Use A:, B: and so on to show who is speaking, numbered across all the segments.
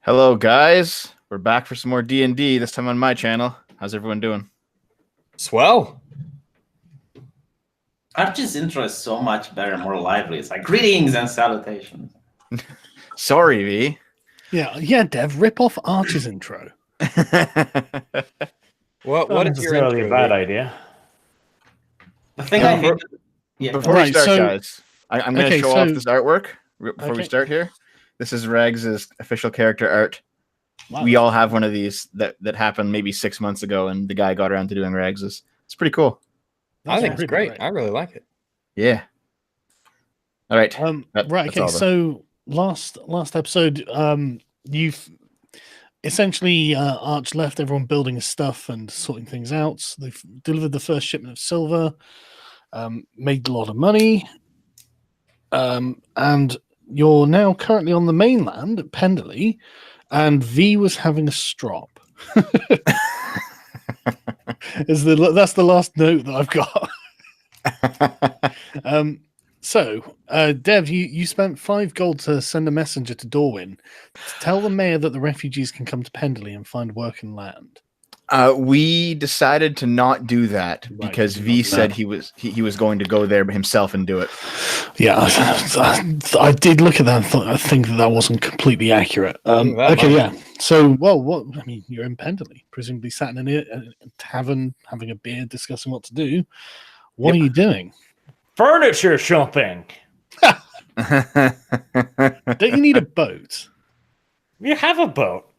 A: Hello, guys. We're back for some more D&D, this time on my channel. How's everyone doing?
B: Swell.
C: Archie's intro is so much better, more lively. It's like greetings and salutations.
A: Sorry, V.
D: Yeah, Dev, rip off Arch's intro.
B: What is your intro?
E: A bad idea.
C: The thing I hate...
A: Before we start, guys, I'm going to show off this artwork before we start here. This is Regs' official character art. Wow. We all have one of these that happened maybe 6 months ago, and the guy got around to doing Regs'. It's pretty cool.
B: I think it's great. I really like it.
A: Yeah. All right.
D: Okay. So last episode, you've essentially Arch left everyone building his stuff and sorting things out. They've delivered the first shipment of silver, made a lot of money, and you're now currently on the mainland at Pendley, and V was having a strop. That's the last note that I've got. So, Dev, you spent 5 gold to send a messenger to Dorwin to tell the mayor that the refugees can come to Pendley and find work and land.
A: We decided to not do that because V said he was going to go there himself and do it.
D: Yeah, I did look at that and thought, I think that wasn't completely accurate. Okay, yeah. So, you're in Pendley, presumably sat in a tavern, having a beer, discussing what to do. What are you doing?
E: Furniture shopping.
D: Don't you need a boat?
E: You have a boat.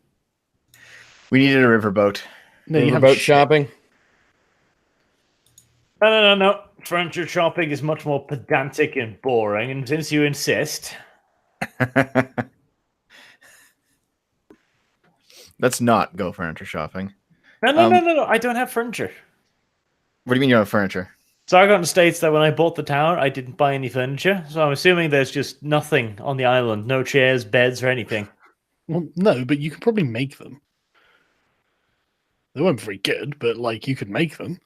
A: We needed a riverboat.
D: No, you have
B: boat shopping.
E: No. Furniture shopping is much more pedantic and boring, and since you insist...
A: Let's not go furniture shopping.
E: No. I don't have furniture.
A: What do you mean you don't have furniture?
E: Sargon states that when I bought the town, I didn't buy any furniture, so I'm assuming there's just nothing on the island. No chairs, beds, or anything.
D: Well, no, but you could probably make them. They weren't very good, but, you could make them.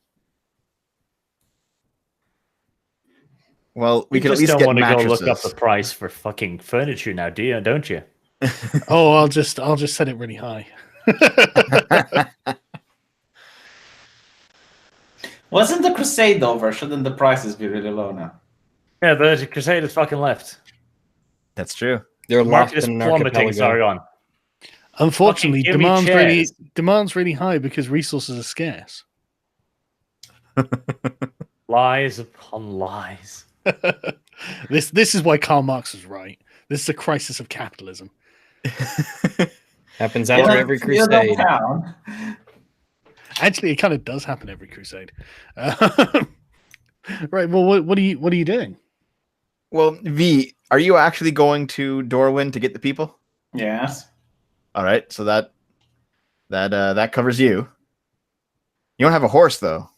A: Well, we could at
E: just
A: least
E: don't want
A: get
E: to go
A: mattresses.
E: look up the price for fucking furniture now, don't you?
D: Oh, I'll just set it really high.
C: Wasn't the crusade over? Shouldn't the prices be really low now?
E: Yeah, the Crusaders fucking left.
A: That's true.
B: They're
E: The
B: locked
E: market is
B: in an
E: plummeting, Sargon.
D: Unfortunately,
E: Fucking give me
D: demand's really high because resources are scarce.
E: Lies upon lies.
D: This is why Karl Marx was right. This is a crisis of capitalism.
B: Happens after every crusade.
D: Actually, it kind of does happen every crusade. Right. Well, what are you doing?
A: Well, V, are you actually going to Dorwin to get the people?
C: Yes.
A: All right, so that covers you. You don't have a horse, though.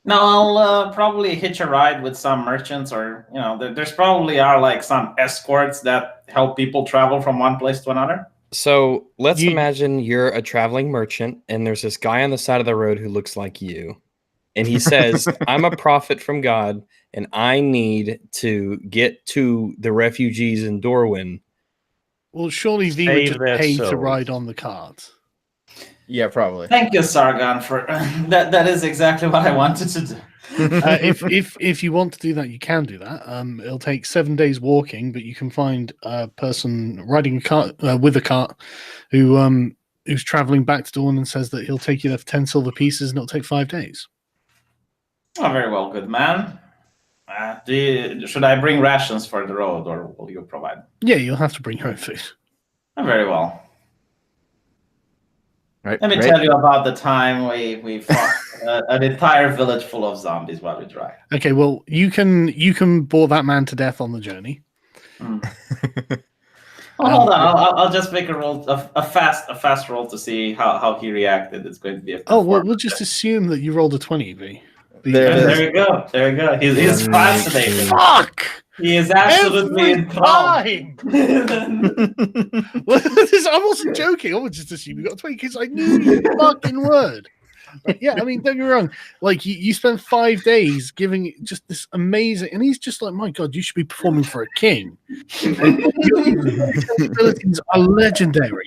C: No, I'll probably hitch a ride with some merchants, or there's probably are some escorts that help people travel from one place to another.
B: So let's imagine you're a traveling merchant, and there's this guy on the side of the road who looks like you, and he says, "I'm a prophet from God, and I need to get to the refugees in Dorwin."
D: Well, surely V would just pay to ride on the cart.
A: Yeah, probably.
C: Thank you, Sargon, for that. That is exactly what I wanted to do.
D: If you want to do that, you can do that. It'll take 7 days walking, but you can find a person riding a cart with a cart who's traveling back to Dawn and says that he'll take you there for 10 silver pieces, and it'll take 5 days.
C: Oh, very well, good man. Should I bring rations for the road, or will you provide?
D: Yeah, you'll have to bring your own food.
C: Oh, very well.
A: Right.
C: Let me tell you about the time we fought an entire village full of zombies while we drive.
D: Okay, well, you can bore that man to death on the journey.
C: Hold on, I'll just make a roll, a fast roll to see how he reacted. It's going to be a
D: we'll just assume that you rolled a 20, V.
C: There you go. He's fascinating.
D: Fuck!
C: He is absolutely enthralled.
D: Well, I wasn't joking. I was just assuming you got 20 because I knew your fucking word. Yeah, I mean, don't get me wrong. You spend 5 days giving just this amazing, and he's just like, my God, you should be performing for a king. Your abilities are legendary.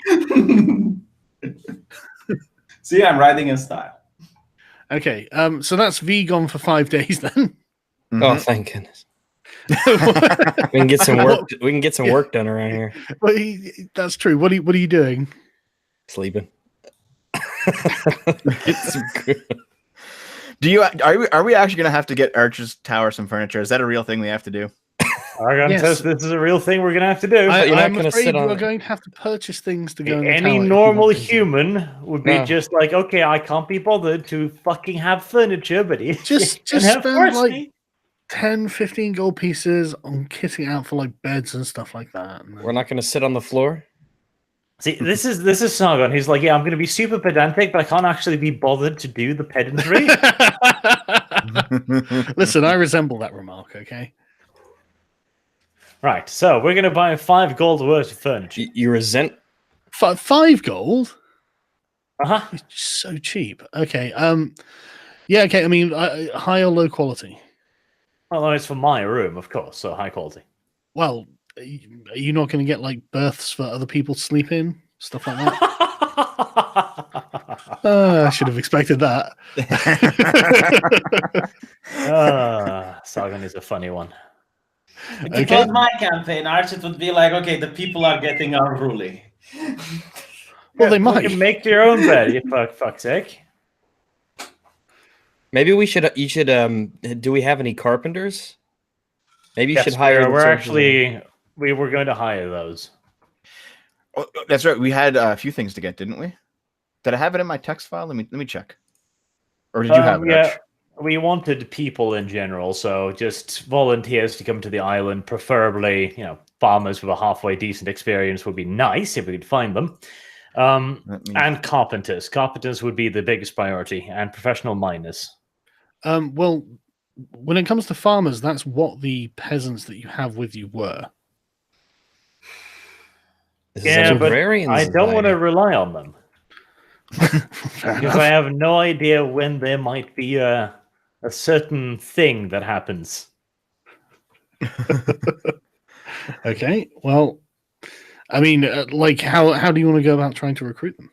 C: See, I'm writing in style.
D: Okay, so that's V gone for 5 days then.
B: Oh, thank goodness. We can get some work. We can get some work done around here.
D: Well, that's true. What are you doing?
B: Sleeping.
A: Are we actually gonna have to get Archer's Tower some furniture? Is that a real thing we have to do?
E: Sargon says this is a real thing we're gonna have to do.
D: I'm afraid we're going to have to purchase things to go in the
E: Any
D: tower
E: normal human would be just like, okay, I can't be bothered to fucking have furniture, but
D: just spend like 10, 15 gold pieces on kitting out for like beds and stuff like that.
B: We're not going to sit on the floor.
E: See, this is Sargon. He's like, yeah, I'm going to be super pedantic, but I can't actually be bothered to do the pedantry.
D: Listen, I resemble that remark. Okay.
E: Right, so we're going to buy 5 gold worth of furniture.
B: You resent
D: 5 gold?
E: It's
D: so cheap. Okay. Yeah. Okay. I mean, high or low quality?
E: Well, it's for my room, of course, so high quality.
D: Well, are you not going to get like berths for other people to sleep in, stuff like that? I should have expected that.
E: Sargon is a funny one.
C: If it was my campaign, Archie would be like, okay, the people are getting unruly.
D: Well, they might.
E: You can make your own bed, you fuck's sake.
B: Maybe we should. You should. Do we have any carpenters? Maybe you should hire.
E: We were going to hire those.
A: Oh, that's right. We had a few things to get, didn't we? Did I have it in my text file? Let me check. Or did you have it?
E: Yeah, we wanted people in general, so just volunteers to come to the island, preferably, farmers with a halfway decent experience would be nice if we could find them. And carpenters. Carpenters would be the biggest priority, and professional miners.
D: Well, when it comes to farmers, that's what the peasants that you have with you were.
E: Yeah, but I don't want to rely on them. Because I have no idea when there might be a certain thing that happens.
D: Okay, well, I mean, how do you want to go about trying to recruit them?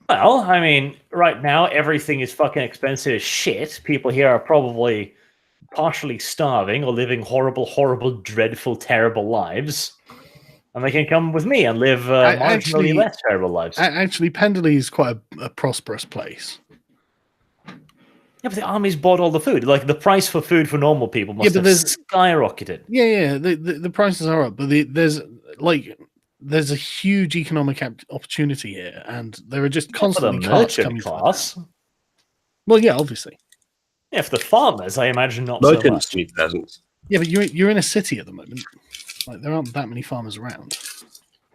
E: Well, I mean, right now everything is fucking expensive as shit. People here are probably partially starving or living horrible, horrible, dreadful, terrible lives. And they can come with me and live marginally less terrible lives.
D: Actually, Penderley is quite a prosperous place.
E: Yeah, but the army's bought all the food. Like, the price for food for normal people must have skyrocketed.
D: Yeah. The prices are up, but there's a huge economic opportunity here, and there are just constantly carts coming class. Well, yeah, obviously.
E: Yeah, for the farmers, I imagine not so much.
F: Peasants.
D: Yeah, but you're in a city at the moment. Like, there aren't that many farmers around.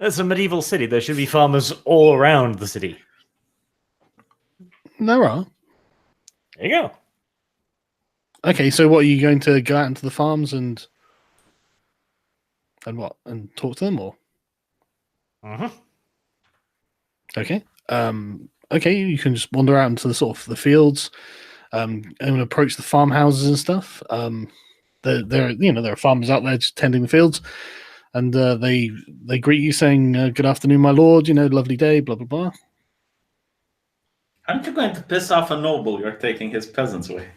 E: It's a medieval city. There should be farmers all around the city.
D: There are.
E: There you go.
D: Okay, so what, are you going to go out into the farms and what? And talk to them, or? Okay. Okay, you can just wander out into the sort of the fields, and approach the farmhouses and stuff. There are farmers out there just tending the fields, and they greet you saying, "Good afternoon, my lord. Lovely day." Blah blah blah.
C: Aren't you going to piss off a noble? You're taking his peasants away.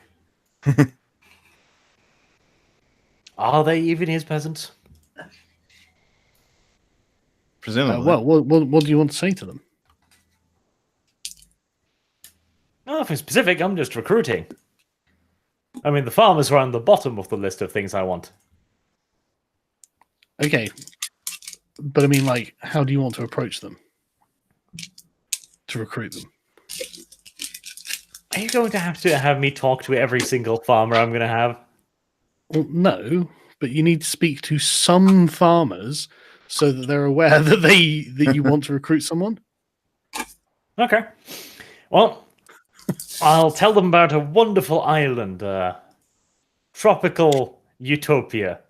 E: Are they even his peasants?
A: Presumably.
D: Well, what do you want to say to them?
E: Nothing specific. I'm just recruiting. I mean, the farmers are on the bottom of the list of things I want.
D: Okay. But I mean, like, how do you want to approach them? To recruit them?
E: Are you going to have me talk to every single farmer I'm going to have?
D: Well, no, but you need to speak to some farmers so that they're aware that you want to recruit someone.
E: Okay. Well, I'll tell them about a wonderful island, tropical utopia.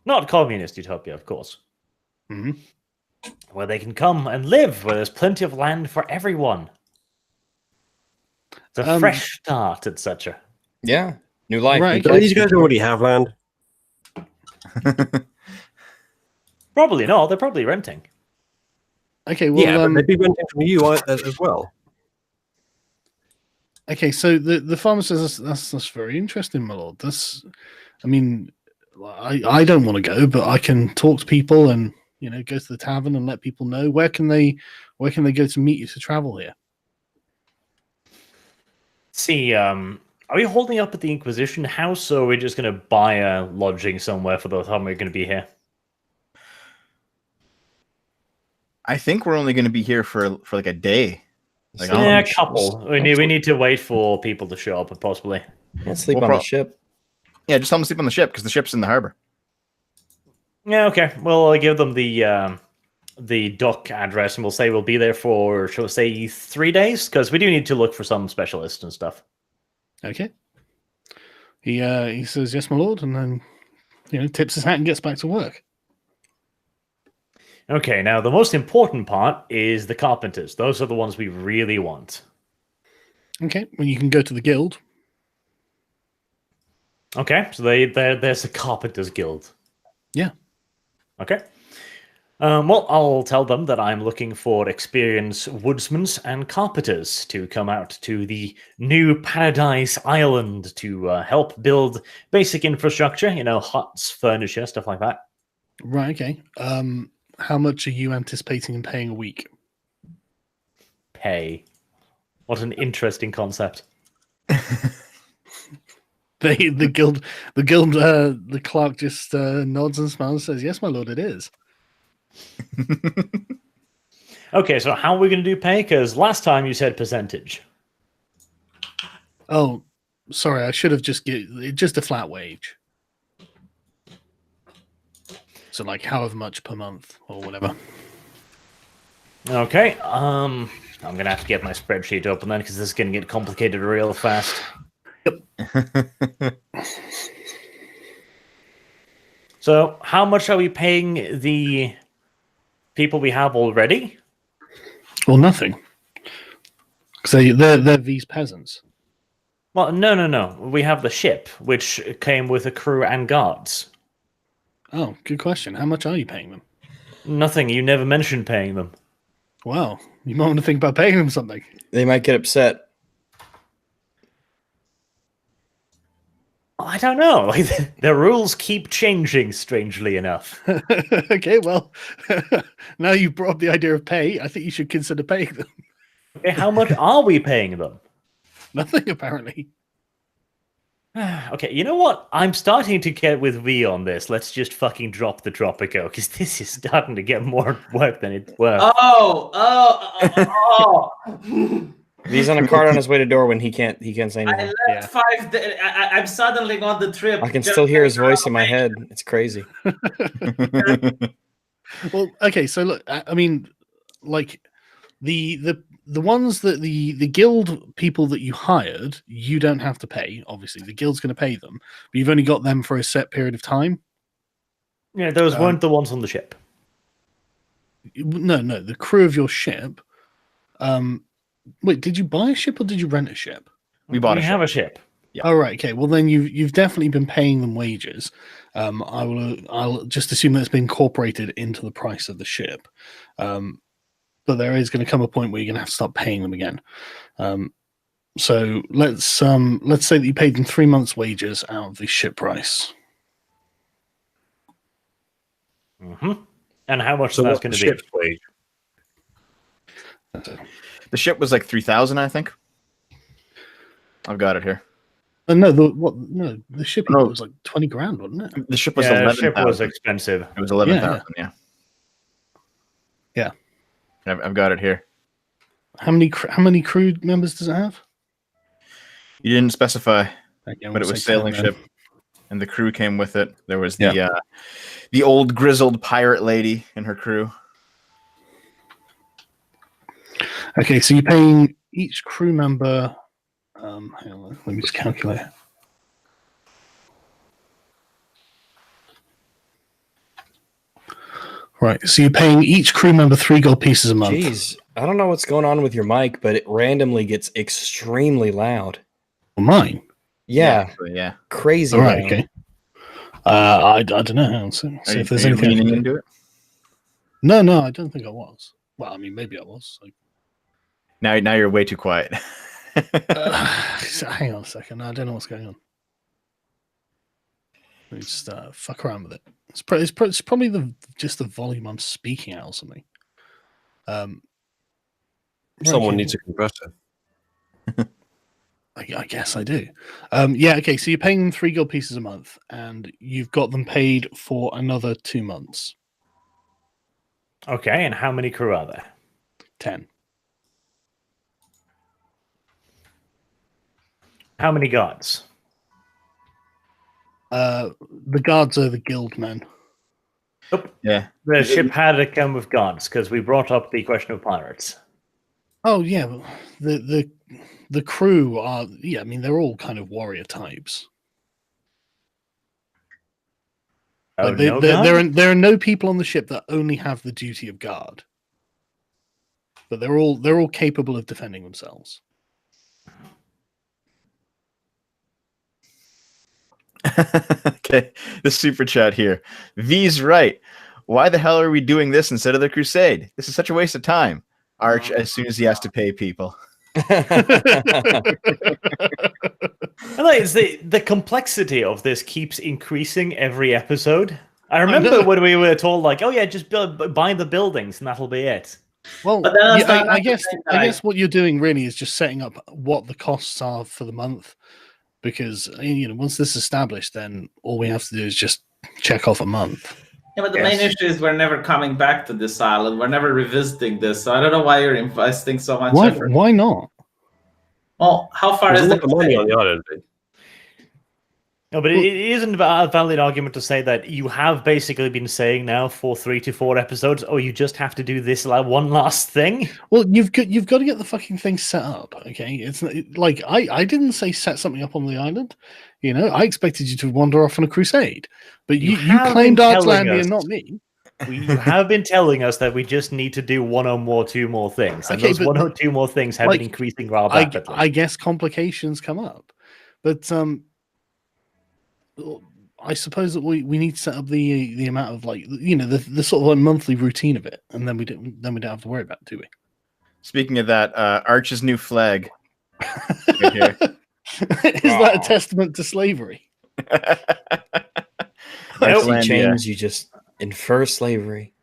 E: Not communist utopia, of course.
D: Mm-hmm.
E: Where they can come and live, where there's plenty of land for everyone. It's a fresh start, etc.
B: Yeah, new life.
F: Right. Do these guys already have land?
E: Probably not. They're probably renting.
D: Okay, well,
F: yeah, but they'd be renting from you as well.
D: Okay,
F: as well.
D: Okay, so the farmer says that's very interesting, my lord. I mean, I don't want to go, but I can talk to people and go to the tavern and let people know. Where can they go to meet you to travel here?
E: See, are we holding up at the Inquisition house, or are we just going to buy a lodging somewhere for the time we're going to be here?
A: I think we're only going to be here for like a day. Like
E: a couple. We need to wait for people to show up, possibly.
B: Let's sleep on the ship.
A: Yeah, just tell them to sleep on the ship because the ship's in the harbor.
E: Yeah, okay. Well, I'll give them the dock address, and we'll say we'll be there for, shall we say, 3 days? Because we do need to look for some specialists and stuff.
D: Okay. He says, yes, my lord, and then, tips his hat and gets back to work.
E: Okay, now the most important part is the carpenters. Those are the ones we really want.
D: Okay, well, you can go to the guild.
E: Okay, so there's the Carpenters Guild.
D: Yeah.
E: Okay. Well, I'll tell them that I'm looking for experienced woodsmen and carpenters to come out to the new Paradise Island to help build basic infrastructure, huts, furniture, stuff like that.
D: Right, okay. How much are you anticipating in paying a week?
E: Pay. What an interesting concept.
D: The clerk just nods and smiles and says, yes, my lord, it is.
E: Okay, so how are we going to do pay? Because last time you said percentage.
D: Oh, sorry, I should have just a flat wage. So like however much per month or whatever.
E: Okay, I'm going to have to get my spreadsheet open then because this is going to get complicated real fast. So, how much are we paying the people we have already?
D: Well, nothing. So they're these peasants.
E: Well, no. We have the ship, which came with a crew and guards.
D: Oh, good question. How much are you paying them?
E: Nothing. You never mentioned paying them.
D: Wow. You might want to think about paying them something.
B: They might get upset.
E: I don't know. The rules keep changing, strangely enough.
D: Okay, well, now you've brought up the idea of pay, I think you should consider paying them.
E: Okay, how much are we paying them?
D: Nothing, apparently.
E: Okay, you know what? I'm starting to get with V on this. Let's just fucking drop the Tropico, because this is starting to get more work than it's worth.
B: He's on a cart on his way to Dorwin. He can't say anything.
C: I left 5 days. I'm suddenly on the trip.
B: I can still hear his voice in my head. It's crazy.
D: Well, okay, so look, I mean, like the ones that the guild people that you hired, you don't have to pay. Obviously, the guild's going to pay them, but you've only got them for a set period of time.
E: Yeah, those weren't the ones on the ship.
D: No, the crew of your ship. Wait, did you buy a ship or did you rent a ship?
E: We have a ship.
A: Yeah.
D: Oh, right. Okay. Well, then you've definitely been paying them wages. I'll just assume that's been incorporated into the price of the ship. But there is going to come a point where you're going to have to start paying them again. So let's say that you paid them 3 months' wages out of the ship price.
E: Mm-hmm. And how much that's going to be?
F: Wage?
A: The ship was like 3,000, I think. I've got it here.
D: The ship was like 20 grand, wasn't it?
A: The ship was
E: 11,000.
A: 11,000.
E: The ship was expensive.
A: It was 11,000.
D: Yeah.
A: I've got it here.
D: How many crew members does it have?
A: You didn't specify,
D: Okay,
A: but it was sailing ship, and the crew came with it. There was the old grizzled pirate lady and her crew.
D: Okay, so you're paying each crew member. Hang on, let me just calculate. Right, so you're paying each crew member 3 gold pieces a month.
B: Jeez, I don't know what's going on with your mic, but it randomly gets extremely loud.
D: Well, mine?
B: Yeah. Crazy.
D: All right, okay. I don't know. So if there's anything
A: leaning into it.
D: No, I don't think I was. Well, I mean, maybe I was. So.
A: Now you're way too quiet.
D: Hang on a second. I don't know what's going on. Let me just fuck around with it. It's probably just the volume I'm speaking at or something.
F: Someone needs a compressor.
D: I guess I do. Yeah, okay, so you're paying them 3 gold pieces a month, and you've got them paid for another 2 months.
E: Okay, and how many crew are there?
D: 10.
E: How many guards?
D: The guards are the guild men.
E: Oh,
A: Yeah.
E: The ship had to come with guards, because we brought up the question of pirates.
D: Oh, yeah, the crew are, I mean, they're all kind of warrior types.
E: Oh,
D: Like there are no people on the ship that only have the duty of guard, but they're all capable of defending themselves.
A: Okay, the super chat here. V's right. Why the hell are we doing this instead of the crusade? This is such a waste of time. Arch, as soon as he has to pay people.
E: It's the complexity of this keeps increasing every episode. I remember when we were told, like, oh yeah, just buy the buildings and that'll be it.
D: Well, yeah, I guess what you're doing really is just setting up what the costs are for the month, because once this is established, then all we have to do is just check off a month.
C: Yeah, but the main issue is we're never coming back to this island. We're never revisiting this. So I don't know why you're investing so much effort.
D: Why not?
C: Well, how far is the
F: money on the island?
E: No, but it isn't a valid argument to say that you have basically been saying now for 3 to 4 episodes, oh, you just have to do this one last thing.
D: Well, you've got to get the fucking thing set up, okay? It's like I didn't say set something up on the island. I expected you to wander off on a crusade, but you claimed Artlandia, not me.
E: You have been telling us that we just need to do 1 or 2 more things, and those 1 or 2 more things have been increasing rather rapidly.
D: I guess complications come up, but I suppose that we need to set up the amount of the sort of monthly routine of it, and then we don't have to worry about it, do we?
A: Speaking of that, Arch's new flag. Right here.
D: Is that a testament to slavery?
B: Nope. Chains, you just infer slavery.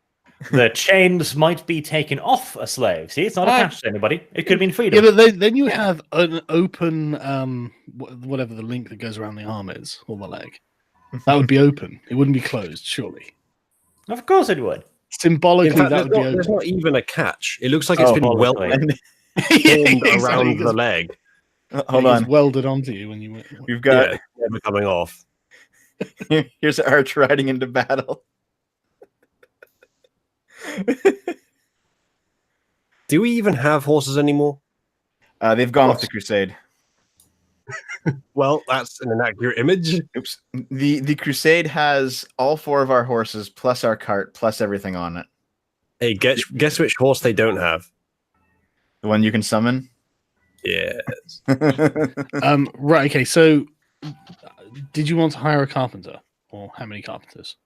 E: The chains might be taken off a slave. See, it's not attached to anybody. It could mean freedom.
D: Yeah, but then you have an open, whatever the link that goes around the arm is, or the leg. That would be open. It wouldn't be closed, surely.
E: Of course it would.
D: Symbolically, that would be open.
F: There's not even a catch. It looks like it's been welded around the leg.
A: Hold on.
D: It's welded onto you when you.
A: We've got
F: never coming off.
A: Here's Arch riding into battle.
F: Do we even have horses anymore?
A: They've gone with the crusade.
F: Well, that's an inaccurate image.
A: Oops. The crusade has all 4 of our horses plus our cart plus everything on it.
F: Hey, guess which horse they don't have?
A: The one you can summon?
F: Yes.
D: Right, okay, so did you want to hire a carpenter? Or how many carpenters?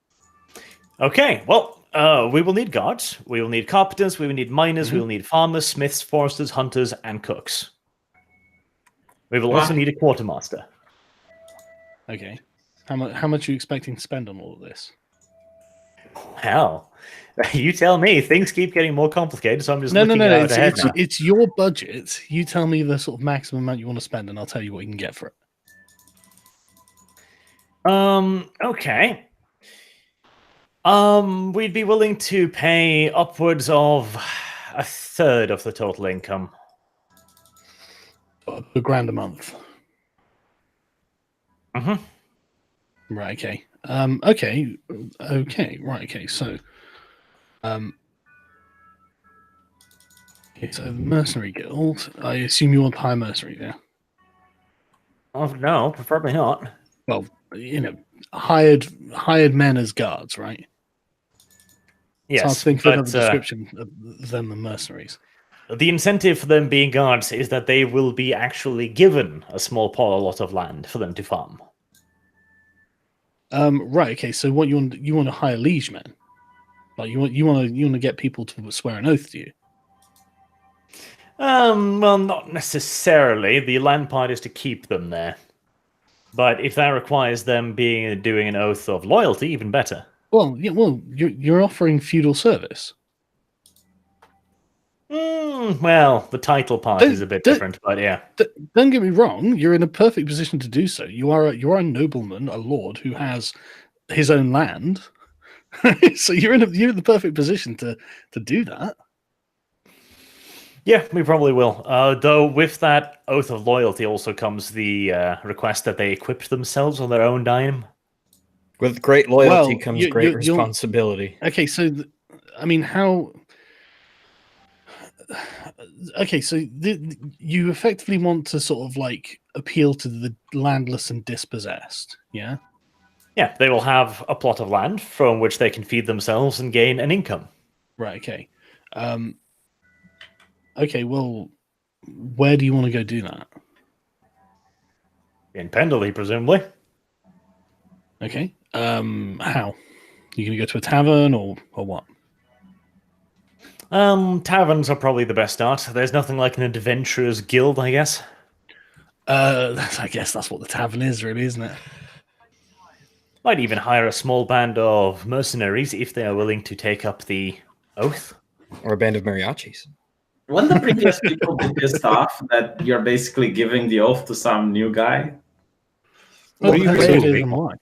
E: Okay, well, we will need guards, we will need carpenters, we will need miners, we will need farmers, smiths, foresters, hunters, and cooks. We will also need a quartermaster.
D: Okay. How much are you expecting to spend on all of this?
E: Hell, you tell me. Things keep getting more complicated, so I'm just looking
D: at
E: ahead.
D: It's your budget. You tell me the sort of maximum amount you want to spend, and I'll tell you what you can get for it.
E: Okay. We'd be willing to pay upwards of 1/3 of the total income.
D: $1,000 a month.
E: Mm-hmm.
D: Right. Okay. Okay. Right. Okay. So, so the mercenary guild. I assume you want to hire mercenary there.
E: Oh no, preferably not.
D: Well, hired men as guards, right?
E: Yes.
D: So I think of another description of them the mercenaries.
E: The incentive for them being guards is that they will be actually given a small lot of land for them to farm.
D: Right. Okay. So what you want to hire liege men? Like you want to get people to swear an oath to you.
E: Well, not necessarily. The land part is to keep them there. But if that requires them doing an oath of loyalty, even better.
D: Well, yeah, you're offering feudal service.
E: Well, the title part is a bit different, but yeah.
D: Don't get me wrong. You're in a perfect position to do so. You are a nobleman, a lord who has his own land. So you're in the perfect position to do that.
E: Yeah, we probably will. Though with that oath of loyalty also comes the request that they equip themselves on their own dime.
B: With great loyalty comes great responsibility.
D: Okay, so I mean, how? Okay, so you effectively want to sort of like appeal to the landless and dispossessed, yeah?
E: Yeah, they will have a plot of land from which they can feed themselves and gain an income.
D: Right. Okay. Okay. Well, where do you want to go do that?
E: In Pendley, presumably.
D: Okay. How? You gonna go to a tavern or what?
E: Taverns are probably the best start. There's nothing like an adventurer's guild, I guess.
D: I guess that's what the tavern is, really, isn't it?
E: Might even hire a small band of mercenaries if they are willing to take up the oath.
B: Or a band of mariachis.
C: When the previous people be pissed off that you're basically giving the oath to some new guy?
D: What are you saying? Why?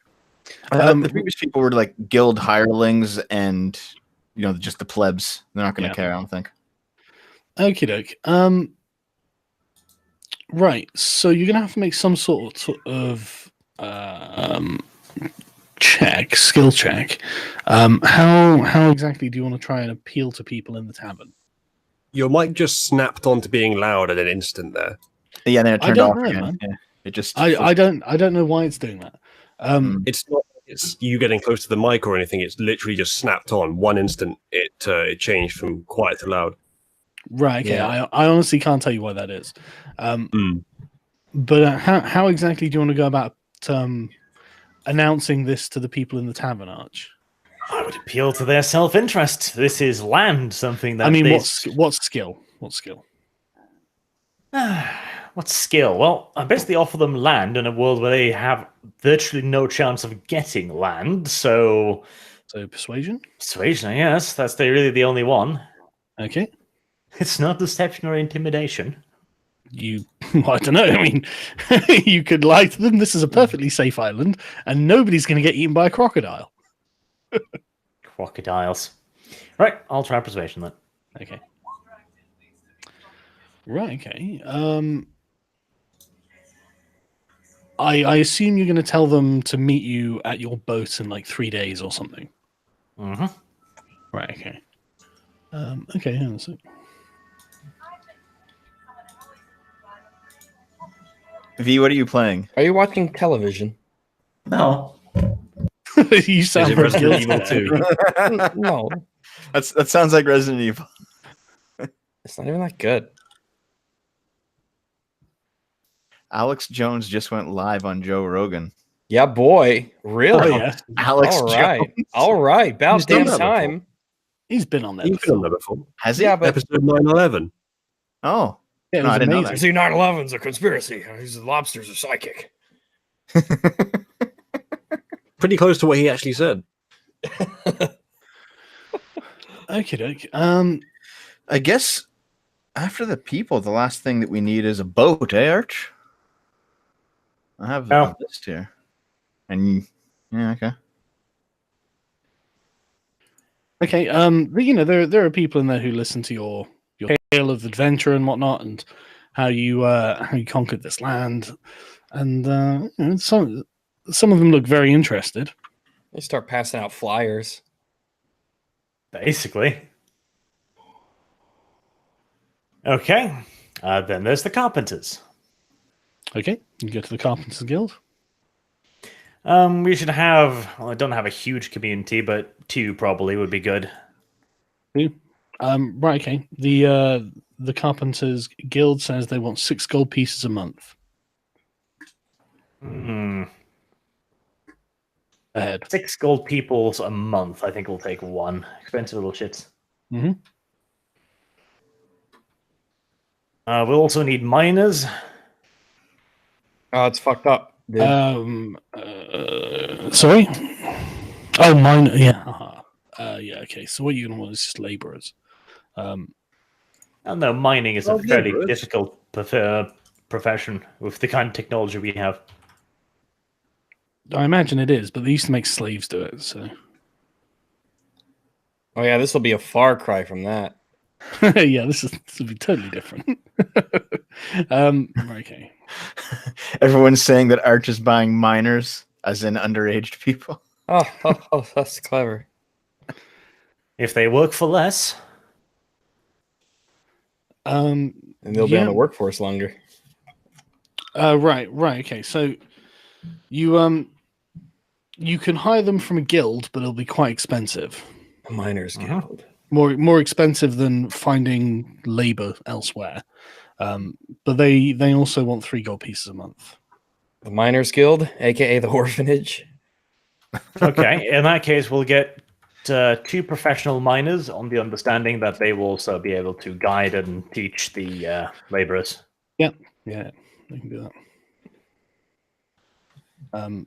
A: The previous people were like guild hirelings and just the plebs. They're not going to care, I don't think.
D: Okie doke. Right. So you're gonna have to make some sort of skill check. How exactly do you want to try and appeal to people in the tavern?
F: Your mic just snapped onto being loud at an instant there.
A: Yeah, then it turned off again. Man. Yeah, it just.
D: I don't know why it's doing that.
F: It's not. It's you getting close to the mic or anything. It's literally just snapped on. One instant, it changed from quiet to loud.
D: Right. Okay. Yeah. I honestly can't tell you why that is. But how exactly do you want to go about announcing this to the people in the tavern, Arch?
E: I would appeal to their self-interest. This is land, something that.
D: I mean, what skill? What skill?
E: What skill? Well, I basically offer them land in a world where they have virtually no chance of getting land. So
D: persuasion.
E: Persuasion, yes. That's really the only one.
D: Okay.
E: It's not deception or intimidation.
D: I don't know. I mean, you could lie to them. This is a perfectly safe island, and nobody's going to get eaten by a crocodile.
E: Crocodiles. Right, I'll try persuasion then.
D: Okay. Right, okay. I assume you're going to tell them to meet you at your boat in like 3 days or something.
E: Mm-hmm.
D: Right, okay. Okay, hang on a sec.
A: V, what are you playing?
B: Are you watching television?
C: No.
D: You sound Resident Evil 2.
B: No.
A: That sounds like Resident Evil.
B: It's not even that good.
A: Alex Jones just went live on Joe Rogan.
B: Yeah, boy. Really?
D: Oh, yeah.
A: Alex
B: Jones.
A: Jones.
B: All right. About damn time.
D: He's been on there
F: He's
D: before.
F: been on there before.
A: Has he?
B: Yeah, but
F: Episode 9/11.
A: Oh.
D: Yeah,
A: no, I didn't know
D: amazing.
A: that.
B: See, 9/11's a conspiracy. The lobsters are psychic.
F: Pretty close to what he actually said.
D: Okay, doke.
A: I guess after the people, the last thing that we need is a boat, eh, Arch? I have a list here. And yeah, okay.
D: Okay, but, there are people in there who listen to your tale of adventure and whatnot, and how you conquered this land, and some of them look very interested.
B: They start passing out flyers.
E: Basically. Okay. Then there's the carpenters.
D: Okay, you go to the Carpenters Guild.
E: We should have. Well, I don't have a huge community, but 2 probably would be good.
D: 2. Right. Okay. The Carpenters Guild says they want 6 gold pieces a month. Ahead.
E: 6 gold peoples a month. I think we'll take 1. Expensive little shits.
D: Mm-hmm.
E: We'll also need miners.
B: Oh, it's fucked up, dude.
D: Sorry? Oh, mine. Yeah. Yeah, okay. So what you're going to want is just laborers.
E: No, mining is a fairly difficult profession with the kind of technology we have.
D: I imagine it is, but they used to make slaves do it, so...
B: Oh yeah, this will be a far cry from that.
D: Yeah, this will be totally different. Okay.
A: Everyone's saying that Arch is buying minors, as in underage people.
B: Oh, that's clever.
E: If they work for less,
B: and they'll be on the workforce longer.
D: Right. Okay, so you can hire them from a guild, but it'll be quite expensive.
B: A miners guild.
D: More expensive than finding labor elsewhere. But they also want 3 gold pieces a month.
B: The miners guild, aka the orphanage.
E: Okay, in that case, we'll get 2 professional miners on the understanding that they will also be able to guide and teach the laborers.
D: Yeah, they can do that.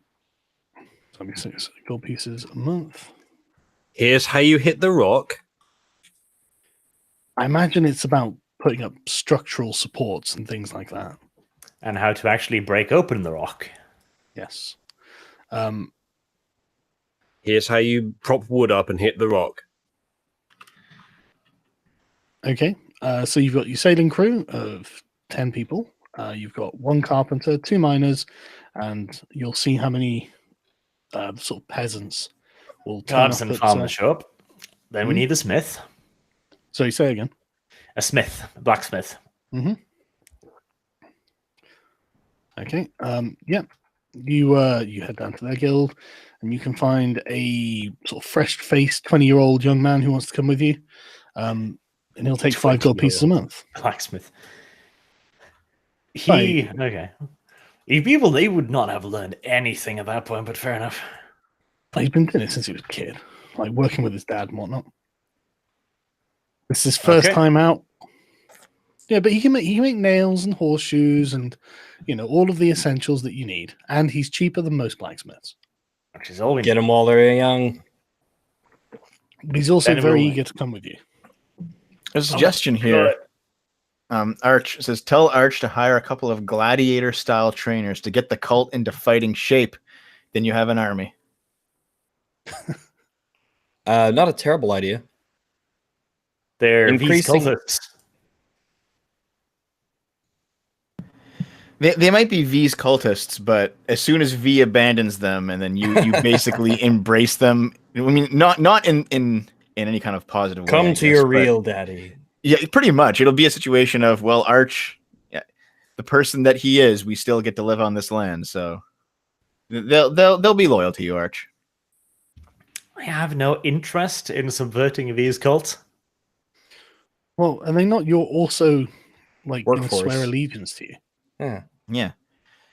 D: So 6 gold pieces a month.
F: Here's how you hit the rock.
D: I imagine it's about putting up structural supports and things like that.
E: And how to actually break open the rock.
D: Yes.
F: Here's how you prop wood up and hit the rock.
D: Okay. So you've got your sailing crew of 10 people. You've got 1 carpenter, 2 miners, and you'll see how many sort of peasants will turn
E: Guards
D: up
E: and
D: at,
E: farmers show up. Then we need a smith.
D: Sorry, say again.
E: A smith, a blacksmith.
D: Mm-hmm. Okay. Yeah. You head down to their guild, and you can find a sort of fresh-faced 20-year-old young man who wants to come with you. And he'll take 5 gold pieces a month.
E: Blacksmith. He would not have learned anything at that point, but fair enough.
D: He's been doing it since he was a kid, like working with his dad and whatnot. This is his first time out. Yeah, but he can make nails and horseshoes and all of the essentials that you need, and he's cheaper than most blacksmiths.
E: Which is all we
B: get them while they're young.
D: But he's also very eager to come with you.
A: There's a suggestion here. Arch says, tell Arch to hire a couple of gladiator-style trainers to get the cult into fighting shape. Then you have an army.
B: Not a terrible idea.
E: They're increasing.
A: They might be V's cultists, but as soon as V abandons them, and then you basically embrace them. I mean, not in any kind of positive way.
B: Come to your real daddy.
A: Yeah, pretty much. It'll be a situation of, well, Arch, the person that he is, we still get to live on this land, so they'll be loyal to you, Arch.
E: I have no interest in subverting V's cult.
D: Well, are they not? You're also going to swear allegiance to you.
A: Yeah.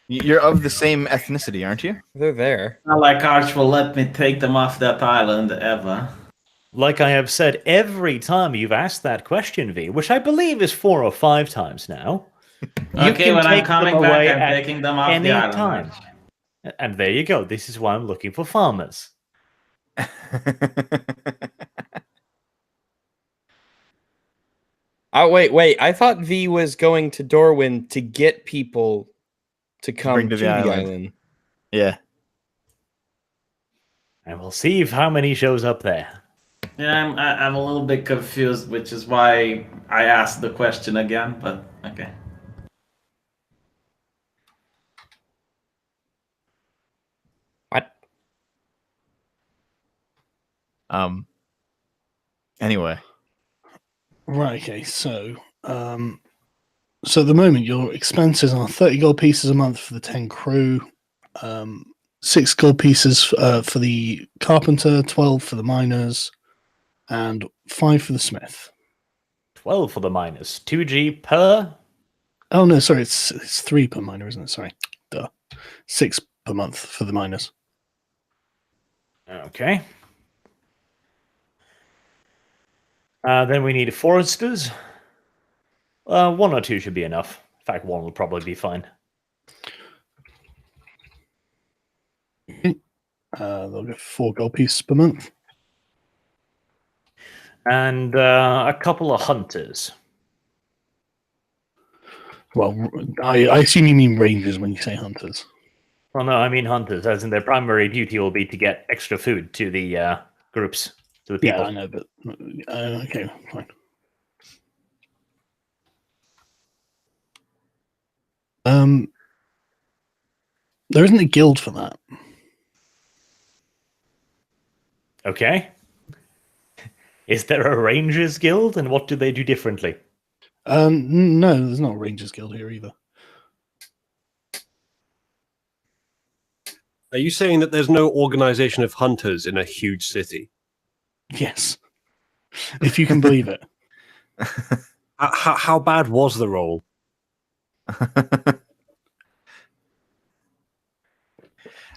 A: You're of the same ethnicity, aren't you?
B: They're there.
C: Not like Arch will let me take them off that island ever.
E: Like I have said every time you've asked that question, V, which I believe is 4 or 5 times now.
C: Okay, when I'm coming back, I'm taking them off the island.
E: Time. And there you go. This is why I'm looking for farmers.
B: Oh, wait. I thought V was going to Dorwyn to get people to come to the island.
A: Yeah.
E: And we'll see how many shows up there.
C: Yeah, I'm a little bit confused, which is why I asked the question again, but okay.
B: What?
A: Anyway.
D: Right, okay, so at the moment your expenses are 30 gold pieces a month for the 10 crew, 6 gold pieces for the carpenter, 12 for the miners, and 5 for the smith.
E: 12 for the miners. 2G per?
D: Oh no, sorry, it's 3 per miner, isn't it? Sorry. 6 per month for the miners.
E: Okay. Then we need foresters. 1 or 2 should be enough. In fact, 1 will probably be fine.
D: They'll get 4 gold pieces per month.
E: And a couple of hunters.
D: Well, I assume you mean rangers when you say hunters.
E: Well, no, I mean hunters, as in their primary duty will be to get extra food to the groups, to the people.
D: Yeah, I know, but okay, fine. There isn't a guild for that.
E: Okay. Is there a Rangers Guild, and what do they do differently?
D: No, there's not a Rangers Guild here either.
F: Are you saying that there's no organization of hunters in a huge city?
D: Yes, if you can believe it.
F: How bad was the role?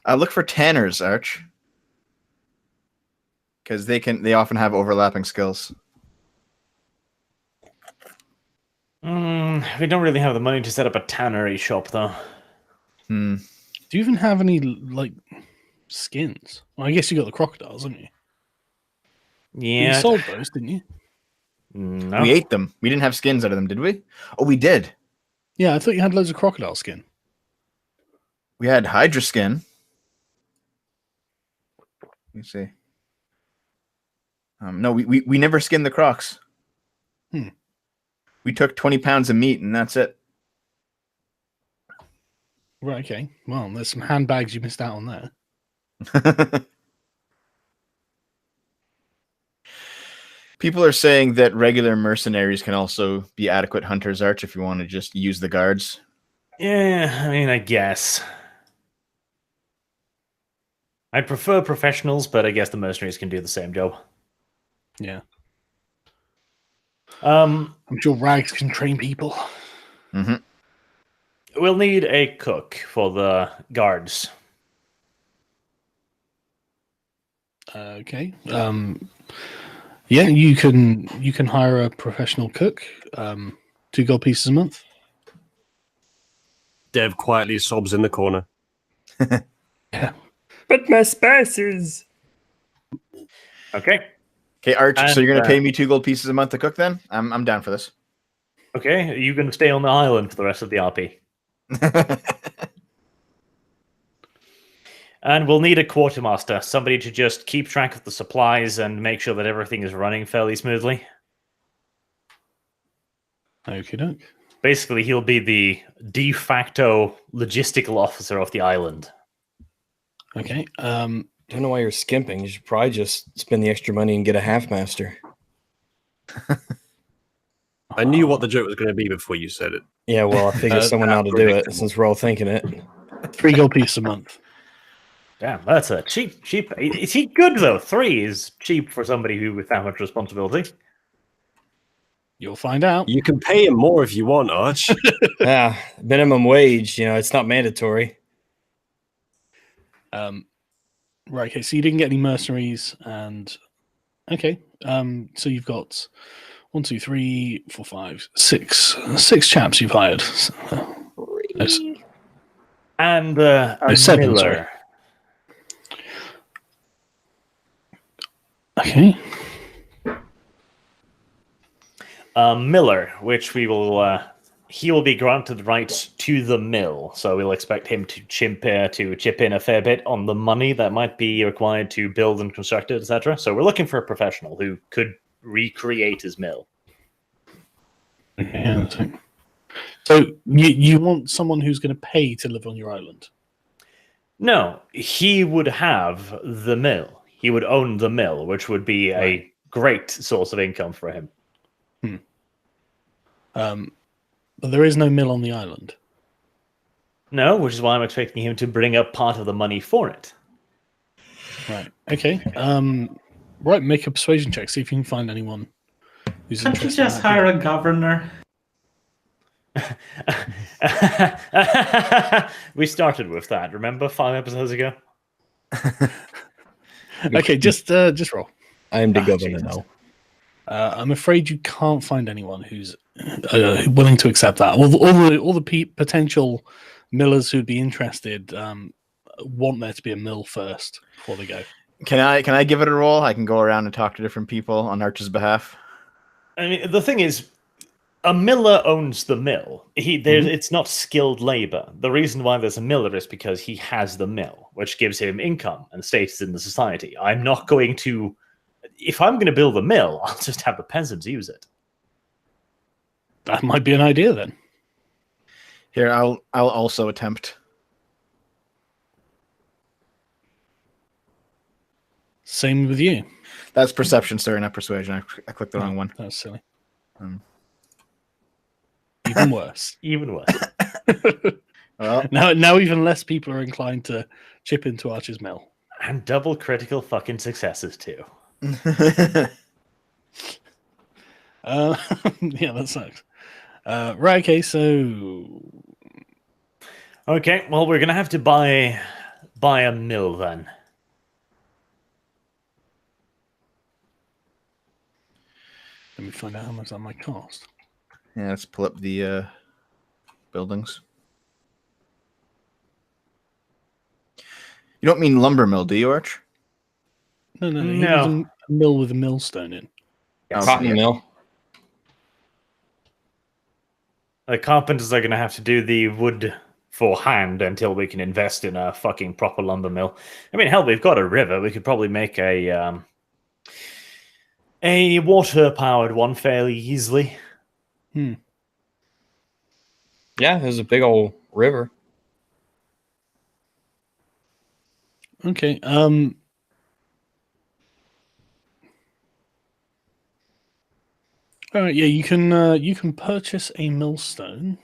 A: Look for tanners, Arch, because they often have overlapping skills.
E: We don't really have the money to set up a tannery shop, though.
D: Do you even have any like skins? Well, I guess you got the crocodiles, haven't you?
E: Yeah.
D: You sold those, didn't you?
E: No.
A: We ate them. We didn't have skins out of them, did we? Oh, we did.
D: Yeah, I thought you had loads of crocodile skin.
A: We had Hydra skin. Let me see. No, we never skinned the crocs. We took 20 pounds of meat, and that's it.
D: Right, okay. Well, there's some handbags you missed out on there.
A: People are saying that regular mercenaries can also be adequate hunters, Arch, if you want to just use the guards.
E: Yeah, I mean, I guess. I'd prefer professionals, but I guess the mercenaries can do the same job.
D: Yeah. I'm sure Rags can train people.
A: Mm-hmm.
E: We'll need a cook for the guards.
D: Okay. Yeah, you can hire a professional cook. 2 gold pieces a month.
F: Dev quietly sobs in the corner.
D: Yeah.
B: But my spices.
E: Okay.
A: Okay, Arch, so you're going to pay me 2 gold pieces a month to cook then? I'm down for this.
E: Okay, are you going to stay on the island for the rest of the RP? And we'll need a quartermaster, somebody to just keep track of the supplies and make sure that everything is running fairly smoothly.
D: Okie doke.
E: Basically, he'll be the de facto logistical officer of the island.
D: Okay.
B: Don't know why you're skimping. You should probably just spend the extra money and get a half master.
F: I knew what the joke was going to be before you said it.
B: Yeah, well, I figured someone ought to do it since we're all thinking it.
D: 3 gold pieces a month.
E: Damn, that's a cheap. Is he good though? 3 is cheap for somebody who with that much responsibility.
D: You'll find out.
F: You can pay him more if you want, Arch.
B: Yeah, minimum wage. It's not mandatory.
D: Right. Okay. So you didn't get any mercenaries, and okay. So you've got 1, 2, 3, 4, 5, 6 chaps you've hired.
E: And a
D: 7,
E: miller.
D: sorry. Okay.
E: Miller, which we will. He will be granted rights to the mill, so we'll expect him to chip in a fair bit on the money that might be required to build and construct it, etc. So we're looking for a professional who could recreate his mill.
D: Okay. So you want someone who's going to pay to live on your island?
E: No, he would have the mill. He would own the mill, which would be a great source of income for him.
D: But there is no mill on the island.
E: No, which is why I'm expecting him to bring up part of the money for it.
D: Right. Okay. Right. Make a persuasion check. See if you can find anyone who's
C: Can't you
D: interested.
C: just hire a governor?
E: We started with that. Remember 5 episodes ago?
D: Okay. Just roll.
B: I am the governor now.
D: I'm afraid you can't find anyone who's willing to accept that. All the potential millers who'd be interested want there to be a mill first before they go.
A: Can I give it a roll? I can go around and talk to different people on Arch's behalf.
E: I mean, the thing is, a miller owns the mill. It's not skilled labor. The reason why there's a miller is because he has the mill, which gives him income and status in the society. I'm not going to... If I'm going to build a mill, I'll just have the peasants use it.
D: That might be an idea then.
A: Here, I'll also attempt.
D: Same with you.
A: That's perception, sorry, not persuasion. I clicked the wrong one.
D: That's silly. Even worse.
E: Even worse.
A: Well,
D: now even less people are inclined to chip into Archer's mill.
E: And double critical fucking successes too.
D: Yeah, that sucks. Right, okay, so...
E: Okay, well, we're going to have to buy a mill then.
D: Let me find out how much that might cost.
A: yeah, let's pull up the buildings. You don't mean lumber mill, do you, Arch?
D: No.
E: No.
D: A mill with a millstone in.
B: Cotton mill.
E: The carpenters are going to have to do the wood for hand until we can invest in a fucking proper lumber mill. I mean, hell, we've got a river. We could probably make a water-powered one fairly easily.
D: Hmm.
B: Yeah, there's a big old river.
D: Okay. All right. Yeah, you can purchase a millstone,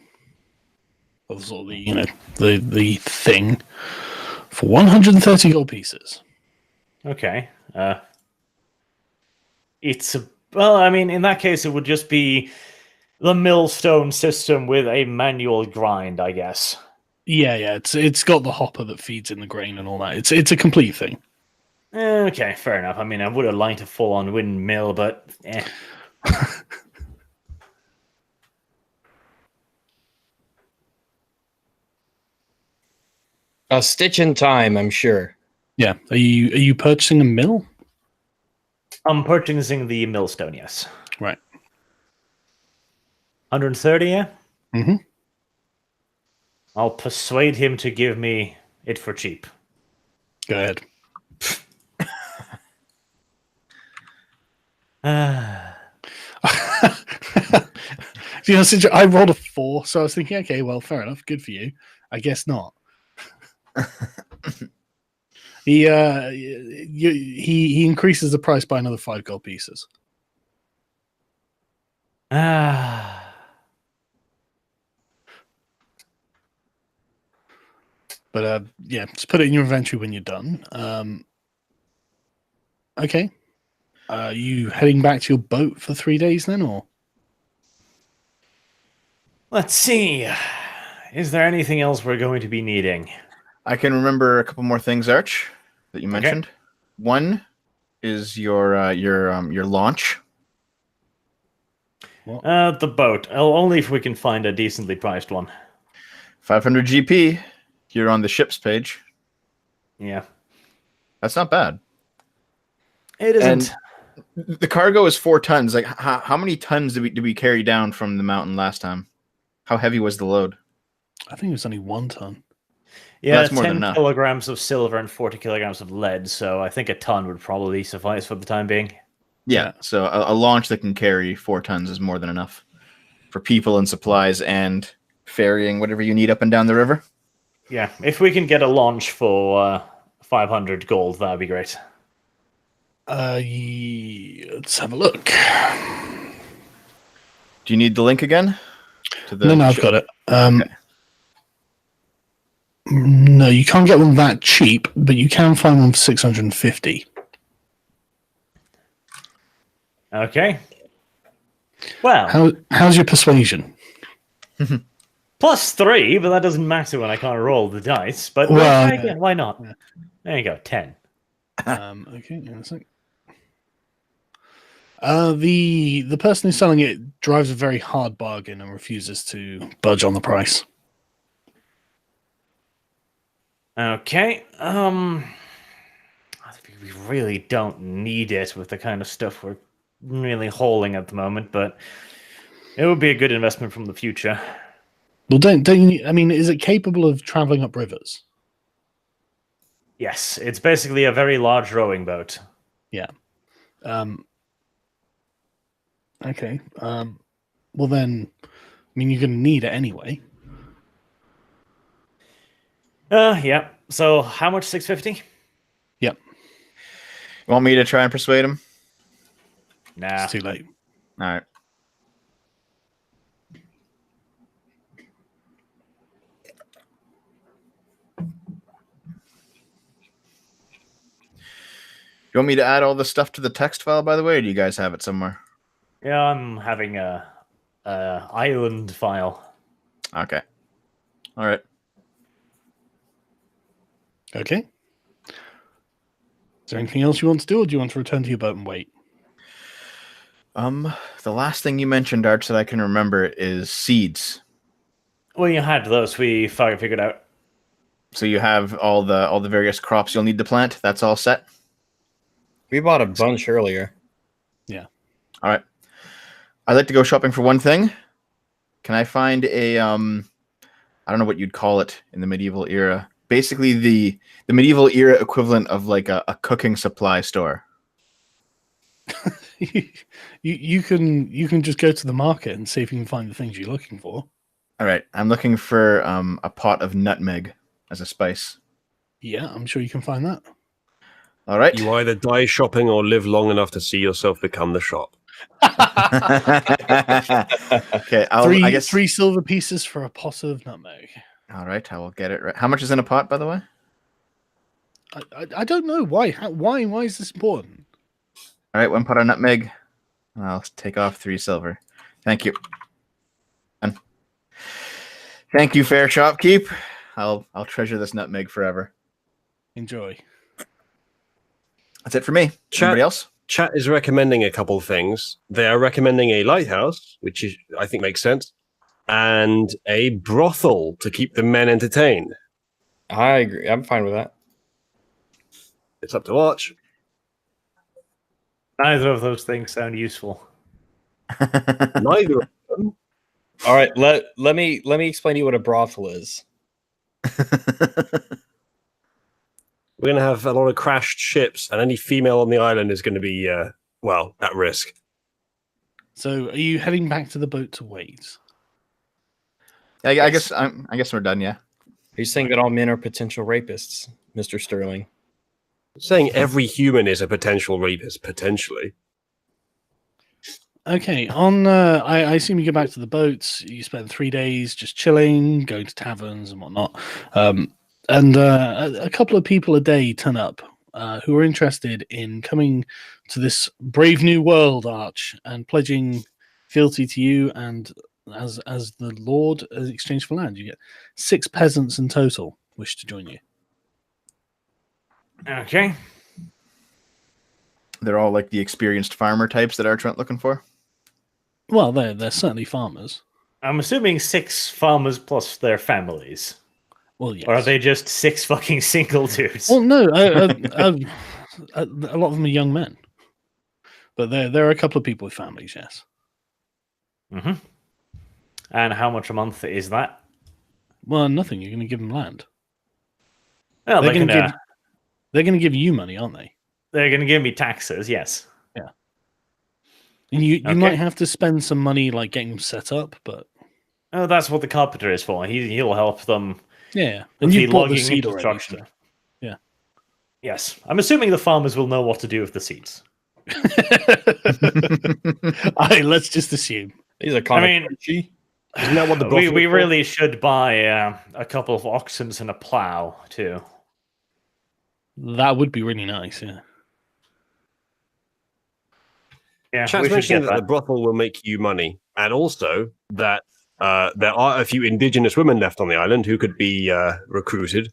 D: of sort of the thing, for 130 gold pieces.
E: Okay. Well, I mean, in that case, it would just be the millstone system with a manual grind, I guess.
D: Yeah. It's got the hopper that feeds in the grain and all that. It's a complete thing.
E: Okay, fair enough. I mean, I would have liked a full-on windmill, but
B: A stitch in time, I'm sure.
D: Yeah. Are you purchasing a mill?
E: I'm purchasing the millstone, yes.
D: Right.
E: 130, yeah?
D: Mm-hmm.
E: I'll persuade him to give me it for cheap.
D: Go ahead. Since I rolled a 4, so I was thinking, okay, well, fair enough, good for you. I guess not. He increases the price by another 5 gold pieces. But yeah, just put it in your inventory when you're done. Okay. Are you heading back to your boat for 3 days then, or?
E: Let's see. Is there anything else we're going to be needing?
A: I can remember a couple more things, Arch, that you mentioned. Okay. One is your launch.
E: The boat. Only if we can find a decently priced one.
A: 500 GP here on the ship's page.
E: Yeah.
A: That's not bad.
E: It isn't.
A: And the cargo is 4 tons. Like, how many tons did we carry down from the mountain last time? How heavy was the load?
D: I think it was only 1 ton.
E: Yeah,
A: well, that's more
E: 10
A: than enough.
E: kilograms of silver and 40 kilograms of lead, so I think a ton would probably suffice for the time being.
A: Yeah, so a launch that can carry 4 tons is more than enough for people and supplies and ferrying whatever you need up and down the river.
E: Yeah, if we can get a launch for 500 gold, that'd be great.
D: Let's have a look.
A: Do you need the link again?
D: No, I've got it.
A: Okay.
D: No, you can't get one that cheap, but you can find one for 650.
E: Okay. Well,
D: how's your persuasion?
E: +3, but that doesn't matter when I can't roll the dice. But again, why not? There you go, 10.
D: Okay, yeah, The person who's selling it drives a very hard bargain and refuses to budge on the price.
E: Okay. I think we really don't need it with the kind of stuff we're really hauling at the moment, but it would be a good investment from the future.
D: Well, don't you? I mean, is it capable of traveling up rivers?
E: Yes, it's basically a very large rowing boat.
D: Yeah. Okay. Well, then, I mean, you're going to need it anyway.
E: Yeah. So, how much? 650?
D: Yep.
A: You want me to try and persuade him?
E: Nah.
D: It's too late.
A: All right. You want me to add all the stuff to the text file, by the way, or do you guys have it somewhere?
E: Yeah, I'm having a island file.
A: Okay. All right.
D: Okay. Is there anything else you want to do, or do you want to return to your boat and wait?
A: The last thing you mentioned, Arch, that I can remember is seeds.
E: Well, you had those. We figured out.
A: So you have all the various crops you'll need to plant. That's all set.
B: We bought a bunch earlier.
D: Yeah.
A: All right. I'd like to go shopping for one thing. Can I find a I don't know what you'd call it in the medieval era. Basically the medieval era equivalent of like a cooking supply store.
D: you can just go to the market and see if you can find the things you're looking for.
A: All right. I'm looking for a pot of nutmeg as a spice.
D: Yeah, I'm sure you can find that.
A: All right.
F: You either die shopping or live long enough to see yourself become the shop.
A: Okay, I guess
D: 3 silver pieces for a pot of nutmeg.
A: All right, I will get it right. How much is in a pot, by the way?
D: I don't know why. Why is this important?
A: All right, 1 pot of nutmeg. I'll take off 3 silver. Thank you. And thank you, fair shopkeep. I'll treasure this nutmeg forever.
D: Enjoy.
A: That's it for me. Anybody else?
F: Chat is recommending a couple of things. They are recommending a lighthouse, which is, I think makes sense, and a brothel to keep the men entertained.
B: I agree. I'm fine with that.
F: It's up to watch.
E: Neither of those things sound useful.
F: Neither of them.
B: All right, let me explain to you what a brothel is.
F: We're going to have a lot of crashed ships, and any female on the island is going to be, at risk.
D: So, are you heading back to the boat to wait?
A: I guess we're done. Yeah.
B: Are you saying that all men are potential rapists, Mr. Sterling?
F: I'm saying every human is a potential rapist, potentially.
D: Okay. I assume you go back to the boats. You spend 3 days just chilling, going to taverns and whatnot. And a couple of people a day turn up who are interested in coming to this brave new world, Arch, and pledging fealty to you and as the Lord in exchange for land. You get 6 peasants in total wish to join you.
E: Okay.
A: They're all like the experienced farmer types that Arch went looking for.
D: Well, they're certainly farmers.
E: I'm assuming 6 farmers plus their families.
D: Well, yes.
E: Or are they just 6 fucking single dudes?
D: Well, no. A lot of them are young men, but there are a couple of people with families. Yes.
E: Mm-hmm. And how much a month is that?
D: Well, nothing. You're going to give them land.
E: Well,
D: they're going to give you money, aren't they?
E: They're going to give me taxes. Yes.
D: Yeah. And you might have to spend some money, like getting them set up, but
E: that's what the carpenter is for. He'll help them.
D: Yeah,
E: and
D: you bought
E: logging
D: the seed
E: infrastructure.
D: Already, so. Yeah.
E: Yes, I'm assuming the farmers will know what to do with the seeds.
D: Let's just assume.
B: These are kind of
F: isn't that what the
E: we really should buy a couple of oxen and a plow too.
D: That would be really nice. Yeah.
E: Yeah,
F: Chat's mentioning that the brothel will make you money, and also that there are a few indigenous women left on the island who could be recruited.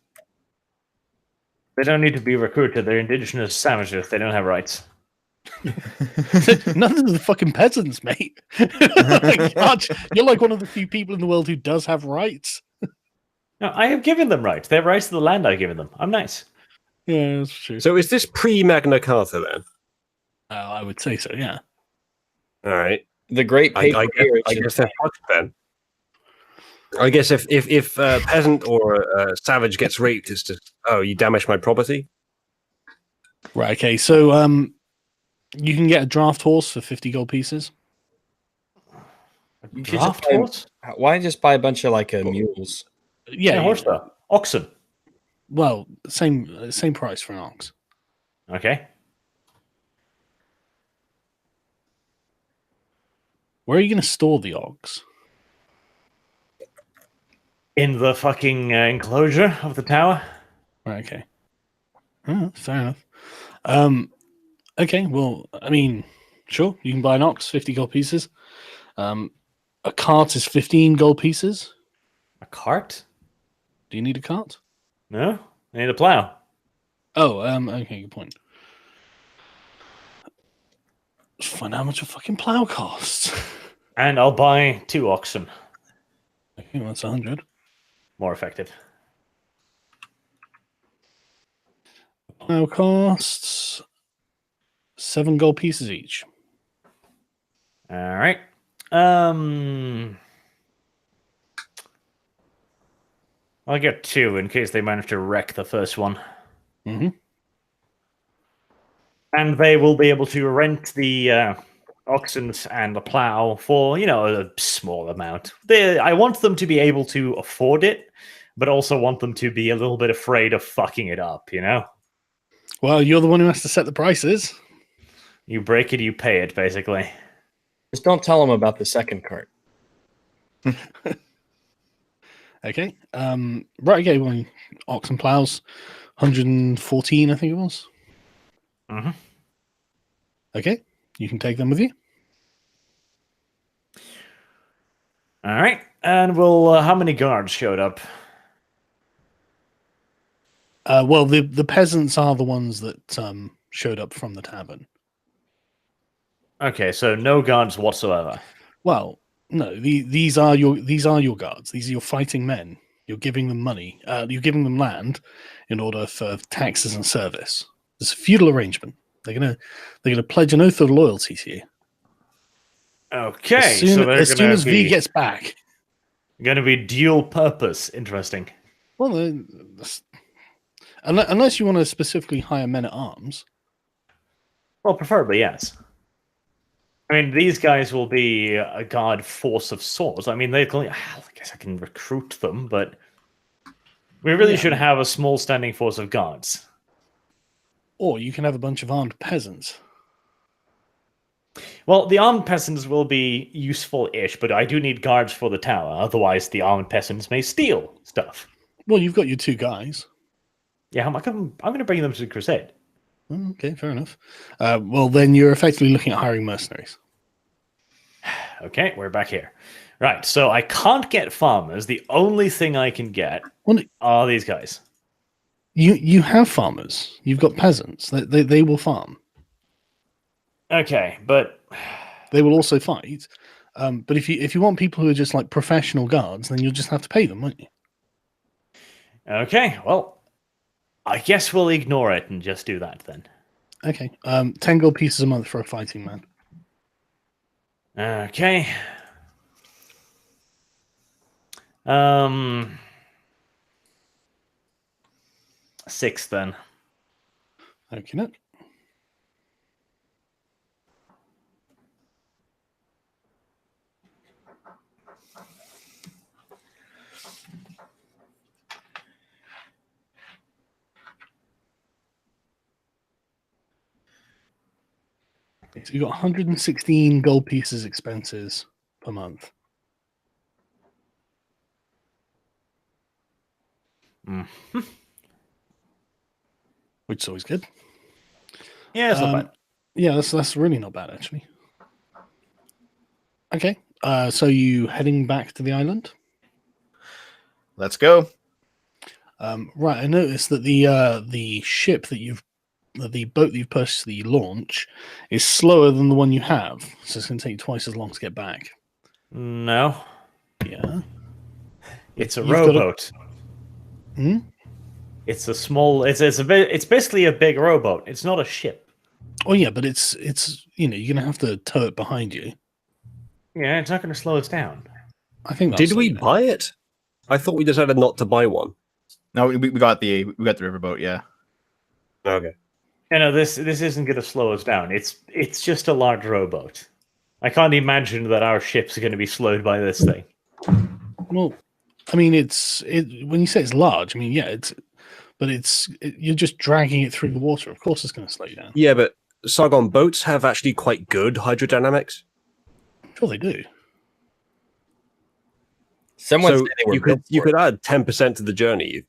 E: They don't need to be recruited. They're indigenous savages. They don't have rights.
D: None of the fucking peasants, mate. God, you're like one of the few people in the world who does have rights.
E: No, I have given them rights. They have rights to the land I've given them. I'm nice.
D: Yeah, that's true.
F: So is this pre-Magna Carta then?
D: I would say so, yeah.
F: All right.
B: The great paper
F: I guess that's fucked then. I guess if a peasant or a savage gets raped, it's just, oh, you damaged my property?
D: Right, okay. So you can get a draft horse for 50 gold pieces.
E: Draft horse?
B: Why just buy a bunch of mules?
D: Yeah,
E: horse though. Oxen.
D: Well, same price for an ox.
E: Okay.
D: Where are you going to store the ox?
E: In the fucking enclosure of the tower.
D: Right, okay. Oh, fair enough. Okay, well, I mean, sure, you can buy an ox, 50 gold pieces. A cart is 15 gold pieces.
E: A cart?
D: Do you need a cart?
E: No, I need a plow.
D: Oh, okay, good point. Let's find out how much a fucking plow costs.
E: And I'll buy 2 oxen.
D: Okay, well, that's 100.
E: More effective.
D: Plow costs 7 gold pieces each.
E: All right. I'll get 2 in case they manage to wreck the first one.
D: Mm-hmm.
E: And they will be able to rent the oxen and the plow for, a small amount. I want them to be able to afford it, but also want them to be a little bit afraid of fucking it up,
D: Well, you're the one who has to set the prices.
E: You break it, you pay it, basically.
B: Just don't tell them about the second cart.
D: Okay. Right, okay, well, ox and plows, 114, I think it was.
E: Mm-hmm.
D: Okay, you can take them with you.
E: All right. And how many guards showed up?
D: Well, the peasants are the ones that showed up from the tavern.
E: Okay, so no guards whatsoever.
D: Well, no, these are your guards. These are your fighting men. You're giving them money. You're giving them land in order for taxes and service. It's a feudal arrangement. They're gonna pledge an oath of loyalty to you.
E: Okay,
D: as soon as V gets back,
E: going to be dual purpose. Interesting.
D: Well, unless you want to specifically hire men at arms.
E: Well, preferably yes. I mean, these guys will be a guard force of sorts. I mean, I guess I can recruit them, but we really should have a small standing force of guards.
D: Or you can have a bunch of armed peasants.
E: Well, the armed peasants will be useful-ish, but I do need guards for the tower. Otherwise, the armed peasants may steal stuff.
D: Well, you've got your 2 guys.
E: Yeah, I'm going to bring them to the crusade.
D: Okay, fair enough. Well, then you're effectively looking at hiring mercenaries.
E: Okay, we're back here. Right, so I can't get farmers. The only thing I can get are these guys.
D: You have farmers. You've got peasants. They will farm.
E: Okay, but
D: they will also fight. But if you want people who are just like professional guards, then you'll just have to pay them, won't you?
E: Okay, well, I guess we'll ignore it and just do that then.
D: Okay, 10 gold pieces a month for a fighting man.
E: Okay. 6 then.
D: Okay, no. So you got 116 gold pieces expenses per month.
E: Mm-hmm.
D: Which is always good.
E: Yeah, it's not bad.
D: Yeah, that's really not bad actually. Okay, so you heading back to the island?
A: Let's go.
D: Right, I noticed that the ship that you've the boat that you've purchased that you launch is slower than the one you have, so it's going to take you twice as long to get back.
E: No.
D: Yeah.
E: It's a
D: You've got
E: rowboat. It's a small. It's basically a big rowboat. It's not a ship.
D: Oh yeah, but it's you're going to have to tow it behind you.
E: Yeah, it's not going to slow us down.
D: I think.
F: Did we buy it? I thought we decided not to buy one.
A: No, we got the riverboat. Yeah.
F: Okay.
E: This isn't going to slow us down. It's just a large rowboat. I can't imagine that our ships are going to be slowed by this thing.
D: Well, I mean, when you say it's large, I mean, yeah, you're just dragging it through the water. Of course, it's going to slow you down.
F: Yeah, but Sargon boats have actually quite good hydrodynamics.
D: Sure, they do.
F: Someone said they were you could add 10% to the journey,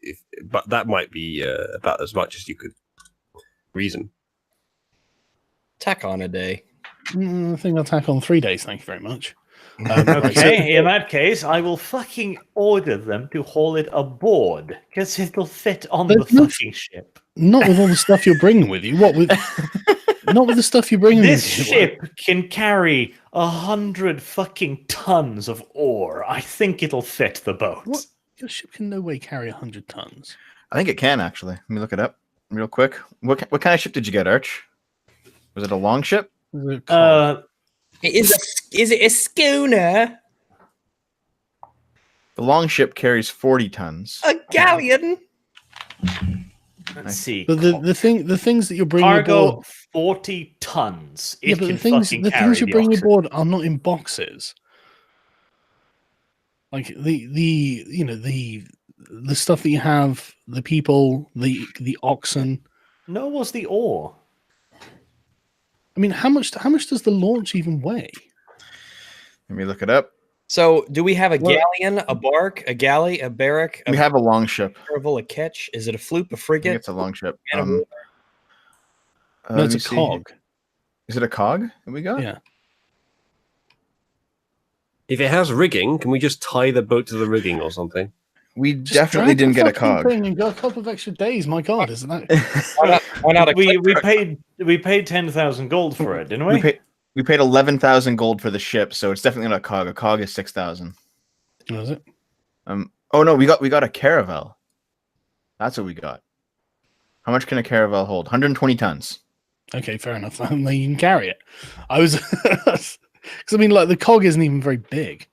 F: but that might be about as much as you could reason.
B: Tack on a day.
D: I think I'll tack on 3 days. Thank you very much.
E: Okay, in that case, I will fucking order them to haul it aboard because it'll fit on the fucking ship.
D: Not with all the stuff you're bringing with you. What with? Not with the stuff you're bringing.
E: This ship can carry 100 fucking tons of ore. I think it'll fit the boat.
D: What? Your ship can no way carry 100 tons.
A: I think it can actually. Let me look it up real quick. What kind of ship did you get, Arch? Was it a long ship?
B: Is it a schooner?
A: The long ship carries 40 tons.
B: A galleon?
E: Let's see.
D: But the things that you're bringing
E: cargo
D: aboard,
E: 40 tons.
D: Yeah, but the things you're bringing aboard are not in boxes. Like the stuff that you have, the people, the oxen.
E: No, was the ore.
D: I mean, how much does the launch even weigh?
A: Let me look it up.
B: So, do we have a galleon, a bark, a galley, a barrack?
A: We have a long ship.
B: A ketch? Is it a sloop, a frigate?
A: I think it's a long ship.
D: No, it's a cog.
A: Is it a cog that we got?
D: Yeah.
F: If it has rigging, can we just tie the boat to the rigging or something?
A: We definitely didn't get a cog.
D: And got a couple of extra days. My God, isn't that?
E: We paid 10,000 gold for it, didn't we?
A: We paid 11,000 gold for the ship, so it's definitely not a cog. A cog is 6,000.
D: Was it?
A: Oh no, we got a caravel. That's what we got. How much can a caravel hold? 120 tons.
D: Okay, fair enough. You can carry it. I was because I mean, like the cog isn't even very big.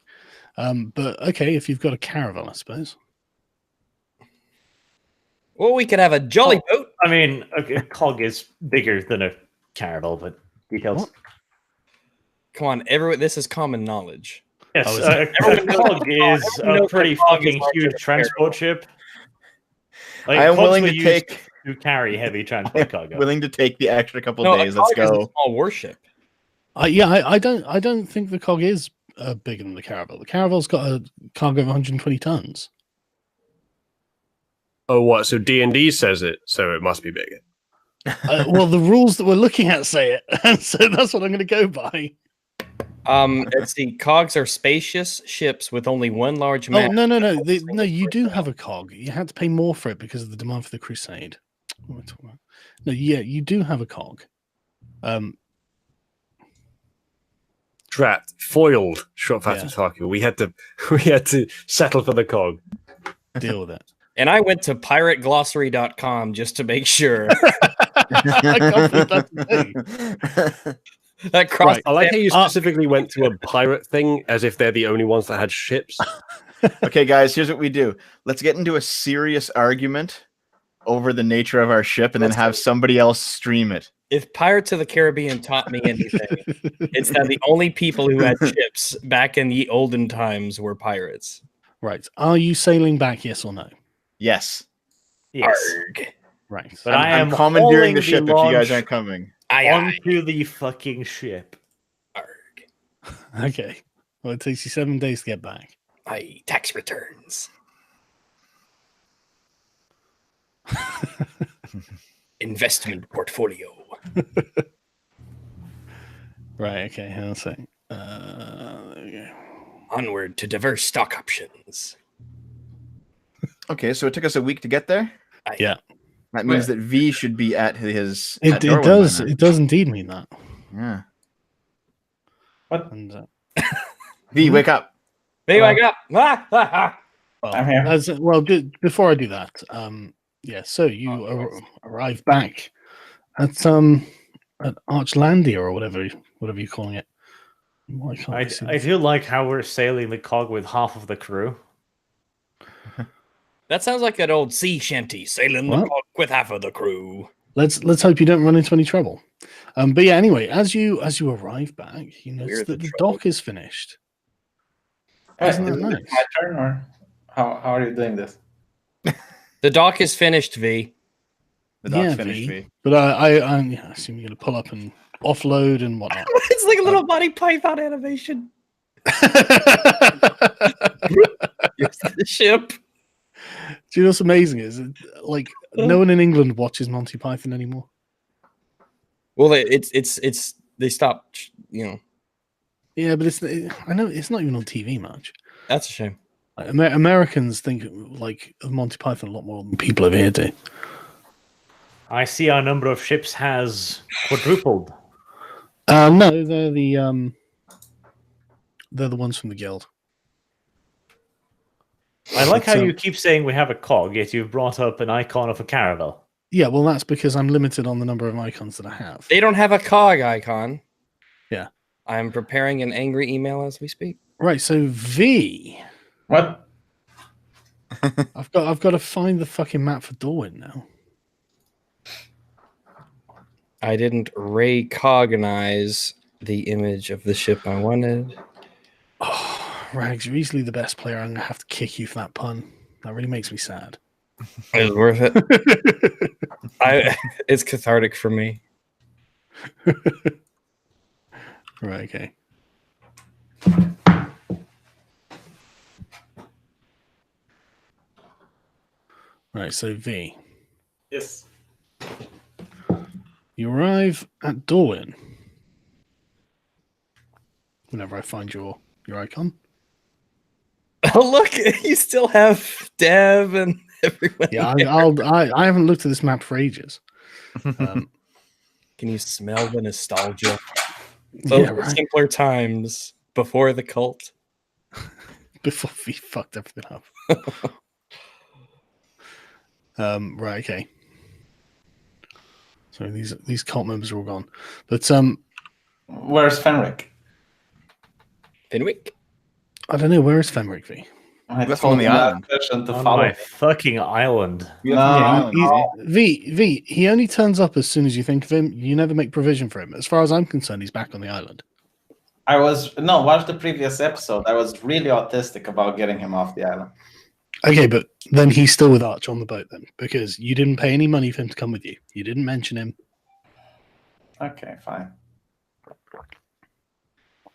D: But okay, if you've got a caravel, I suppose.
B: Well, we could have a jolly boat.
E: I mean, a cog is bigger than a caravel, but details.
D: What?
B: Come on, this is common knowledge.
E: Yes, a cog is a pretty fucking huge transport ship. Like,
A: I am willing to
E: carry heavy transport cargo.
A: Willing to take the extra couple days. Let's go.
B: Is a small warship.
D: I don't think the cog is bigger than the caravel. The caravel's got a cargo of 120 tons.
F: Oh, what? So D&D says it, so it must be bigger.
D: Well, the rules that we're looking at say it, and so that's what I'm going to go by.
B: Let's see. Cogs are spacious ships with only one large mast.
D: Oh, no. You do have a cog. You had to pay more for it because of the demand for the crusade. No, yeah, you do have a cog.
F: Trapped, foiled, shot fat Tarkin. We had to settle for the cog.
D: Deal with it.
B: And I went to pirateglossary.com just to make sure.
F: That crossed. Right. I like how you specifically went to a pirate thing as if they're the only ones that had ships.
A: Okay, guys, here's what we do. Let's get into a serious argument over the nature of our ship and then have somebody else stream it.
B: If Pirates of the Caribbean taught me anything, it's that the only people who had ships back in the olden times were pirates.
D: Right. Are you sailing back, yes or no?
A: Yes.
E: Yes.
B: Arg.
D: Right.
E: But I'm
A: commandeering the ship if you guys aren't coming.
E: Onto the fucking ship.
B: Arg.
D: Okay. Well, it takes you 7 days to get back.
B: Tax returns. Investment portfolio.
D: Right. Okay. Hang on a second. There we go.
B: Onward to diverse stock options.
A: Okay, so it took us a week to get there?
D: Yeah.
A: That means that V should be at his.
D: It
A: at Darwin
D: does.
A: by now.
D: It does indeed mean that.
A: Yeah.
C: What?
D: And,
A: V, wake up.
B: V, wake up!
D: well,
C: I'm here.
D: before I do that, so you arrive back at Archlandia or whatever you're calling it.
E: I do like how we're sailing the cog with half of the crew.
B: That sounds like an old sea shanty, sailing the cog with half of the crew.
D: Let's hope you don't run into any trouble. But yeah, anyway, as you arrive back, you notice that the dock is finished. Isn't that nice?
C: My turn, or how are you doing this?
B: The dock is finished, V.
A: The dock's finished, V.
D: But I assume you're going to pull up and offload and whatnot.
B: It's like a little Monty Python animation. The ship.
D: Do you know what's amazing is like no one in England watches Monty Python anymore.
B: Well, it's they stopped,
D: Yeah, but I know it's not even on TV much.
B: That's a shame.
D: Like, Americans think like of Monty Python a lot more than people over here do.
E: I see our number of ships has quadrupled.
D: No, they're the ones from the guild.
E: I like how you keep saying we have a cog, yet you've brought up an icon of a caravel.
D: Yeah, well, that's because I'm limited on the number of icons that I have.
B: They don't have a cog icon.
D: Yeah.
B: I'm preparing an angry email as we speak.
D: Right, so V.
C: What?
D: I've got to find the fucking map for Darwin now.
B: I didn't recognize the image of the ship I wanted.
D: Oh, Rags, you're easily the best player. I'm going to have to kick you for that pun. That really makes me sad.
B: It was worth it. It's cathartic for me.
D: Right, okay. Right, so V.
C: Yes.
D: You arrive at Darwin. Whenever I find your icon.
B: Oh, look, you still have Dev and everyone.
D: Yeah, I haven't looked at this map for ages.
B: Can you smell the nostalgia? Those were simpler times before the cult.
D: Before we fucked everything up. Right, okay. So these cult members are all gone. But
C: where's Fenric?
B: Fenwick?
D: I don't know, where is Fenric V?
C: I
A: That's on the island.
E: On my fucking island.
D: V, he only turns up as soon as you think of him. You never make provision for him. As far as I'm concerned, he's back on the island.
C: Watch the previous episode. I was really autistic about getting him off the island.
D: Okay, but then he's still with Arch on the boat then, because you didn't pay any money for him to come with you. You didn't mention him.
C: Okay, fine.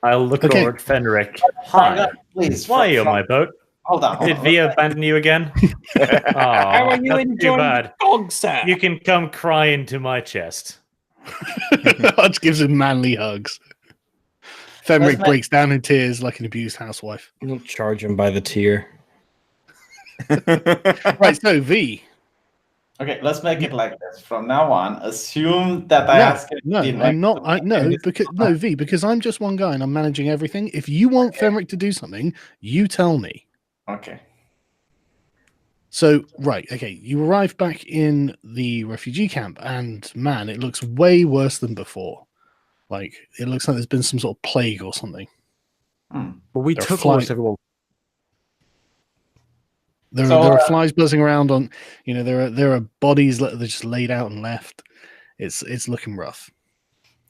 E: I'll look over at Fenric. Hi,
C: please.
E: Why are you on my boat?
C: Hold on.
E: Did V abandon you again?
B: How are you enjoying
E: bad.
B: Dog sack?
E: You can come cry into my chest.
D: Arch gives him manly hugs. Fenric breaks down in tears like an abused housewife.
B: You'll charge him by the tier.
D: Right, so V.
C: Okay, let's make it like this. From now on, assume that I ask him.
D: No, I'm not. V, because I'm just one guy and I'm managing everything. If you want Fenric to do something, you tell me.
C: Okay.
D: So, right, okay, you arrive back in the refugee camp, and man, it looks way worse than before. Like, it looks like there's been some sort of plague or something.
F: But we took almost everyone.
D: There are flies buzzing around on, there are bodies that are just laid out and left. It's looking rough.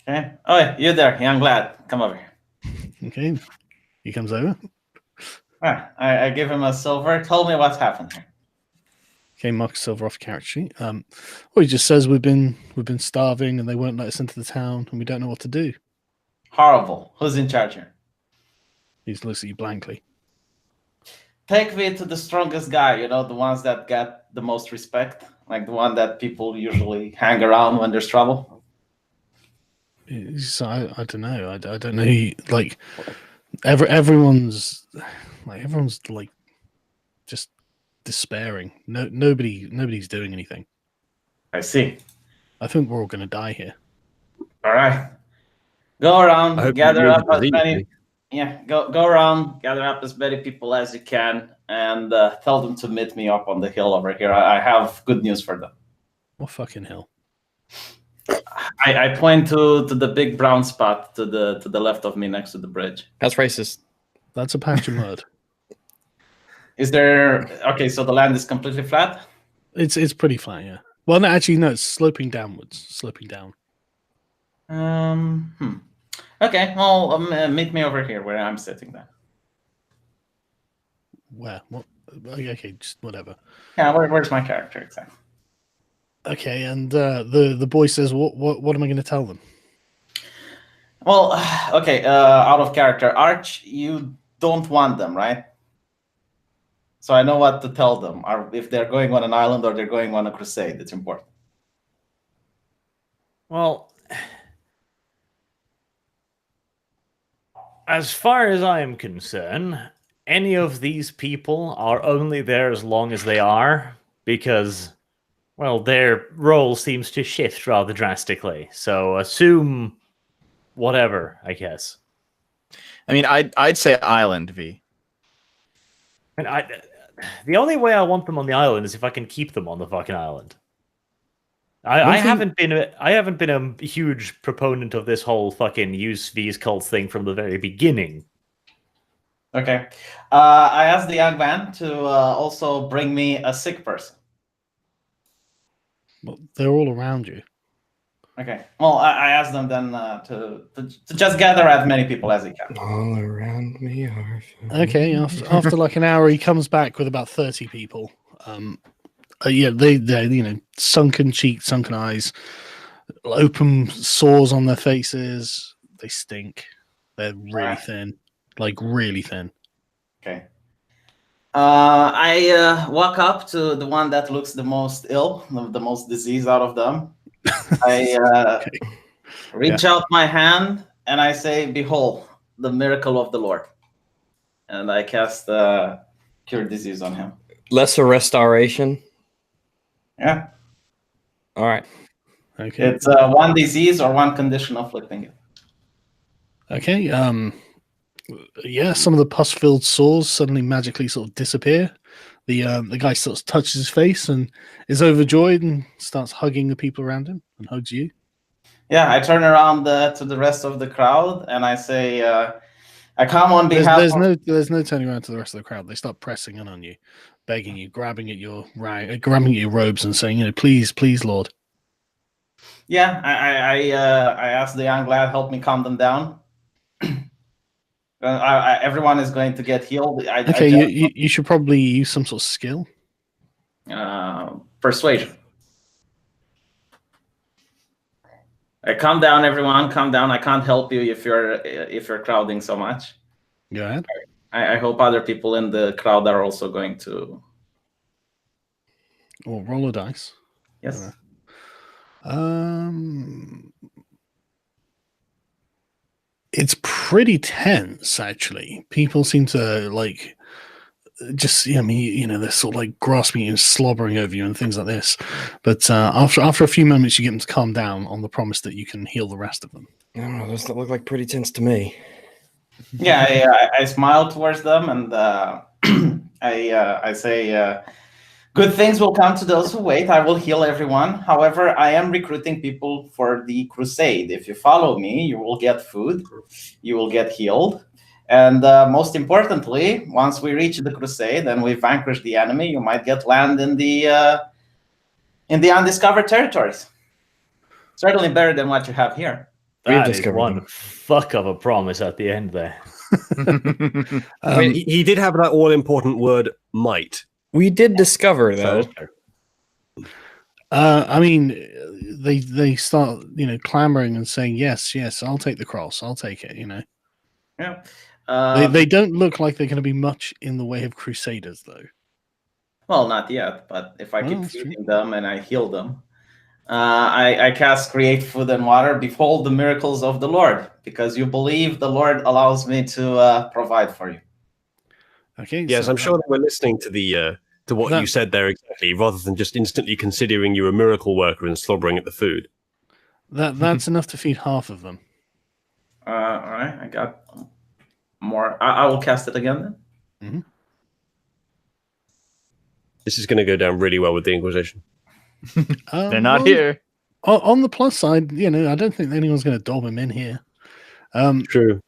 C: Okay. Oh, yeah, you're there, young lad. Come over here.
D: Okay. He comes over.
C: I give him a silver. Tell me what's happened here.
D: Okay, mark silver off character sheet. He just says we've been starving and they won't let us into the town and we don't know what to do.
C: Horrible. Who's in charge here?
D: He just looks at you blankly.
C: Take me to the strongest guy, the ones that get the most respect, like the one that people usually hang around when there's trouble.
D: So I don't know. I don't know. Like everyone's just despairing. Nobody's doing anything.
C: I see.
D: I think we're all going to die here.
C: All right. Go around, gather up as many. Yeah, go around, gather up as many people as you can, and tell them to meet me up on the hill over here. I have good news for them.
D: What fucking hill?
C: I point to the big brown spot to the left of me next to the bridge.
B: That's racist.
D: That's a patch of mud.
C: Is there... Okay, so the land is completely flat?
D: It's pretty flat, yeah. Well, no, actually, no, it's sloping downwards. Sloping down.
C: Okay, well, meet me over here where I'm sitting then.
D: Where? What? Okay, just whatever.
C: Yeah, where's my character exactly?
D: Okay, and the boy says, "What am I going to tell them?"
C: Well, okay, out of character, Arch, you don't want them, right? So I know what to tell them. If they're going on an island or they're going on a crusade, it's important.
E: Well, as far as I am concerned, any of these people are only there as long as they are, because, well, their role seems to shift rather drastically. So assume whatever, I guess.
A: I mean, I'd say island, V.
E: And the only way I want them on the island is if I can keep them on the fucking island. I haven't been a huge proponent of this whole fucking use these cults thing from the very beginning.
C: Okay. I asked the young man to also bring me a sick person.
D: Well, they're all around you.
C: Okay. Well, I asked them then to just gather as many people as he can.
B: All around me are...
D: Okay, after like an hour, he comes back with about 30 people. Yeah, they're sunken cheeks, sunken eyes, open sores on their faces. They stink. They're really thin, like really thin.
C: Okay. I walk up to the one that looks the most ill, the most diseased out of them. I reach out my hand and I say, "Behold, the miracle of the Lord." And I cast cure disease on him.
B: Lesser restoration.
C: Yeah.
B: All right.
D: Okay.
C: It's one disease or one condition afflicting you.
D: Okay. Yeah, some of the pus-filled sores suddenly magically sort of disappear. The guy sort of touches his face and is overjoyed and starts hugging the people around him and hugs you.
C: Yeah, I turn around to the rest of the crowd and I say, I come on behalf
D: There's no turning around to the rest of the crowd. They start pressing in on you, begging you, grabbing at your robes and saying, please, Lord.
C: Yeah, I asked the young lad, help me calm them down. Everyone is going to get healed.
D: You should probably use some sort of skill.
C: Persuasion. Calm down, everyone. Calm down. I can't help you if you're crowding so much.
D: Go ahead.
C: I hope other people in the crowd are also going to.
D: Or roll a dice.
C: Yes.
D: It's pretty tense, actually. People seem to they're sort of like grasping you and slobbering over you and things like this. But after a few moments, you get them to calm down on the promise that you can heal the rest of them.
B: I don't know. Those look like pretty tense to me.
C: Yeah, I smile towards them and I say, good things will come to those who wait. I will heal everyone. However, I am recruiting people for the crusade. If you follow me, you will get food. You will get healed. And most importantly, once we reach the crusade and we vanquish the enemy, you might get land in the undiscovered territories. Certainly better than what you have here.
E: That is one fuck of a promise at the end there.
F: I mean, he did have that all-important word, might.
B: We did discover, though.
D: I mean, they start, clamoring and saying, yes, I'll take the cross. I'll take it,
C: Yeah.
D: They don't look like they're going to be much in the way of crusaders, though.
C: Well, not yet, but if I keep feeding them and I heal them, I cast create food and water. Behold the miracles of the Lord, because you believe the Lord allows me to provide for you.
D: Okay.
F: Yes, I'm sure that we're listening to the to what you said there exactly, rather than just instantly considering you're a miracle worker and slobbering at the food.
D: That's enough to feed half of them.
C: All right, I got more. I will cast it again then.
D: Mm-hmm.
F: This is going to go down really well with the Inquisition.
A: They're not here.
D: On the plus side, I don't think anyone's going to dob him in here.
F: True.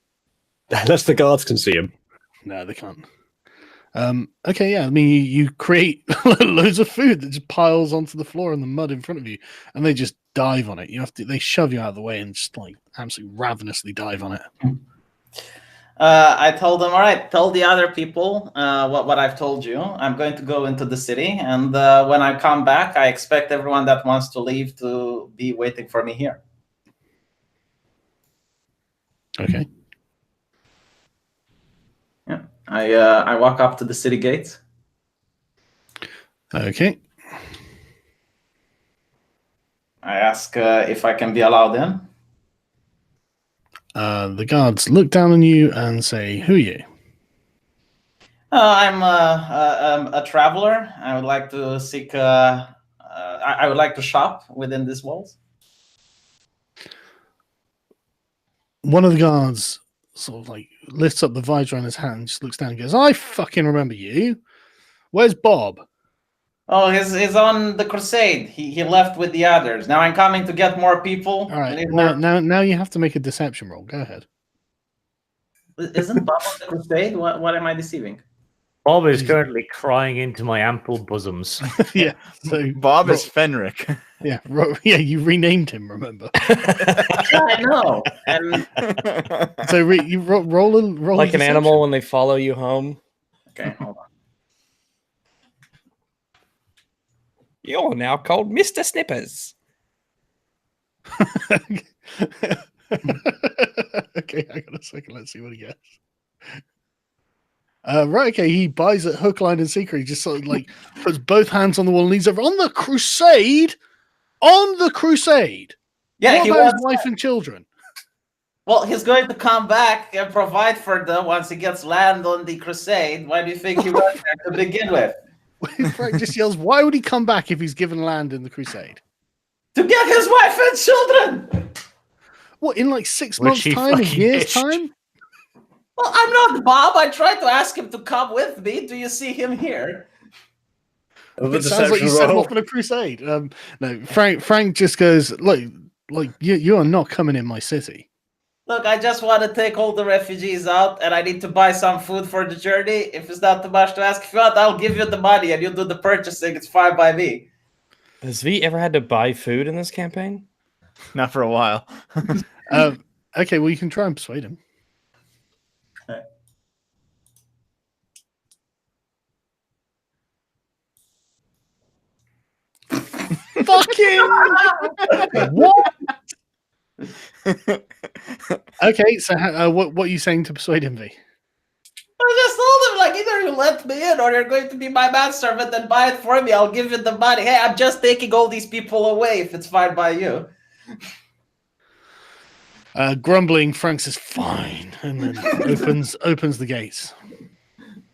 F: Unless the guards can see him.
D: No, they can't. Okay, yeah. I mean, you create loads of food that just piles onto the floor in the mud in front of you, and they just dive on it. They shove you out of the way and just like absolutely ravenously dive on it.
C: I told them, all right, tell the other people what I've told you. I'm going to go into the city, and when I come back, I expect everyone that wants to leave to be waiting for me here.
D: Okay.
C: Yeah, I walk up to the city gates.
D: Okay.
C: I ask if I can be allowed in.
D: The guards look down on you and say, "Who are you?"
C: I'm a traveler. I would like to seek. I would like to shop within these walls.
D: One of the guards sort of like lifts up the visor on his hand, just looks down and goes, "I fucking remember you. Where's Bob?"
C: Oh, he's on the crusade. He left with the others. Now I'm coming to get more people.
D: All right. Now you have to make a deception roll. Go ahead.
C: Isn't Bob on the crusade? What am I deceiving?
E: Bob is currently crying into my ample bosoms.
D: Yeah. So
A: Bob is Fenric.
D: Yeah. You renamed him. Remember?
C: Yeah, I know. And
D: so you roll
B: like an animal when they follow you home.
C: Okay, hold on.
B: You're now called Mr. Snippers.
D: Okay, hang on a second. Let's see what he gets. Right, okay. He buys it hook, line, and sinker. He just sort of like puts both hands on the wall and leans over. On the crusade.
C: Yeah,
D: what
C: he
D: about
C: wants
D: his wife and children.
C: Well, he's going to come back and provide for them once he gets land on the crusade. Why do you think he went there to begin with?
D: Frank just yells, "Why would he come back if he's given land in the crusade?"
C: To get his wife and children!
D: What, in like 6 months' time, a year's time?
C: Well, I'm not Bob. I tried to ask him to come with me. Do you see him here?
D: It sounds like you set him off on a crusade. No, Frank just goes, like you are not coming in my city.
C: Look, I just want to take all the refugees out, and I need to buy some food for the journey. If it's not too much to ask, if you want, I'll give you the money, and you do the purchasing. It's fine by me.
B: Has V ever had to buy food in this campaign?
A: Not for a while.
D: Okay, well, you can try and persuade him.
C: Okay.
D: Fucking what? Okay, so what are you saying to persuade him, V?
C: I just told him, like, either you let me in or you're going to be my manservant and buy it for me. I'll give you the money. Hey, I'm just taking all these people away if it's fine by you.
D: Grumbling, Frank says, "Fine," and then opens the gates.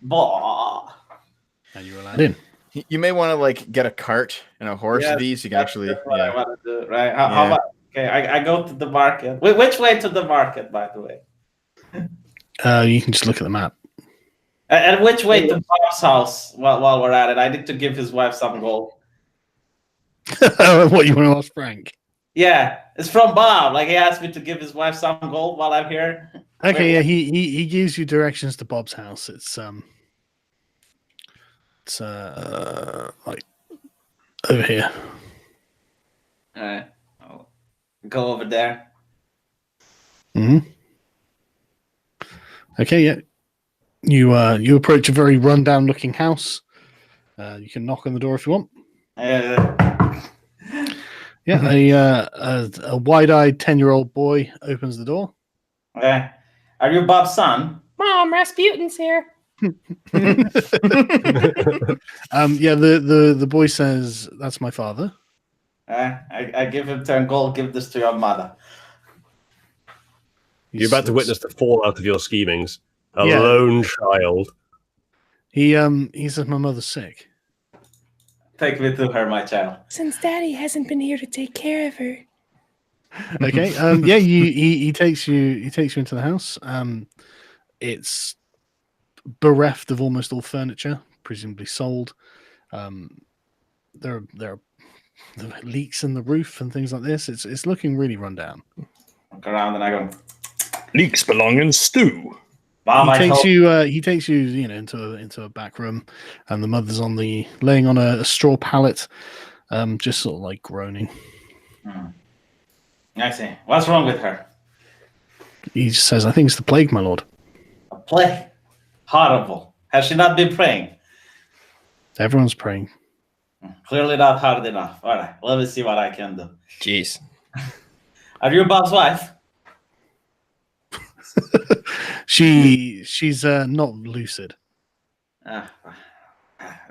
C: Bah.
D: And you're allowed in.
A: You may want to like get a cart and a horse.
C: Yes,
A: these you can actually.
C: What I want to do, right? How about, okay, I go to the market. Which way to the market, by the way?
D: You can just look at the map.
C: And which way to Bob's house while we're at it? I need to give his wife some gold.
D: What, you want to ask Frank?
C: Yeah, it's from Bob. Like, he asked me to give his wife some gold while I'm here.
D: Okay, yeah, he gives you directions to Bob's house. It's like over here.
C: All right, I'll go over there.
D: Mm-hmm. Okay, yeah. You approach a very rundown-looking house. You can knock on the door if you want. Yeah, a wide-eyed 10-year-old boy opens the door.
C: Are you Bob's son?
B: Mom, Rasputin's here.
D: Yeah, the boy says, "That's my father."
C: I give him 10 gold. Give this to your mother.
F: You're about to witness the fallout of your schemings. A lone child.
D: He says, "My mother's sick."
C: Take me to her, my child.
B: Since Daddy hasn't been here to take care of her.
D: Okay. Yeah. He takes you into the house. It's bereft of almost all furniture, presumably sold. There are leaks in the roof and things like this. It's looking really run down.
C: Look around and I go,
B: leaks belong in stew.
C: Mom,
D: he takes you, into a back room, and the mother's laying on a straw pallet, just sort of like groaning.
C: I see. What's wrong with her?
D: He just says, "I think it's the plague, my lord."
C: A plague? Horrible. Has she not been praying?
D: Everyone's praying.
C: Clearly not hard enough. All right, let me see what I can do.
B: Jeez.
C: Are you Bob's wife?
D: She's not lucid.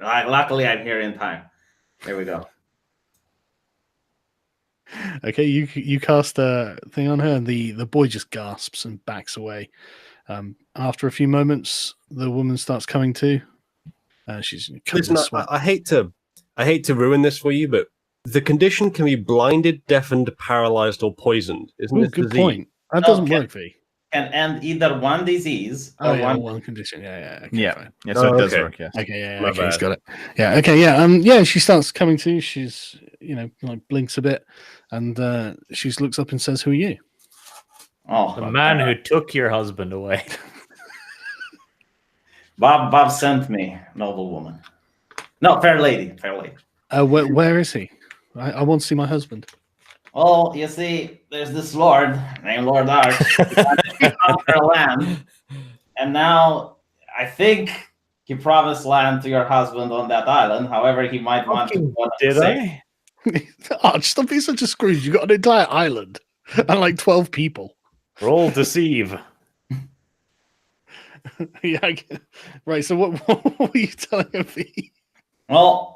C: Luckily, I'm here in time. There we go.
D: Okay, you cast a thing on her, and the boy just gasps and backs away. After a few moments, the woman starts coming to. She's
F: Listen, I hate to ruin this for you, but the condition can be blinded, deafened, paralyzed, or poisoned. Isn't it?
D: Good point. That doesn't work, V.
C: Can end either one disease or
D: one condition. Yeah. Okay,
A: yeah.
D: fine.
A: Yeah. So it does work. Yes.
D: Okay. Yeah. Okay. He's got it. Yeah. Okay. Yeah. Yeah. She starts coming to. She's like blinks a bit, and she looks up and says, "Who are you?"
E: Oh, the man who took your husband away.
C: Bob sent me, noble woman. No, fair lady.
D: Where is he? I want to see my husband.
C: Well, you see, there's this lord named Lord Arch. He conquered land, and now I think he promised land to your husband on that island. However, he might want to.
E: Did I?
D: Arch, stop being such a Scrooge. You got an entire island and like 12 people.
E: Roll deceive.
D: Yeah. Right. So what were you telling me?
C: Well,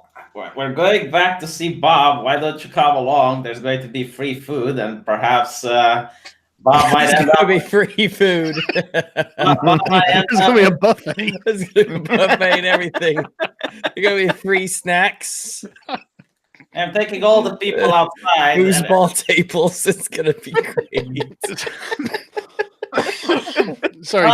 C: we're going back to see Bob. Why don't you come along? There's going to be free food, and perhaps Bob might end up
B: be free food.
C: Bob might end
D: It's gonna be a buffet.
B: It's gonna be a buffet and everything. You're gonna be free snacks.
C: I'm taking all the people outside.
B: Foosball tables. It's gonna be great.
D: Sorry,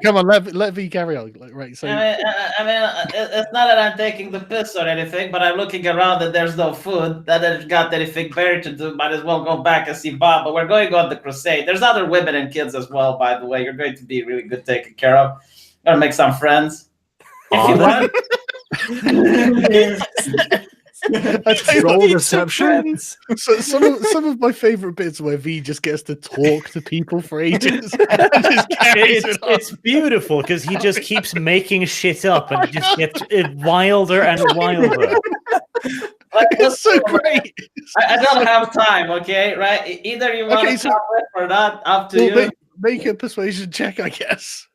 D: come on, let V carry on. Right, so
C: I mean, it's not that I'm taking the piss or anything, but I'm looking around and there's no food. That has got anything better to do. Might as well go back and see Bob. But we're going on the crusade. There's other women and kids as well, by the way. You're going to be really good taken care of. Gonna make some friends. If you want.
F: Roll deception.
D: So some of my favorite bits where V just gets to talk to people for ages.
E: It's beautiful because he just keeps making shit up and it just gets wilder and wilder.
D: It's so great.
C: I don't have time, okay? Right? Either you want to come with or not, up to you.
D: Make a persuasion check, I guess.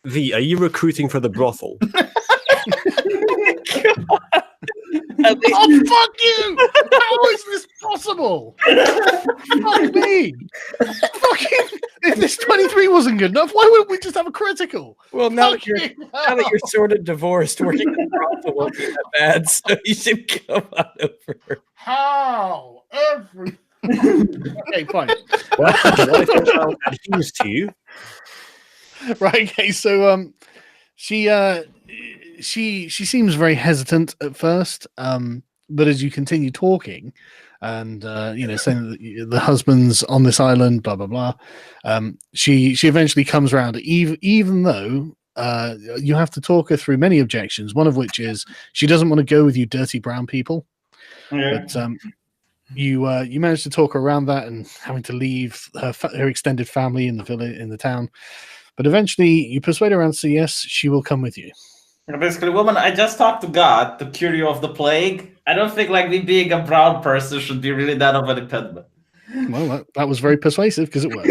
F: V, are you recruiting for the brothel?
D: Oh, fuck you! How is this possible? Fuck me! Fucking, if this 23 wasn't good enough, why wouldn't we just have a critical?
B: Well, now that you're sort of divorced, working in brothel won't be that bad, so you should come on over.
D: How? Okay, fine.
F: Well, adheres to you.
D: Right. Okay. So, she seems very hesitant at first, but as you continue talking, and saying that the husband's on this island, blah blah blah, she eventually comes around. Even though you have to talk her through many objections, one of which is she doesn't want to go with you, dirty brown people. Yeah. But you manage to talk her around that and having to leave her extended family in the village, in the town. But eventually, you persuade her around to say yes, she will come with you.
C: Basically, woman, I just talked to God to cure you of the plague. I don't think me being a brown person should be really that of an impediment.
D: Well, that was very persuasive because it worked.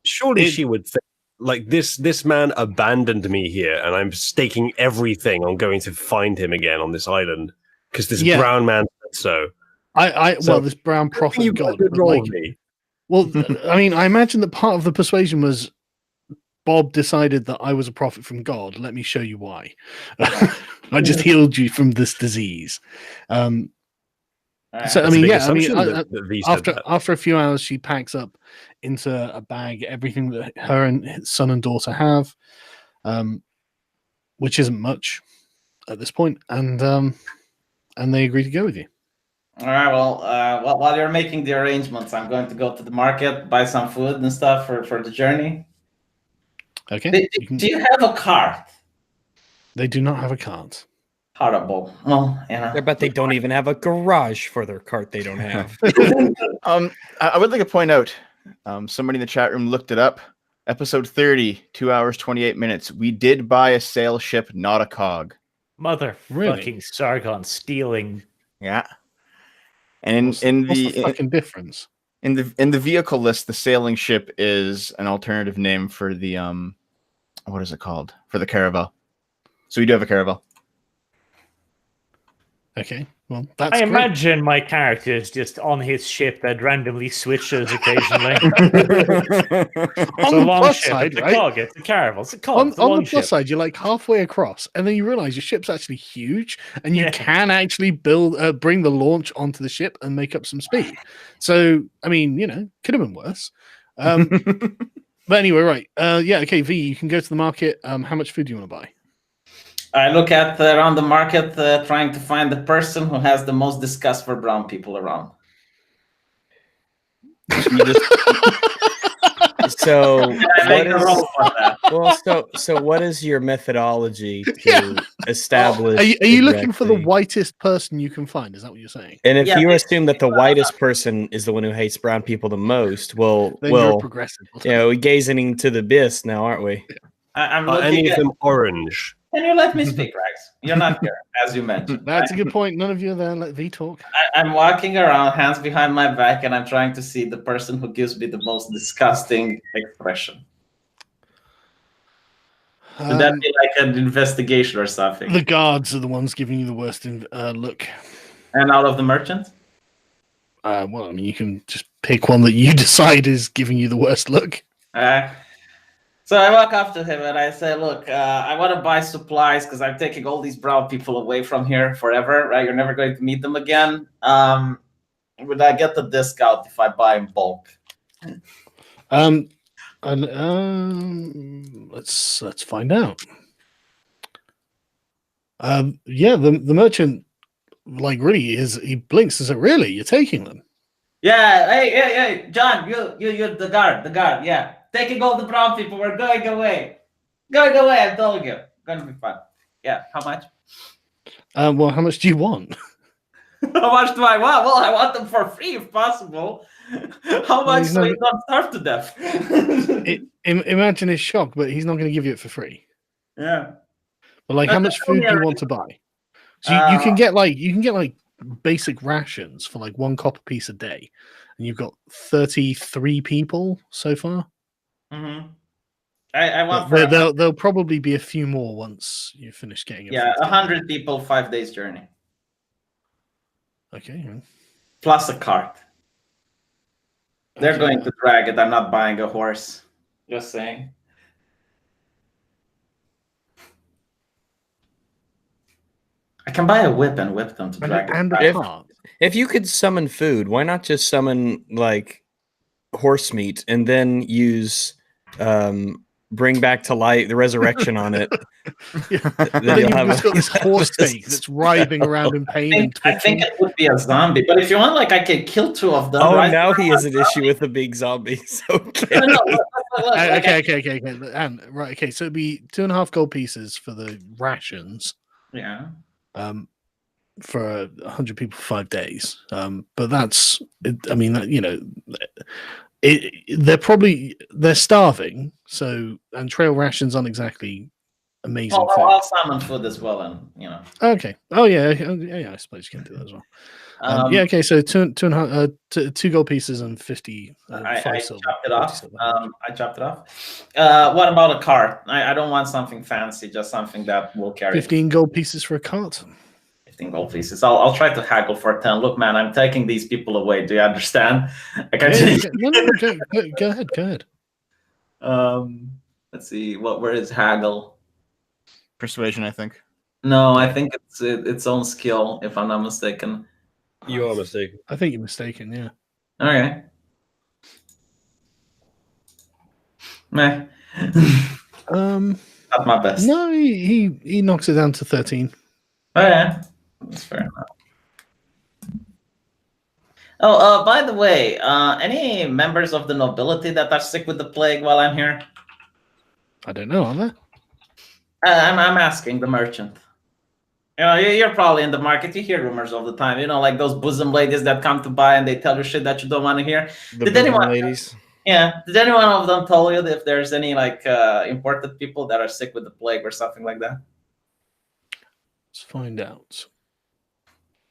F: Surely she would think, like, this man abandoned me here, and I'm staking everything on going to find him again on this island because this brown man said so.
D: Well, this brown prophet God. Well, I mean, I imagine that part of the persuasion was Bob decided that I was a prophet from God. Let me show you why. I just healed you from this disease. So I mean, after a few hours, she packs up into a bag everything that her and son and daughter have, which isn't much at this point, and they agree to go with you.
C: All right. Well, while you're making the arrangements, I'm going to go to the market, buy some food and stuff for the journey.
D: Okay.
C: Do you have a cart? They
D: do not have a cart.
C: Horrible. Well,
B: but they don't even have a garage for their cart. They don't have.
A: I would like to point out, somebody in the chat room looked it up. Episode 30, 2 hours, 28 minutes. We did buy a sail ship, not a cog.
E: Motherfucking Sargon stealing.
A: Yeah. And what's the
D: fucking difference?
A: In the vehicle list, the sailing ship is an alternative name for the what is it called? For the caravel. So we do have a caravel.
D: Okay. Well,
E: I imagine my character is just on his ship that randomly switches occasionally. It's a long ship. Side, it's a cog. It's a caravel. It's a cog.
D: On the plus side, you're like halfway across, and then you realize your ship's actually huge, and you can actually bring the launch onto the ship and make up some speed. So, I mean, could have been worse. But anyway, right. Okay, V, you can go to the market. How much food do you want to buy?
C: I look at around the market, trying to find the person who has the most disgust for brown people around.
B: So what is your methodology to establish?
D: Are you looking for the whitest person you can find? Is that what you're saying?
B: And if you assume that the whitest person is the one who hates brown people the most,
D: you're progressive.
B: We're gazing into the abyss now, aren't we?
F: Are any of them orange?
C: Can you let me speak, Rex? You're not here, as you mentioned.
D: That's a good point. None of you are there. Let V talk.
C: I'm walking around, hands behind my back, and I'm trying to see the person who gives me the most disgusting expression. Would that be like an investigation or something?
D: The guards are the ones giving you the worst look.
C: And out of the merchants?
D: Well, I mean, you can just pick one that you decide is giving you the worst look.
C: So I walk up to him and I say, look, I want to buy supplies because I'm taking all these brown people away from here forever, right? You're never going to meet them again. Would I get the discount if I buy in bulk?
D: Let's find out. The merchant, like, really he blinks and says, really? You're taking them?
C: Yeah, hey, John, you're the guard, yeah. Taking all the brown people, we're going away. Going away, I'm telling you. Gonna be fun. Yeah, how much?
D: Well, how much do you want?
C: How much do I want? Well, I want them for free if possible. How much so you don't starve to death?
D: Imagine his shock, but he's not going to give you it for free.
C: Yeah.
D: But like, how much food do you want to buy? So you can get like basic rations for like 1 copper piece a day, and you've got 33 people so far.
C: Mm-hmm. I want.
D: There'll probably be a few more once you finish getting it.
C: Yeah, 100 people, 5 days journey.
D: Okay.
C: Plus a cart. They're going to drag it. I'm not buying a horse. Just saying. I can buy a whip and whip them to drag it.
B: If you could summon food, why not just summon like horse meat and then use bring back to light the resurrection on it?
D: Then you've just got this horse steak that's writhing around in pain.
C: I think it would be a zombie, but if you want, like, I can kill 2 of them.
B: Oh, right? Now he has an issue with the big zombies. Okay.
D: Okay. And right, okay. So it'd be 2.5 gold pieces for the rations.
C: Yeah.
D: For 100 people for 5 days. But that's, I mean, they're starving. So, and trail rations aren't exactly amazing.
C: I'll summon food as well, and
D: Okay. Oh yeah. I suppose you can do that as well. Okay. So 2 gold pieces and 50.
C: I chopped it off. I chopped it off. What about a cart? I don't want something fancy, just something that will carry.
D: 15 gold pieces for a cart.
C: 15 gold pieces. I'll try to haggle for 10. Look, man, I'm taking these people away. Do you understand?
D: Go ahead.
C: Let's see. Where is haggle?
A: Persuasion, I think.
C: No, I think it's its own skill, if I'm not mistaken.
F: You are mistaken.
D: I think you're mistaken. Yeah.
C: Okay. Meh. Not my best.
D: No, he knocks it down to 13.
C: Oh yeah, that's fair enough. Oh, by the way, any members of the nobility that are sick with the plague while I'm here?
D: I don't know, are there?
C: I'm asking the merchant. You know, you're probably in the market. You hear rumors all the time. You know, like those bosom ladies that come to buy and they tell you shit that you don't want to hear.
B: Did anyone, ladies?
C: Yeah. Did anyone of them tell you if there's any like imported people that are sick with the plague or something like that?
D: Let's find out.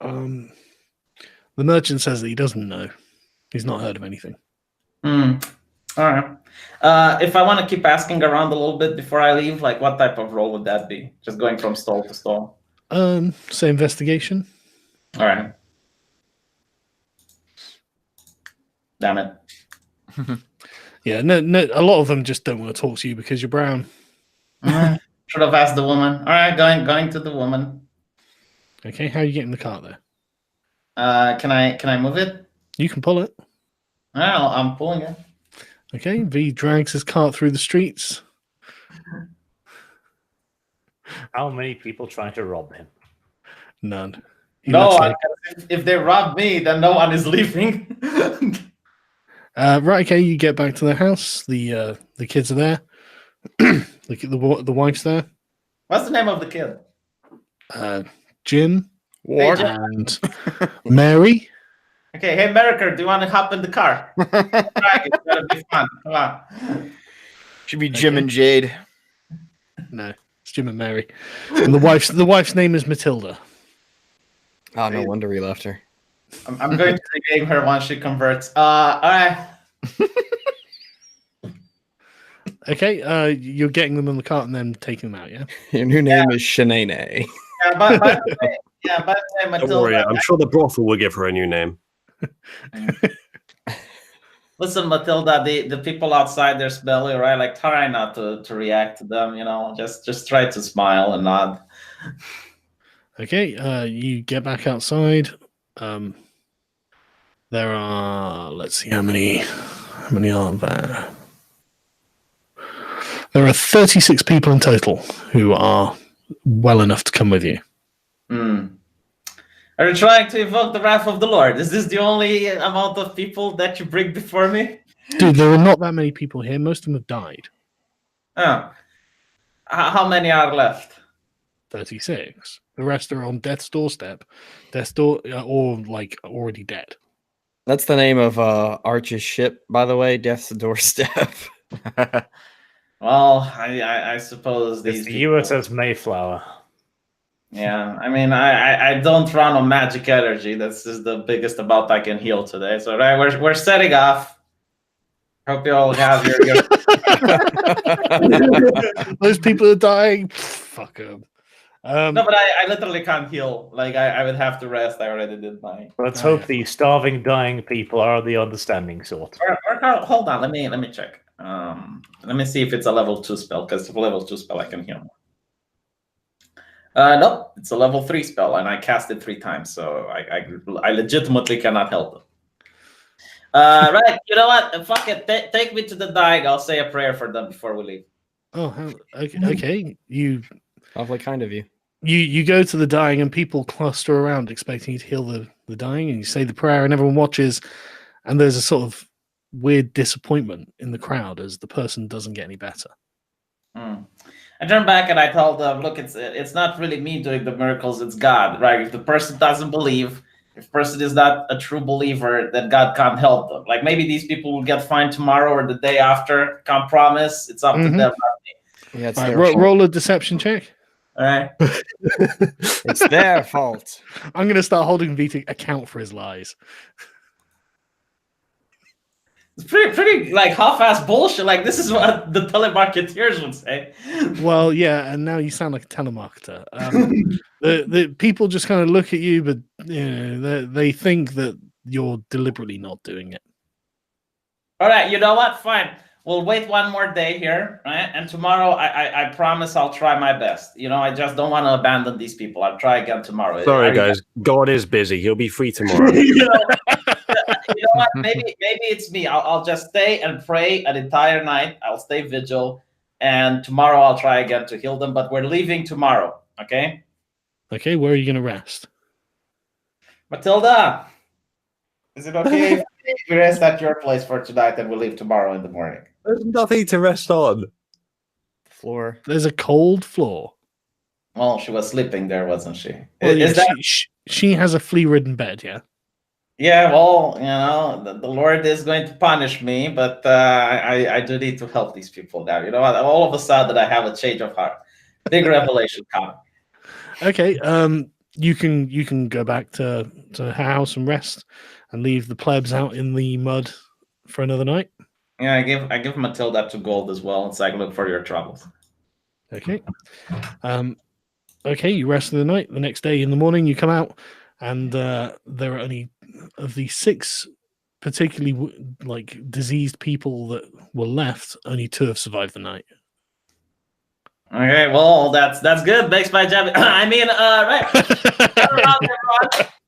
D: The merchant says that he doesn't know. He's not heard of anything.
C: All right. If I want to keep asking around a little bit before I leave, like what type of role would that be? Just going from stall to stall?
D: Say investigation.
C: All right. Damn it.
D: Yeah, no, a lot of them just don't want to talk to you because you're brown.
C: Should have asked the woman. All right, going to the woman.
D: Okay, how are you getting the cart there?
C: Can I move it?
D: You can pull it.
C: Well, I'm pulling it.
D: Okay, V drags his cart through the streets.
E: How many people trying to rob him?
D: None.
C: If they rob me, then no one is leaving.
D: Right, okay, you get back to the house. The kids are there. the wife's there.
C: What's the name of the kid?
D: Jim.
C: What?
D: And Mary.
C: Okay, hey America, do you want to hop in the car? It's gonna be fun. Come on.
A: Should be Jim and Jade.
D: No, it's Jim and Mary. And the wife's name is Matilda.
B: Oh, no wonder we left her.
C: I'm going to rename her once she converts. All right.
D: Okay, you're getting them in the cart and then taking them out, yeah?
B: Your new name is Shanae.
C: Yeah, by the way, Matilda.
F: Don't worry, I'm sure the brothel will give her a new name.
C: Listen, Matilda, the people outside, they're smelly, right? Like, try not to react to them, you know. Just try to smile and nod.
D: Okay, you get back outside. There are, let's see, how many are there? There are 36 people in total who are well enough to come with you.
C: Are you trying to evoke the wrath of the Lord? Is this the only amount of people that you bring before me?
D: Dude, there are not that many people here. Most of them have died.
C: Oh. How many are left?
D: 36. The rest are on death's doorstep. Or like already dead.
B: That's the name of Arch's ship, by the way, Death's Doorstep.
C: Well, I suppose
E: it's the USS Mayflower.
C: Yeah, I mean, I don't run on magic energy. This is the biggest amount I can heal today. So, right, we're setting off. Hope you all have your...
D: Those people are dying. Fuck them.
C: No, but I literally can't heal. Like, I would have to rest. I already did mine.
E: Let's hope the starving, dying people are the understanding sort.
C: Hold on, let me check. Let me see if it's a level 2 spell, because if a level 2 spell, I can heal more. Nope, it's a level 3 spell, and I cast it 3 times, so I legitimately cannot help them. Right, you know what? Fuck it. Take me to the dying. I'll say a prayer for them before we leave.
D: Oh, okay.
B: Lovely kind of you.
D: You go to the dying, and people cluster around expecting you to heal the dying, and you say the prayer, and everyone watches, and there's a sort of weird disappointment in the crowd as the person doesn't get any better.
C: I turned back and I told them, look, it's not really me doing the miracles, it's God, right? If the person doesn't believe, if the person is not a true believer, then God can't help them. Like, maybe these people will get fine tomorrow or the day after. Can't promise. It's up to them, not me.
B: Yeah, it's
D: roll a deception check.
C: All right.
B: It's their fault.
D: I'm going to start holding V to account for his lies.
C: It's pretty like half-ass bullshit. Like, this is what the telemarketeers would say.
D: Well, yeah, and now you sound like a telemarketer. The people just kind of look at you, but you know, they think that you're deliberately not doing it.
C: All right, you know what? Fine. we'll wait one more day here, right? And tomorrow, I promise I'll try my best. I just don't want to abandon these people. I'll try again tomorrow.
F: Sorry, guys. God is busy. He'll be free tomorrow.
C: What? Maybe it's me. I'll just stay and pray an entire night. I'll stay vigil, and tomorrow I'll try again to heal them. But we're leaving tomorrow. Okay.
D: Okay. Where are you going to rest?
C: Matilda, is it okay if we rest at your place for tonight and we leave tomorrow in the morning?
F: There's nothing to rest on.
B: Floor.
D: There's a cold floor.
C: Well, she was sleeping there, wasn't she?
D: Well, she has a flea-ridden bed, yeah?
C: Yeah, well, the Lord is going to punish me, but I do need to help these people now. All of a sudden I have a change of heart. Big revelation coming.
D: Okay, you can go back to her house and rest and leave the plebs out in the mud for another night.
C: Yeah, I give Matilda 2 gold as well. It's like, look for your troubles.
D: Okay. Okay, you rest of the night. The next day in the morning, you come out, and there are only of the 6 particularly diseased people that were left. Only 2 have survived the night.
C: Okay, well, that's good. Makes my job. I mean, right.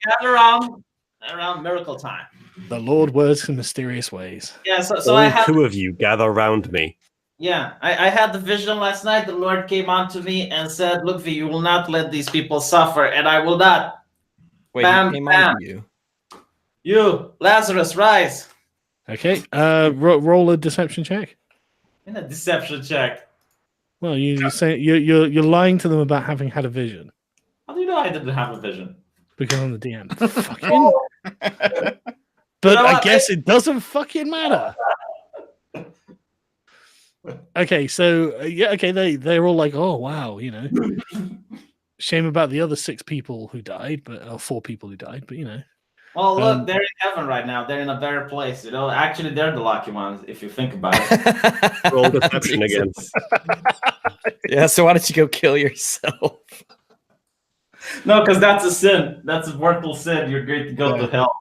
C: Gather around miracle time.
D: The Lord works in mysterious ways.
C: Yeah, so
F: All
C: I had
F: 2 of you gather round me.
C: Yeah, I had the vision last night. The Lord came onto me and said, "Look, V, you will not let these people suffer, and I will not."
B: Wait,
C: bam,
B: he came
C: bam.
B: on you.
C: You, Lazarus, rise.
D: Okay, roll a deception check.
C: In a deception check.
D: Well, you say you're lying to them about having had a vision.
C: How do you know I didn't have a vision?
D: Because I'm the DM. But I guess it doesn't fucking matter. Okay, so okay, they're all like, oh wow, shame about the other 6 people who died, or 4 people who died, but
C: Well, look, they're in heaven right now. They're in a better place. Actually, they're the lucky ones if you think about it.
F: Roll deception again.
B: Yeah, so why don't you go kill yourself?
C: No, because that's a sin. That's a mortal sin. You're going to go to hell.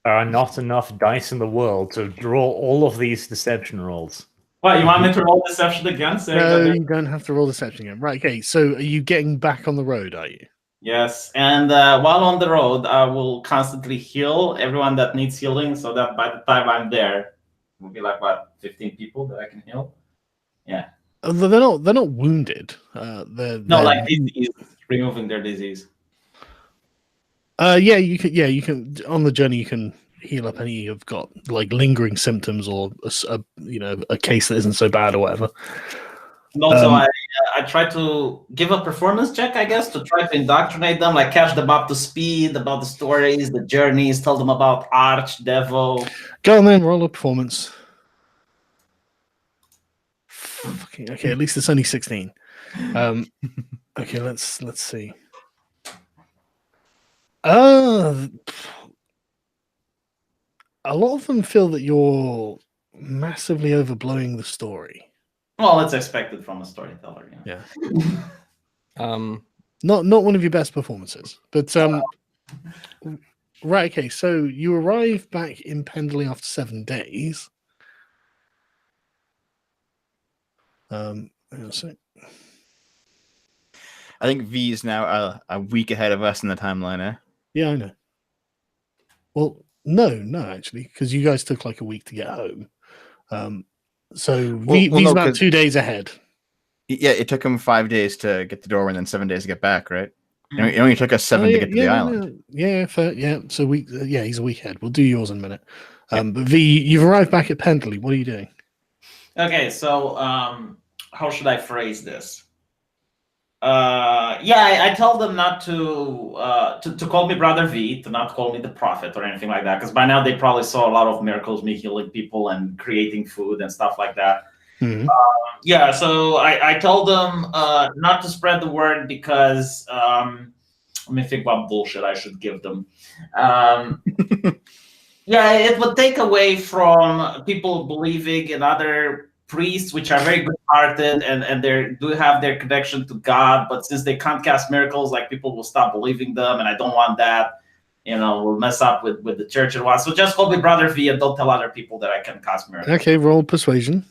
E: There are not enough dice in the world to draw all of these deception rolls.
C: What, you want me to roll deception again?
D: No, you don't have to roll deception again. Right, okay, so are you getting back on the road, are you?
C: Yes, and while on the road, I will constantly heal everyone that needs healing, so that by the time I'm there, it will be like, 15 people that I can heal? Yeah.
D: They're not wounded. They're
C: like disease, removing their disease.
D: Yeah, you can on the journey you can heal up any you've got lingering symptoms or a case that isn't so bad or whatever.
C: And also, I try to give a performance check, I guess, to try to indoctrinate them, catch them up to speed about the stories, the journeys, tell them about Arch, Devo.
D: Go on then, roll a performance. Okay, at least it's only 16. Okay, let's see. A lot of them feel that you're massively overblowing the story.
C: Well, it's expected from a storyteller.
D: Yeah.
B: Not
D: one of your best performances, but right. Okay, so you arrive back in Pendley after 7 days. Hang on a sec.
A: I think V is now a week ahead of us in the timeline, eh?
D: Yeah, I know. Well, no, actually, because you guys took a week to get home. So V's about 2 days ahead.
A: Yeah, it took him 5 days to get the doorway and then 7 days to get back, right? It only took us 7 to get to the island.
D: Yeah, fair, yeah. So he's a week ahead. We'll do yours in a minute. But V, you've arrived back at Pendley. What are you doing?
C: Okay, so how should I phrase this? I told them not to call me Brother V, to not call me the Prophet or anything like that, because by now they probably saw a lot of miracles, me healing people and creating food and stuff like that.
D: Mm-hmm.
C: So I told them not to spread the word because let me think what bullshit I should give them. It would take away from people believing in other priests, which are very good-hearted and they do have their connection to God, but since they can't cast miracles, people will stop believing them, and I don't want that. will mess up with the church and what. So just hold me brother V and don't tell other people that I can cast miracles.
D: Okay, roll persuasion.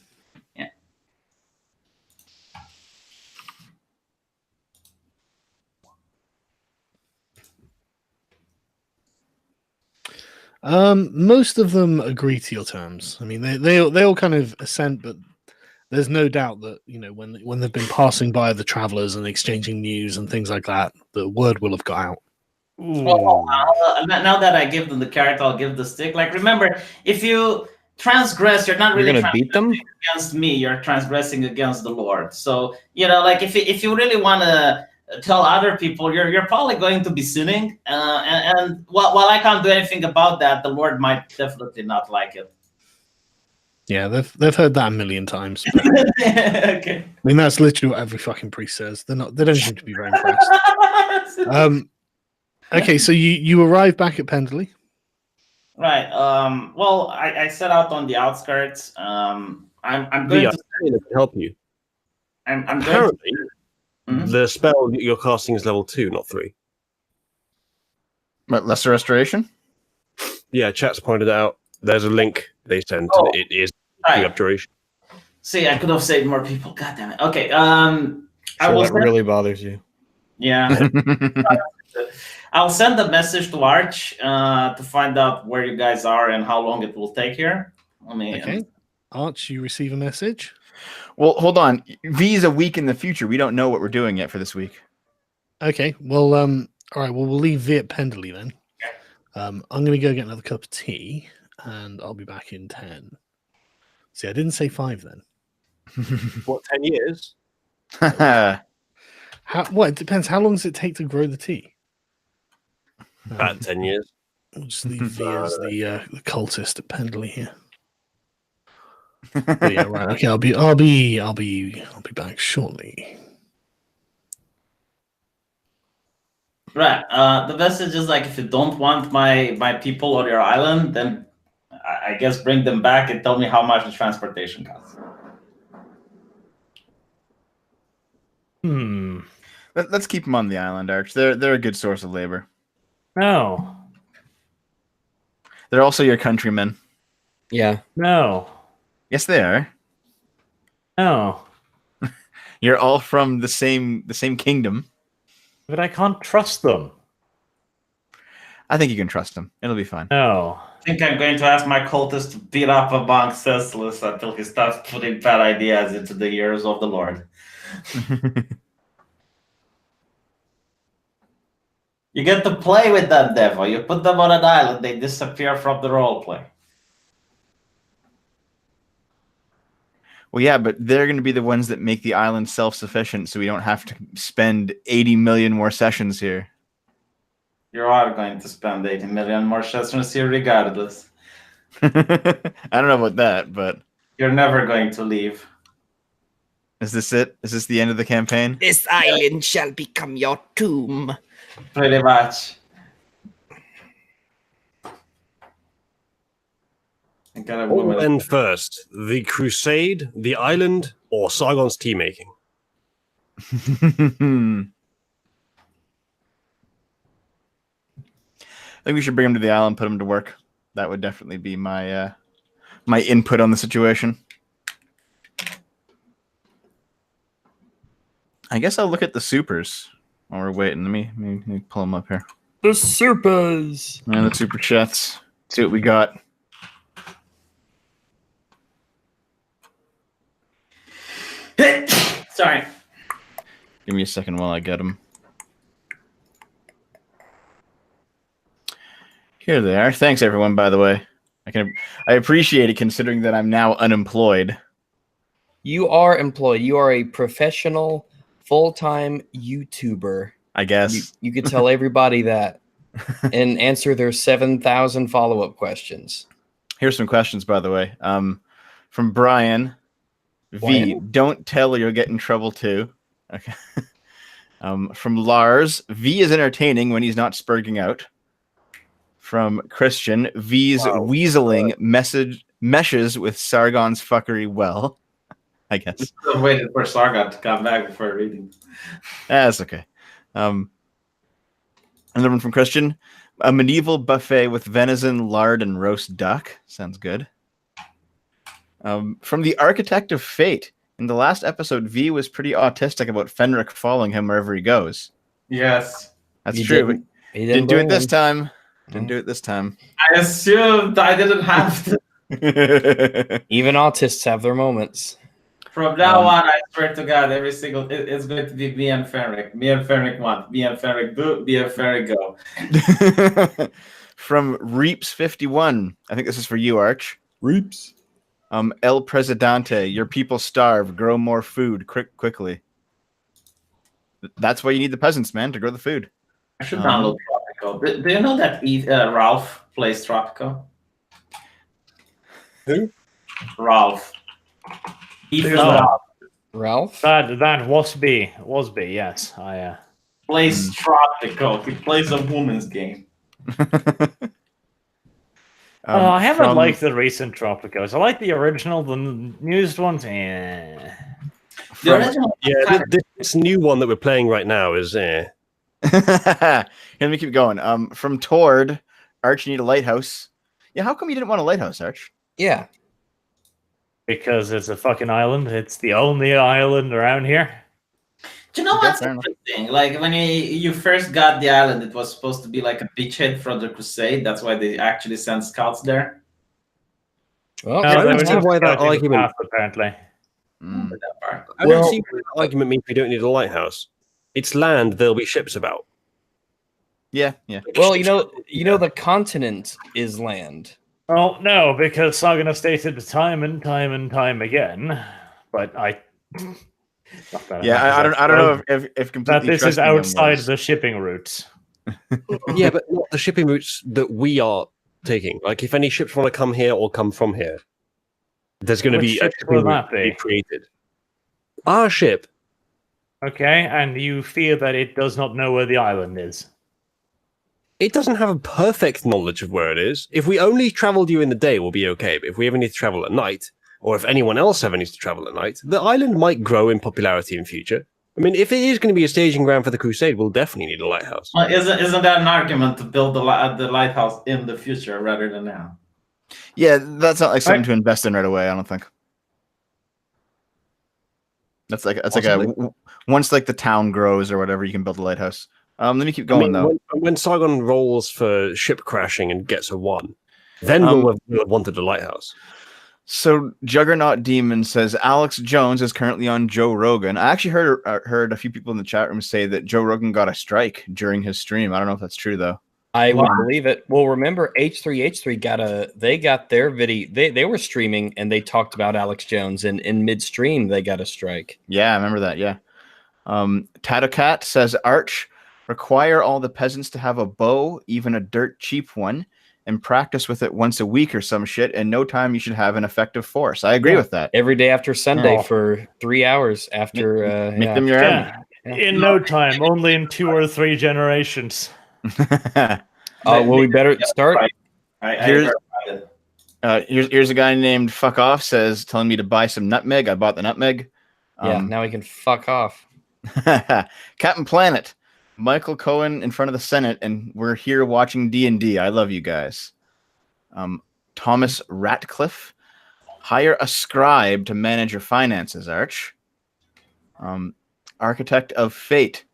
C: Yeah.
D: Most of them agree to your terms. I mean, they all kind of assent, but there's no doubt that when they've been passing by the travelers and exchanging news and things like that, the word will have got out.
C: Well, now that I give them the carrot, I'll give the stick. Like, remember, if you transgress, you're not really
B: going to beat them
C: against me. You're transgressing against the Lord. So like if you really want to tell other people, you're probably going to be sinning. And while I can't do anything about that, the Lord might definitely not like it.
D: Yeah, they've heard that a million times.
C: Okay.
D: I mean, that's literally what every fucking priest says. They don't seem to be very impressed. Okay, so you arrive back at Pendley.
C: Right. Well, I set out on the outskirts. I'm going
F: to help you.
C: I'm
F: apparently the spell you're casting is level 2, not 3.
A: But lesser restoration?
F: Yeah, chat's pointed out. There's a link they sent. And it is up duration.
C: See, I could have saved more people. God damn it. Okay.
B: That really bothers you.
C: Yeah. I'll send a message to Arch to find out where you guys are and how long it will take here.
D: Okay. Arch, you receive a message.
A: Well, hold on. V is a week in the future. We don't know what we're doing yet for this week.
D: Okay. Well, all right. Well, we'll leave V at Pendley then. I'm going to go get another cup of tea, and I'll be back in 10. See, I didn't say 5 then.
F: What, 10 years?
D: It depends. How long does it take to grow the tea?
F: About 10 years.
D: We'll just leave V as the cultist at Pendley here. But yeah, right. Okay, I'll be back shortly.
C: Right. The message is like, if you don't want my people on your island, then I guess bring them back and tell me how much the transportation costs.
A: Let's keep them on the island, Arch. They're a good source of labor.
E: No.
A: They're also your countrymen.
B: Yeah.
E: No.
A: Yes, they are.
E: No.
A: You're all from the same kingdom.
E: But I can't trust them.
A: I think you can trust them. It'll be fine.
E: No.
C: I think I'm going to ask my cultist to beat up a monk senseless until he starts putting bad ideas into the ears of the Lord. You get to play with them, devil. You put them on an island, they disappear from the roleplay.
A: Well, yeah, but they're going to be the ones that make the island self-sufficient, so we don't have to spend 80 million more sessions here.
C: You are going to spend 80 million more sessions here regardless.
A: I don't know about that, but...
C: You're never going to leave.
A: Is this it? Is this the end of the campaign?
G: This island shall become your tomb.
C: Pretty much.
F: What went first? The crusade, the island, or Sargon's tea making?
A: I think we should bring him to the island, put him to work. That would definitely be my my input on the situation. I guess I'll look at the supers while we're waiting. Let me pull them up here.
B: The supers
A: and the super chats. See what we got.
C: Sorry.
A: Give me a second while I get them. Here they are. Thanks, everyone, by the way. I appreciate it, considering that I'm now unemployed.
B: You are employed. You are a professional, full-time YouTuber.
A: I guess.
B: You could tell everybody that and answer their 7,000 follow-up questions.
A: Here's some questions, by the way. From Brian. V, don't tell or you'll get in trouble too. Okay. From Lars, V is entertaining when he's not spurging out. From Christian, V's weaseling meshes with Sargon's fuckery well. I guess.
C: I waited for Sargon to come back before reading.
A: That's okay. Another one from Christian. A medieval buffet with venison, lard, and roast duck. Sounds good. From the Architect of Fate. In the last episode, V was pretty autistic about Fenric following him wherever he goes.
C: Yes.
A: That's true. He didn't do it this time. Didn't do it this time.
C: I assumed I didn't have to.
B: Even autists have their moments.
C: From now on, I swear to God, every single it's going to be me and Fenric. Me and Fenric want. Me and Fenric do. Me and Fenric go.
A: From Reaps51. I think this is for you, Arch.
B: Reaps.
A: El Presidente, your people starve. Grow more food quickly. That's why you need the peasants, man, to grow the food.
C: I should download Tropico. Do you know that Ralph plays Tropico?
F: Who?
C: Ralph.
B: Ralph?
E: That Wasby, yes. I
C: plays Tropico. He plays a woman's game.
E: I haven't liked the recent Tropicos. I like the original, the newest ones.
C: The original,
F: this new one that we're playing right now is.
A: Let me keep going. From Tord, Arch, you need a lighthouse. Yeah, how come you didn't want a lighthouse, Arch?
B: Yeah.
E: Because it's a fucking island. It's the only island around here.
C: Do you know what's interesting? Like when you first got the island, it was supposed to be like a beachhead for the Crusade. That's why they actually sent scouts there.
B: Well,
F: I don't see why that argument.
E: Apparently,
F: I don't see why that argument means we don't need a lighthouse. It's land. There'll be ships about.
A: Yeah.
B: Well, you know, the continent is land.
E: Well, no, because Sargon has stated time and time again. But I don't
A: know if completely
E: that this is outside the shipping routes.
F: Yeah, but not the shipping routes that we are taking. Like, if any ships want to come here or come from here, there's going to be a shipping route be created. Our ship.
E: Okay, and you fear that it does not know where the island is.
F: It doesn't have a perfect knowledge of where it is. If we only travel during the day, we'll be okay. But if we ever need to travel at night, or if anyone else ever needs to travel at night, the island might grow in popularity in future. I mean, if it is going to be a staging ground for the Crusade, we'll definitely need a lighthouse.
C: Well, isn't that an argument to build the lighthouse in the future rather than now?
A: Yeah, that's not like something to invest in right away. I don't think. That's like once like the town grows or whatever, you can build a lighthouse. Let me keep going though.
F: When Sargon rolls for ship crashing and gets a 1, then we'll have wanted a lighthouse.
A: So Juggernaut Demon says Alex Jones is currently on Joe Rogan. I actually heard a few people in the chat room say that Joe Rogan got a strike during his stream. I don't know if that's true though.
B: I would believe it. Well, remember H3H3 they got their video. They were streaming and they talked about Alex Jones, and in midstream they got a strike.
A: Yeah, I remember that. Yeah. Tatocat says Arch, require all the peasants to have a bow, even a dirt cheap one, and practice with it once a week or some shit. In no time, you should have an effective force. I agree with that.
B: Every day after Sunday for 3 hours after.
A: Make them your army.
E: In no time, only in 2 or 3 generations.
B: Well, we better start.
A: Here's a guy named Fuck Off telling me to buy some nutmeg. I bought the nutmeg.
B: Now we can fuck off.
A: Captain Planet. Michael Cohen in front of the Senate, and we're here watching D&D. I love you guys. Thomas Ratcliffe, hire a scribe to manage your finances, Arch. Architect of Fate.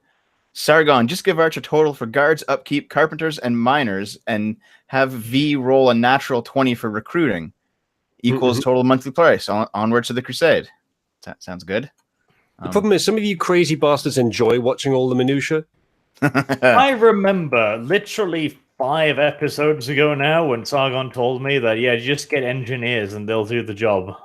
A: Sargon, just give Arch a total for guards, upkeep, carpenters, and miners, and have V roll a natural 20 for recruiting. Equals total monthly price. Onwards to the Crusade. That sounds good.
F: The problem is some of you crazy bastards enjoy watching all the minutiae.
E: I remember literally 5 episodes ago now when Sargon told me that, just get engineers and they'll do the job.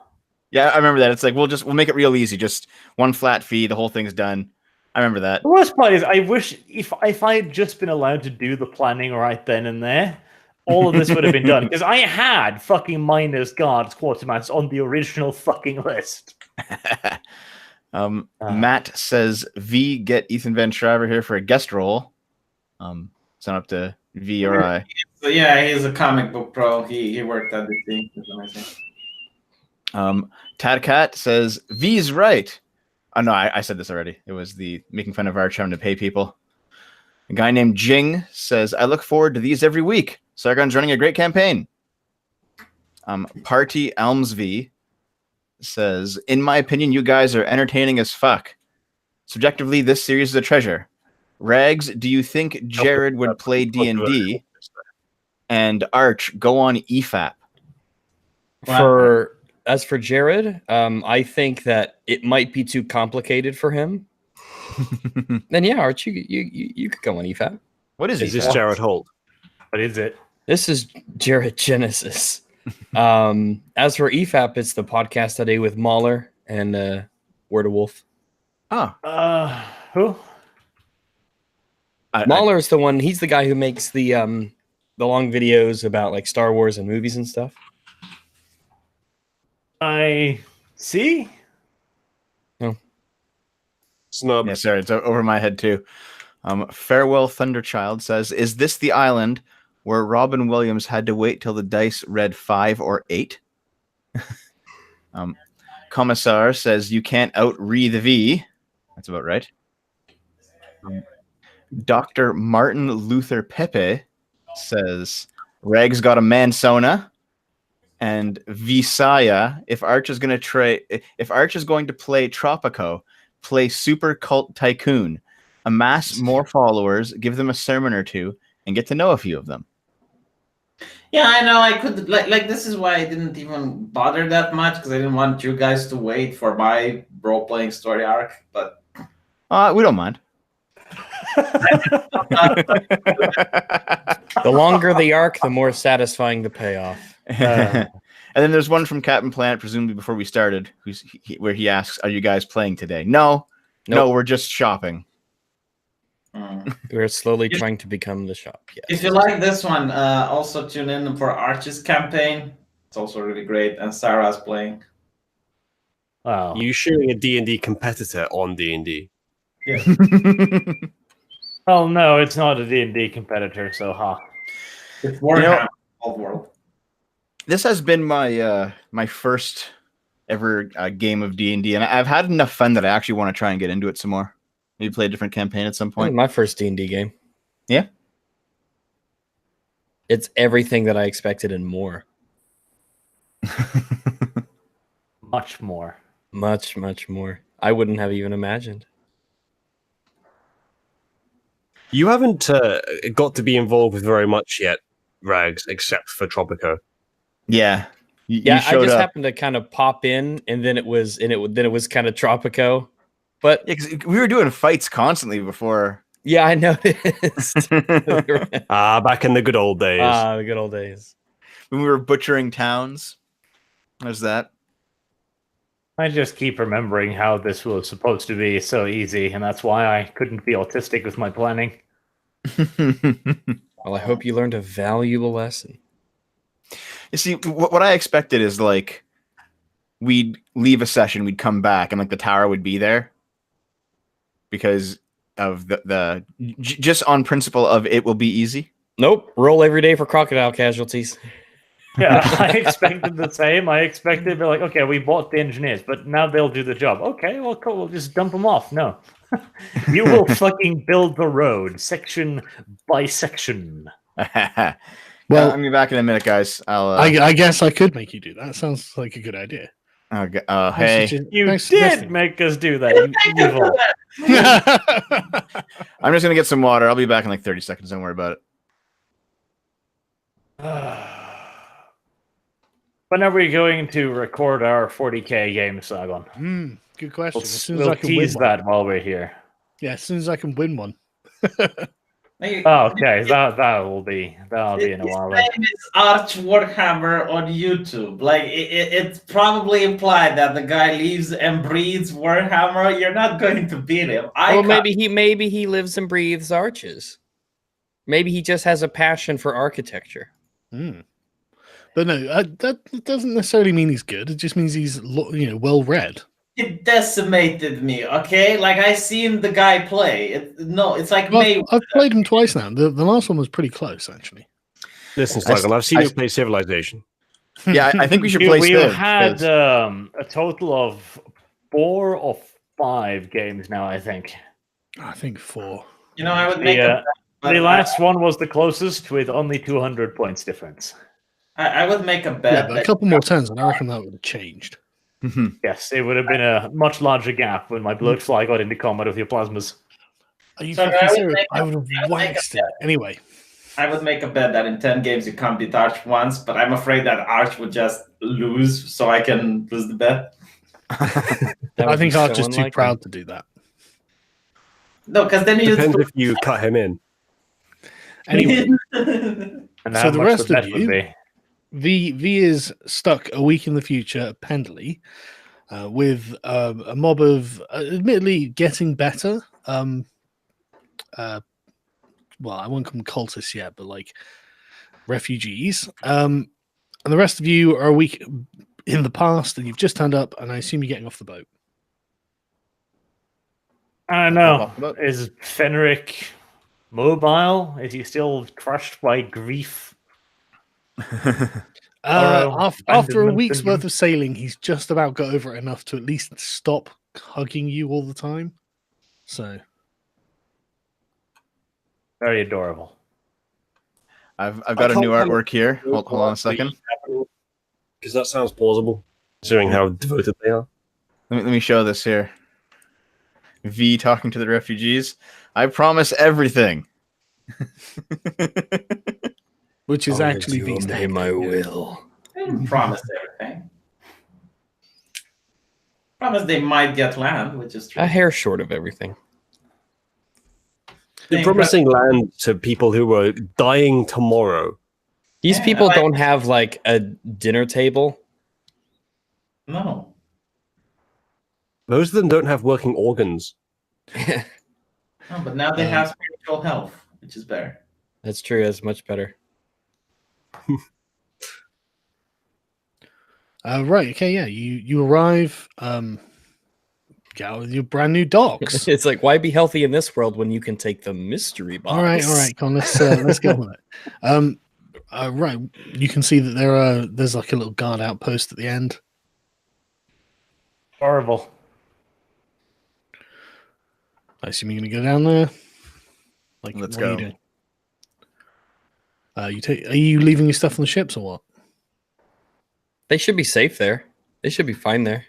A: Yeah, I remember that. It's like, we'll make it real easy. Just one flat fee. The whole thing's done. I remember that.
E: The worst part is I wish if I had just been allowed to do the planning right then and there, all of this would have been done. Because I had fucking miners, guards, quartermasters on the original fucking list.
A: Matt says V, get Ethan Van Schreiber here for a guest role. It's not up to V or I.
C: So yeah, he's a comic book pro. He worked at the thing.
A: Tadcat says V's right. Oh no, I said this already. It was the making fun of Arch having to pay people. A guy named Jing says, I look forward to these every week. Sargon's running a great campaign. Party Elmsv says, in my opinion, you guys are entertaining as fuck. Subjectively, this series is a treasure. Rags, do you think Jared would play D&D? And Arch, go on EFAP.
B: As for Jared, I think that it might be too complicated for him. Then yeah, Arch, you could go on EFAP.
A: What is
F: this Jared Holt?
E: What is it?
B: This is Jared Genesis. As for EFAP, it's the podcast I do with Mahler and Word of Wolf.
A: Oh.
E: Who?
B: Mahler's the one. He's the guy who makes the long videos about like Star Wars and movies and stuff.
E: I see.
B: No.
F: Snub.
A: Yeah, sorry, it's over my head too. Farewell Thunderchild says, is this the island where Robin Williams had to wait till the dice read 5 or 8? Commissar says, you can't out-read the V. That's about right. Dr. Martin Luther Pepe says, Reg's got a Mansona. And Visaya, if Arch is going to play Tropico, play Super Cult Tycoon, amass more followers, give them a sermon or two, and get to know a few of them.
C: Yeah, I know. I could like this is why I didn't even bother that much, because I didn't want you guys to wait for my role-playing story arc. But
A: we don't mind.
B: The longer the arc, the more satisfying the payoff.
A: And then there's one from Captain Planet, presumably before we started, where he asks, "Are you guys playing today?" No, we're just shopping.
B: We're slowly trying to become the shop. Yes.
C: If you like this one, also tune in for Arch's campaign. It's also really great, and Sarah's playing.
E: Wow,
F: you shooting a D&D competitor on D&D?
C: Yeah.
E: Well, no, it's not a D&D competitor, so
C: It's Warhammer World.
A: This has been my my first ever game of D&D, and I've had enough fun that I actually want to try and get into it some more. Maybe play a different campaign at some point.
B: My first D&D game.
A: Yeah.
B: It's everything that I expected and more.
E: Much more.
B: Much, much more. I wouldn't have even imagined.
F: You haven't got to be involved with very much yet, Rags, except for Tropico.
A: Yeah.
B: I just happened to kind of pop in, and then it was kind of Tropico. But
A: we were doing fights constantly before.
B: Yeah, I noticed.
F: Back in the good old days.
B: The good old days.
A: When we were butchering towns. There's that.
E: I just keep remembering how this was supposed to be so easy, and that's why I couldn't be autistic with my planning.
B: Well, I hope you learned a valuable lesson.
A: You see, what I expected is like we'd leave a session, we'd come back, and like the tower would be there because of the just on principle of it will be easy.
B: Nope. Roll every day for crocodile casualties.
E: Yeah, I expected the same. I expected to be like, okay, we bought the engineers, but now they'll do the job. Okay, well, cool. We'll just dump them off. No. You will fucking build the road section by section.
A: Well, I'll be back in a minute, guys.
D: I guess I could make you do that. Sounds like a good idea.
A: Hey,
E: you did make us do that. You evil.
A: I'm just gonna get some water. I'll be back in like 30 seconds. Don't worry about
E: it. When are we going to record our 40k game, Sargon?
D: Good question. As soon as
E: we'll
D: I can
E: tease
D: win
E: that
D: one.
E: while we're here.
D: Yeah, as soon as I can win one.
E: Okay, that'll be in a while.
C: His name is Arch Warhammer on YouTube. Like it's probably implied that the guy lives and breathes Warhammer. You're not going to beat him.
B: Maybe he lives and breathes arches. Maybe he just has a passion for architecture.
D: But no, that doesn't necessarily mean he's good. It just means he's well read.
C: It decimated me. Okay, like I seen the guy play. It's like
D: I've played him twice now. The last one was pretty close, actually.
F: Listen, Sargon, I've seen you play Civilization.
A: Yeah, I think we should play.
E: We've had a total of 4 or 5 games now. I think
D: 4.
C: I would make
E: The last one was the closest with only 200 points difference.
C: I would make a bet.
D: Yeah, but a couple more turns, and I reckon that would have changed.
E: Yes, it would have been a much larger gap when my blood fly got into combat with your plasmas.
D: Are you fucking serious? I would have waxed it. Anyway.
C: I would make a bet that in 10 games you can't beat Arch once, but I'm afraid that Arch would just lose, so I can lose the bet.
D: I think Arch is too proud to do that.
C: No, because then you
F: depends if you cut him in.
D: Anyway, so the rest of you, V is stuck a week in the future at Pendley with a mob of, admittedly, getting better. Well, I won't call them cultists yet, but like refugees. And the rest of you are a week in the past, and you've just turned up, and I assume you're getting off the boat.
E: I don't know. Is Fenric mobile? Is he still crushed by grief?
D: After a week's worth of sailing, he's just about got over it enough to at least stop hugging you all the time. So
E: very adorable.
A: I've got a new artwork here. Hold on a second.
F: Because that sounds plausible, considering how devoted they are.
A: Let me show this here. V talking to the refugees. I promise everything.
D: Which is actually V's name.
B: I will.
C: I didn't promise everything. Promise they might get land, which is true.
B: A hair short of everything.
F: You're promising land to people who are dying tomorrow.
B: These people don't have like a dinner table.
C: No.
F: Most of them don't have working organs.
C: No, but now they have spiritual health, which is better.
B: That's true. That's much better.
D: Right. Okay. Yeah. You arrive. Get out with your brand new docks.
B: It's like, why be healthy in this world when you can take the mystery box?
D: All right. Come on. Let's go with it. Right. You can see that there's like a little guard outpost at the end.
E: Horrible.
D: I assume you're gonna go down there. Like,
A: let's go.
D: Are you leaving your stuff on the ships or what?
B: They should be safe there. They should be fine there.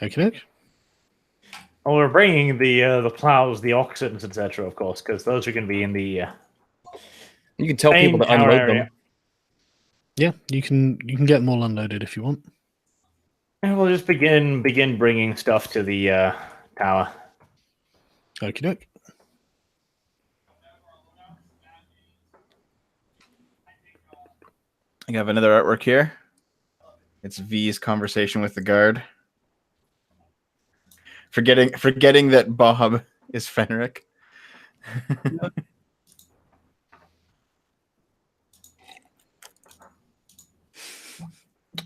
D: Okay.
E: Well, we're bringing the plows, the oxen, etc. Of course, because those are going to be in the.
B: You can tell people to unload them.
D: Yeah, you can get them all unloaded if you want.
E: And we'll just begin bringing stuff to the tower.
D: Okie doke.
A: I have another artwork here. It's V's conversation with the guard. Forgetting that Bob is Fenric.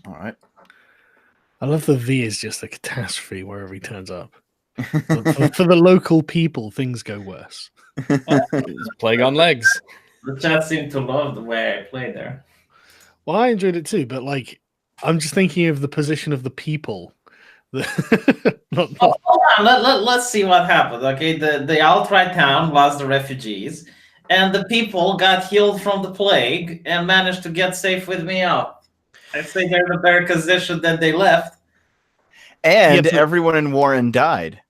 A: All right.
D: I love the V is just a catastrophe wherever he turns up. For the local people, things go worse.
B: Plague on legs.
C: The chat seemed to love the way I played there.
D: Well, I enjoyed it too, but like, I'm just thinking of the position of the people.
C: Hold on, let's see what happened. Okay, the outright town was the refugees, and the people got healed from the plague and managed to get safe with me out. I'd say they're in a better position than they left.
A: And everyone in Warren died.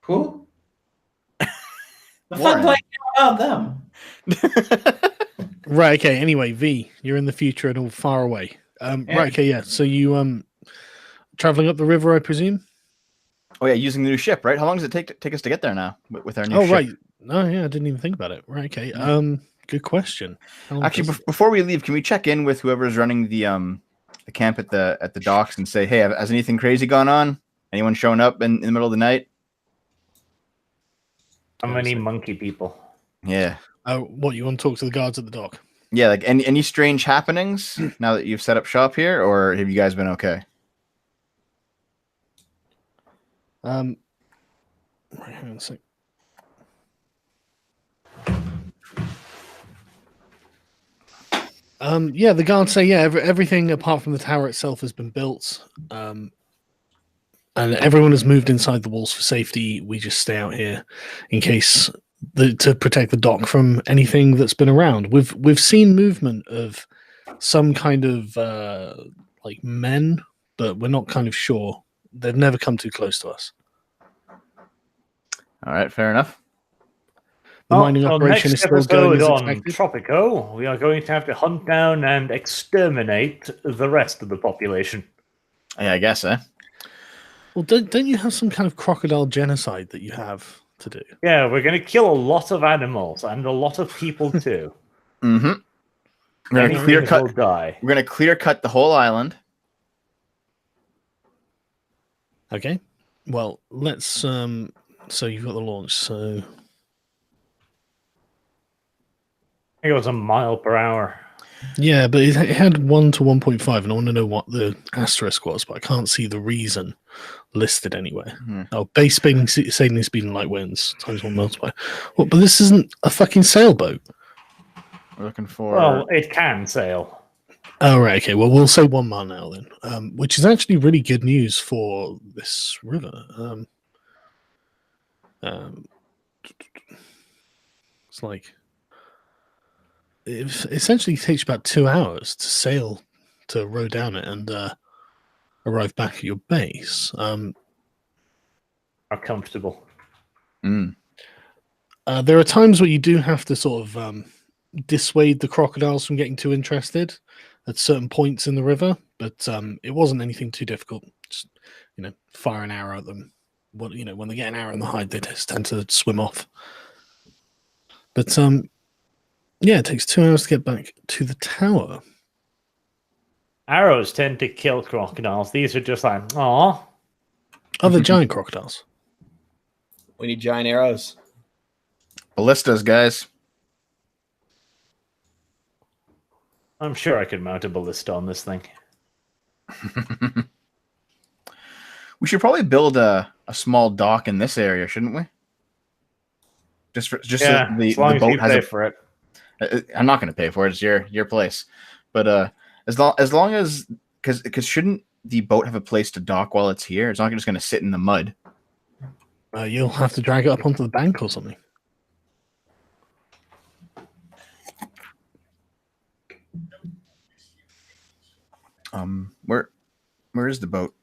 C: Who? The fun playing about them.
D: Right, okay, anyway, V, you're in the future and all far away. Right, okay, yeah. So you traveling up the river, I presume?
A: Oh yeah, using the new ship, right? How long does it take us to get there now with our new ship?
D: Oh right. No, yeah, I didn't even think about it. Right, okay. Good question.
A: Actually, before we leave, can we check in with whoever's running the camp at the docks and say, hey, has anything crazy gone on? Anyone showing up in the middle of the night?
E: How many monkey people?
A: Yeah.
D: What, you want to talk to the guards at the dock?
A: Yeah, like any strange happenings now that you've set up shop here, or have you guys been okay?
D: Right, hang on a sec. Yeah, the guards say everything apart from the tower itself has been built. And everyone has moved inside the walls for safety. We just stay out here in case to protect the dock from anything that's been around. We've seen movement of some kind of like men, but we're not kind of sure. They've never come too close to us.
A: All right, fair enough.
D: The mining operation is still going as
E: on
D: expected.
E: Tropico, we are going to have to hunt down and exterminate the rest of the population.
A: Yeah, I guess, eh?
D: Well, don't you have some kind of crocodile genocide that you have to do?
E: Yeah, we're going to kill a lot of animals and a lot of people too.
A: Mm-hmm. We're going to clear cut.
E: Die.
A: We're going to clear cut the whole island.
D: Okay. Well, let's. So you've got the launch. So
E: I think it was a mile per hour.
D: yeah, but it had 1 to 1.5, and I want to know what the asterisk was, but I can't see the reason listed anywhere. Oh, base sailing speed and light winds times 1 multiplier. Well, but this isn't a fucking sailboat.
A: We're looking for.
E: Well, it can sail.
D: Oh, right. Okay. Well, we'll say 1 mile now then, which is actually really good news for this river. It's like it essentially takes about 2 hours to sail to row down it and arrive back at your base.
E: Are comfortable.
A: Mm.
D: There are times where you do have to sort of dissuade the crocodiles from getting too interested at certain points in the river, but it wasn't anything too difficult. Just, fire an arrow at them. When they get an arrow in the hide, they just tend to swim off. But yeah, it takes 2 hours to get back to the tower.
E: Arrows tend to kill crocodiles. These are just like, aw.
D: Other giant crocodiles.
B: We need giant arrows.
A: Ballistas, guys.
E: I'm sure I could mount a ballista on this thing.
A: We should probably build a small dock in this area, shouldn't we? Just so the boat has
E: pay for it.
A: I'm not going to pay for it. It's your place. But as long as because shouldn't the boat have a place to dock while it's here? It's not just going to sit in the mud.
D: You'll have to drag it up onto the bank or something.
A: Where is the boat?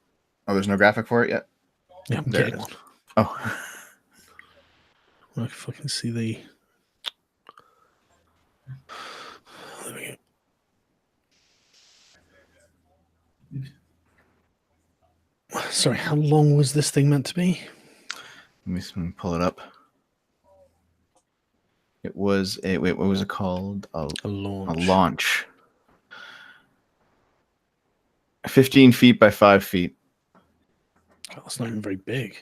A: Oh, there's no graphic for it yet?
D: Yeah, I'm getting one.
A: Oh.
D: I can fucking see the... There we go. Sorry, how long was this thing meant to be?
A: Let me pull it up. It was what was it called? A launch. A launch. 15 feet by 5 feet.
D: God, that's not even very big.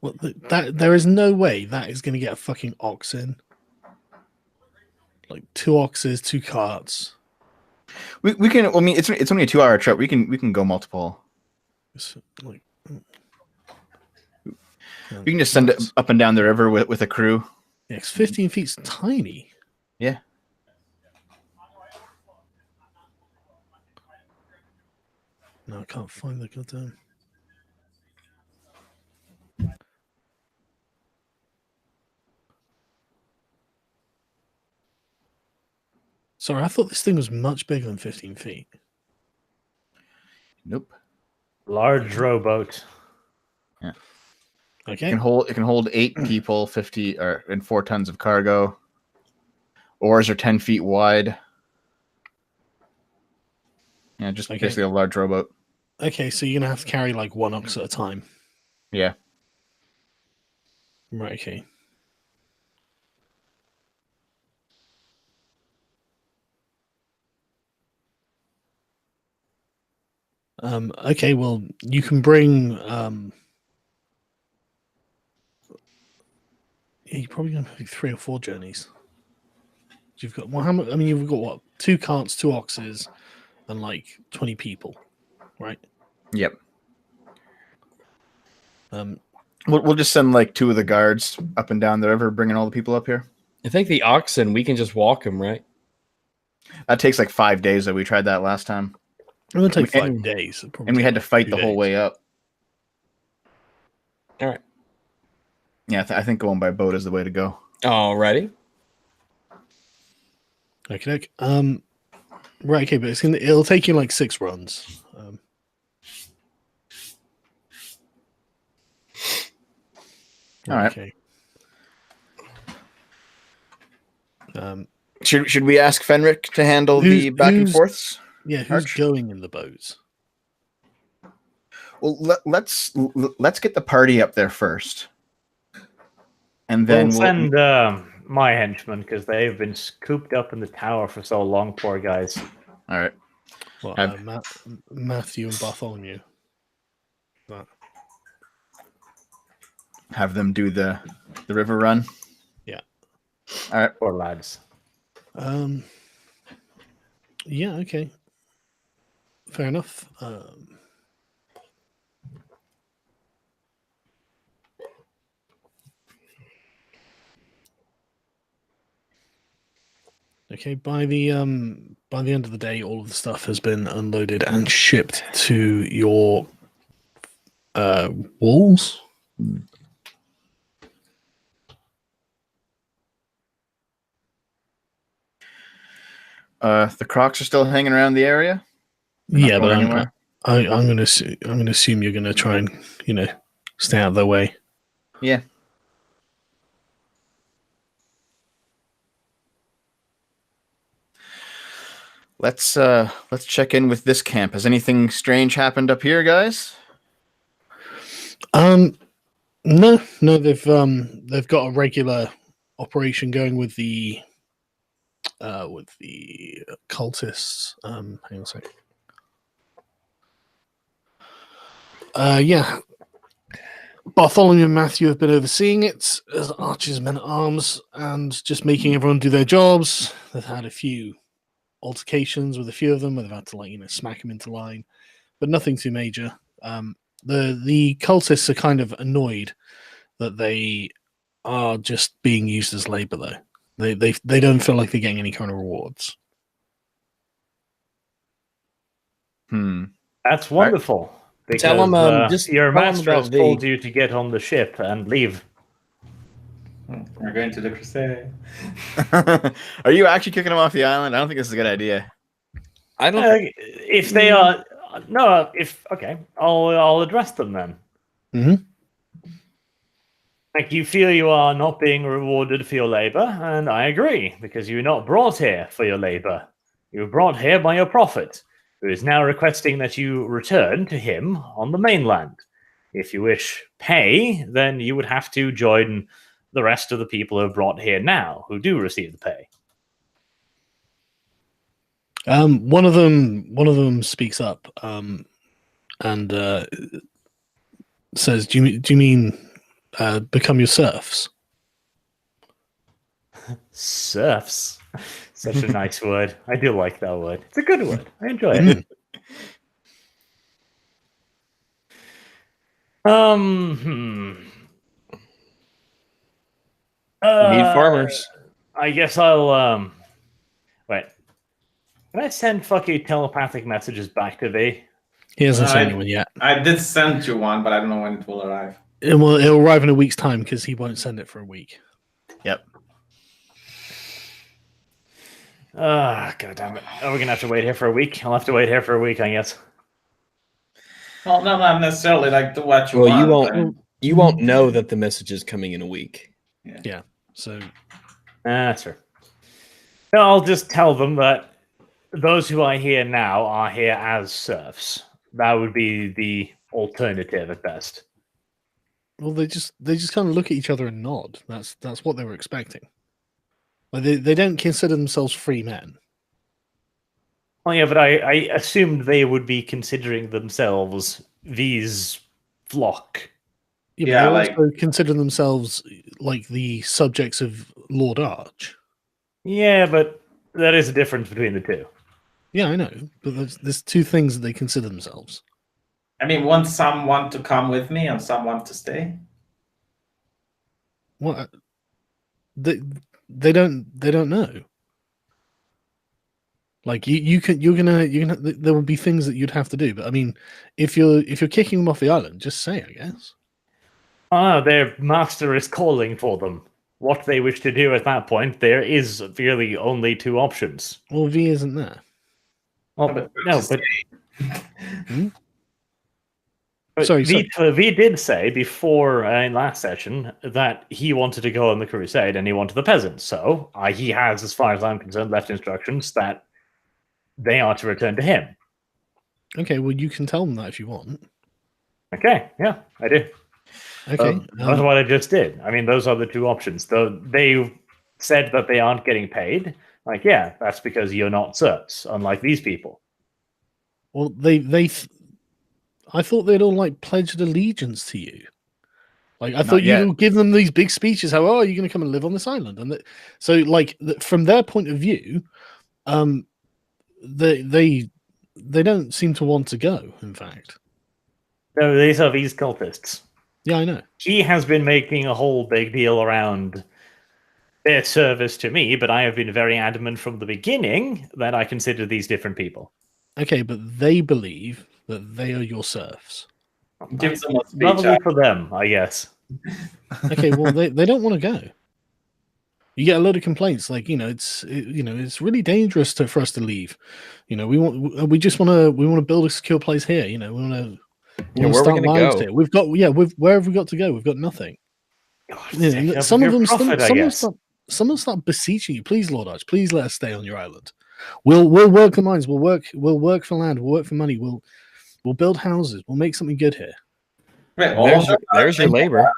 D: Well, there is no way that is going to get a fucking ox in. Like 2 oxes, 2 carts.
A: We can. I mean, it's only a 2-hour trip. We can go multiple.
D: Like,
A: we can just send it up and down the river with a crew.
D: Yeah, 15 feet's tiny.
A: Yeah.
D: No, I can't find the goddamn. Sorry, I thought this thing was much bigger than 15 feet.
A: Nope.
E: Large rowboat.
A: Yeah.
D: Okay.
A: It can hold 8 people, 50 and 4 tons of cargo. Oars are 10 feet wide. Yeah, just basically a large rowboat.
D: Okay, so you're gonna have to carry like 1 ox at a time.
A: Yeah.
D: Right. Okay. Okay, well, you can bring. You're probably going to have 3 or 4 journeys. You've got you've got what? 2 carts, 2 oxes, and like 20 people, right?
A: Yep. We'll just send like 2 of the guards up and down the river, bringing all the people up here.
B: I think the oxen we can just walk them, right?
A: That takes like 5 days. Though we tried that last time.
D: It would take 5 days.
A: And we had to fight the whole way up.
B: All right.
A: Yeah, I think going by boat is the way to go.
B: Alrighty.
D: Okay. Right. Okay, but it'll take you like 6 runs.
A: All right.
D: Okay.
A: Should we ask Fenric to handle the back and forths?
D: Yeah, who's going in the boats?
A: Well, let's get the party up there first, and then
E: we'll send my henchmen because they've been cooped up in the tower for so long. Poor guys.
A: All right.
D: Well, Matthew and Bartholomew.
A: Have them do the river run.
D: Yeah.
A: All right.
E: Poor lads.
D: Yeah. Okay. Fair enough. Okay, by the end of the day, all of the stuff has been unloaded and shipped to your walls.
A: The Crocs are still hanging around the area.
D: Yeah, but I'm gonna assume you're gonna try and stay out of their way.
A: Yeah. Let's check in with this camp. Has anything strange happened up here, guys?
D: No, they've got a regular operation going with the cultists. Hang on a sec. Yeah. Bartholomew and Matthew have been overseeing it as archers, men at arms, and just making everyone do their jobs. They've had a few altercations with a few of them where they've had to smack them into line, but nothing too major. The cultists are kind of annoyed that they are just being used as labor, though. They don't feel like they're getting any kind of rewards.
E: That's wonderful. Because,
B: tell them
E: your master has told you to get on the ship and leave.
C: We're going to the Crusade.
A: Are you actually kicking them off the island? I don't think this is a good idea.
B: I don't.
E: If they are okay, I'll address them then.
D: Mm-hmm.
E: Like, you feel you are not being rewarded for your labor, and I agree, because you're not brought here for your labor. You were brought here by your prophet, who is now requesting that you return to him on the mainland. If you wish pay, then you would have to join the rest of the people who are brought here now, who do receive the pay.
D: One of them speaks up and says, "Do you mean become your serfs?"
E: Serfs. Such a nice word. I do like that word. It's a good word. I enjoy it.
B: Need farmers.
E: I guess I'll wait. Can I send fucking telepathic messages back to thee?
D: He hasn't sent anyone yet.
C: I did send you one, but I don't know when it will arrive.
D: It'll arrive in a week's time because he won't send it for a week.
A: Yep.
E: God damn it. Are we gonna have to wait here for a week? I'll have to wait here for a week, I guess.
C: Well, no, not necessarily. Like, do what you want.
B: You won't know that the message is coming in a week.
D: Yeah. So
E: that's fair. No, I'll just tell them that those who are here now are here as serfs. That would be the alternative at best.
D: Well, they just kind of look at each other and nod. That's what they were expecting. Like they don't consider themselves free men.
E: Well, yeah, but I assumed they would be considering themselves these flock.
D: Yeah, they also consider themselves like the subjects of Lord Arch.
E: Yeah, but there is a difference between the two.
D: Yeah, I know, but there's two things that they consider themselves.
C: I mean, want someone to come with me and someone to stay?
D: What? They don't know. Like you're gonna there will be things that you'd have to do. But I mean, if you're kicking them off the island, just say, I guess.
E: Their master is calling for them. What they wish to do at that point, there is really only two options.
D: Well, V isn't there.
E: Well, but
D: Sorry.
E: V did say before in last session that he wanted to go on the crusade and he wanted the peasants. So he has, as far as I'm concerned, left instructions that they are to return to him.
D: Okay, well, you can tell them that if you want.
E: Okay, yeah, I do.
D: Okay.
E: That's what I just did. I mean, those are the two options. Though they said that they aren't getting paid. Like, yeah, that's because you're not serfs, unlike these people.
D: Well, I thought they'd all like pledged allegiance to you. Like, I thought you'd give them these big speeches. How are you going to come and live on this island? And so, like, from their point of view, they don't seem to want to go. In fact,
E: No, these are these cultists.
D: Yeah, I know.
E: He has been making a whole big deal around their service to me, but I have been very adamant from the beginning that I consider these different people.
D: Okay, but they believe that they are your serfs.
C: Give them a speech.
E: Lovely for them, I guess.
D: Okay, well, they don't want to go. You get a load of complaints, like, it's really dangerous for us to leave. We want to build a secure place here. We want to.
B: Where are we going to go?
D: Here. Where have we got to go? We've got nothing.
E: God,
D: some of them start beseeching you. Please, Lord Arch, please let us stay on your island. We'll work the mines. We'll work for land. We'll work for money. We'll build houses. We'll make something good here.
C: Right,
B: there's your labor.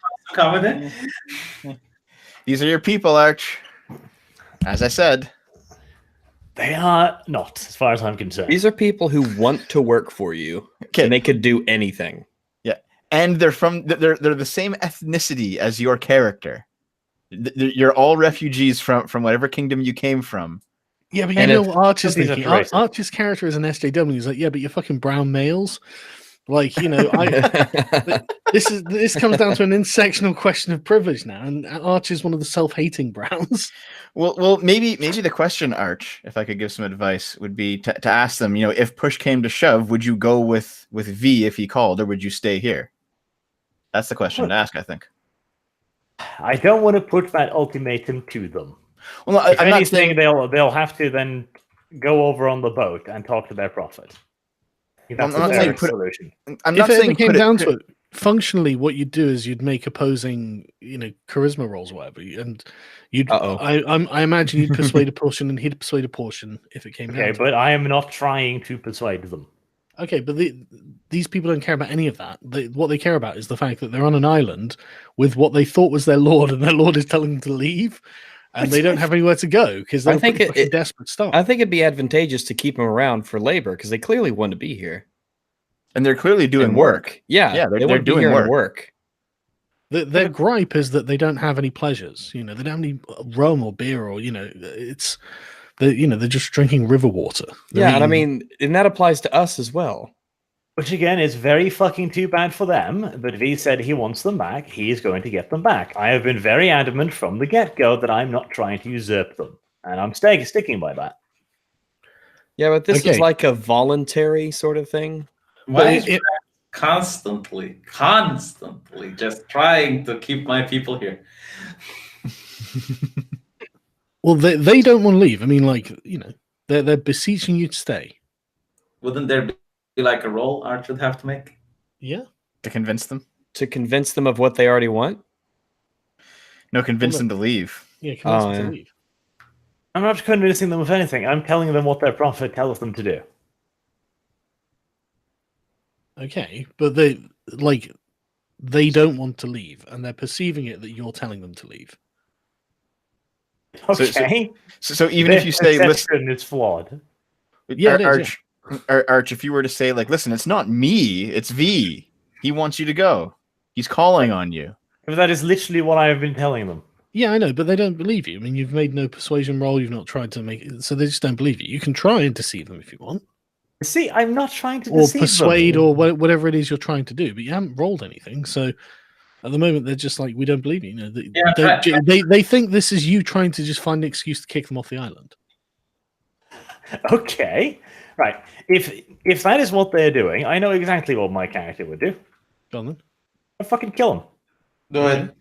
A: These are your people, Arch. As I said.
E: They are not, as far as I'm concerned.
B: These are people who want to work for you, and they could do anything.
A: Yeah, and they're the same ethnicity as your character. You're all refugees from whatever kingdom you came from.
D: Yeah, but Arch is thinking. Arch's character is an SJW. He's like, yeah, but you're fucking brown males. Like, this comes down to an intersectional question of privilege now, and Arch is one of the self-hating browns.
A: Well, maybe the question, Arch, if I could give some advice, would be to ask them, if push came to shove, would you go with V if he called, or would you stay here? That's the question to ask, I think.
E: I don't want to put that ultimatum to them.
A: Well, no,
E: if anything, they'll have to then go over on the boat and talk to their prophet. That's
A: I'm not saying
E: solution.
A: I'm not saying
D: it came down to it. Functionally, what you'd do is you'd make opposing, charisma rolls, or whatever, and you'd. I imagine you'd persuade a portion, and he'd persuade a portion if it came down.
E: Okay, but I am not trying to persuade them.
D: Okay, but these people don't care about any of that. What they care about is the fact that they're on an island with what they thought was their lord, and their lord is telling them to leave, and they don't have anywhere to go because they're a desperate start.
B: I think it'd be advantageous to keep them around for labor because they clearly want to be here.
A: And they're clearly doing work.
B: Yeah, they're doing work.
D: Their gripe is that they don't have any pleasures. They don't have any rum or beer or it's they're just drinking river water.
B: And that applies to us as well.
E: Which again is very fucking too bad for them. But V said he wants them back. He's going to get them back. I have been very adamant from the get-go that I'm not trying to usurp them, and I'm sticking by that.
B: Yeah, but this is like a voluntary sort of thing.
C: Why is it constantly just trying to keep my people here?
D: Well, they don't want to leave. I mean, they're beseeching you to stay.
C: Wouldn't there be like a role Arch would have to make?
D: Yeah.
A: To convince them?
B: To convince them of what they already want?
A: No, convince them to leave.
D: Yeah, convince them to leave.
E: I'm not convincing them of anything. I'm telling them what their prophet tells them to do.
D: Okay, but they don't want to leave, and they're perceiving it that you're telling them to leave.
E: Okay.
A: So even if you say,
E: listen, it's flawed.
D: Yeah,
A: Arch, if you were to say, listen, it's not me, it's V. He wants you to go. He's calling on you.
E: But that is literally what I have been telling them.
D: Yeah, I know, but they don't believe you. I mean, you've made no persuasion roll. You've not tried to make it, so they just don't believe you. You can try and deceive them if you want.
E: See, I'm not trying to
D: deceive persuade them. Or whatever it is you're trying to do, but you haven't rolled anything. So at the moment, they're just like, we don't believe you. They think this is you trying to just find an excuse to kick them off the island.
E: Okay, right. If that is what they're doing, I know exactly what my character would do.
D: Go on then.
E: I'd fucking kill him.
C: Do it.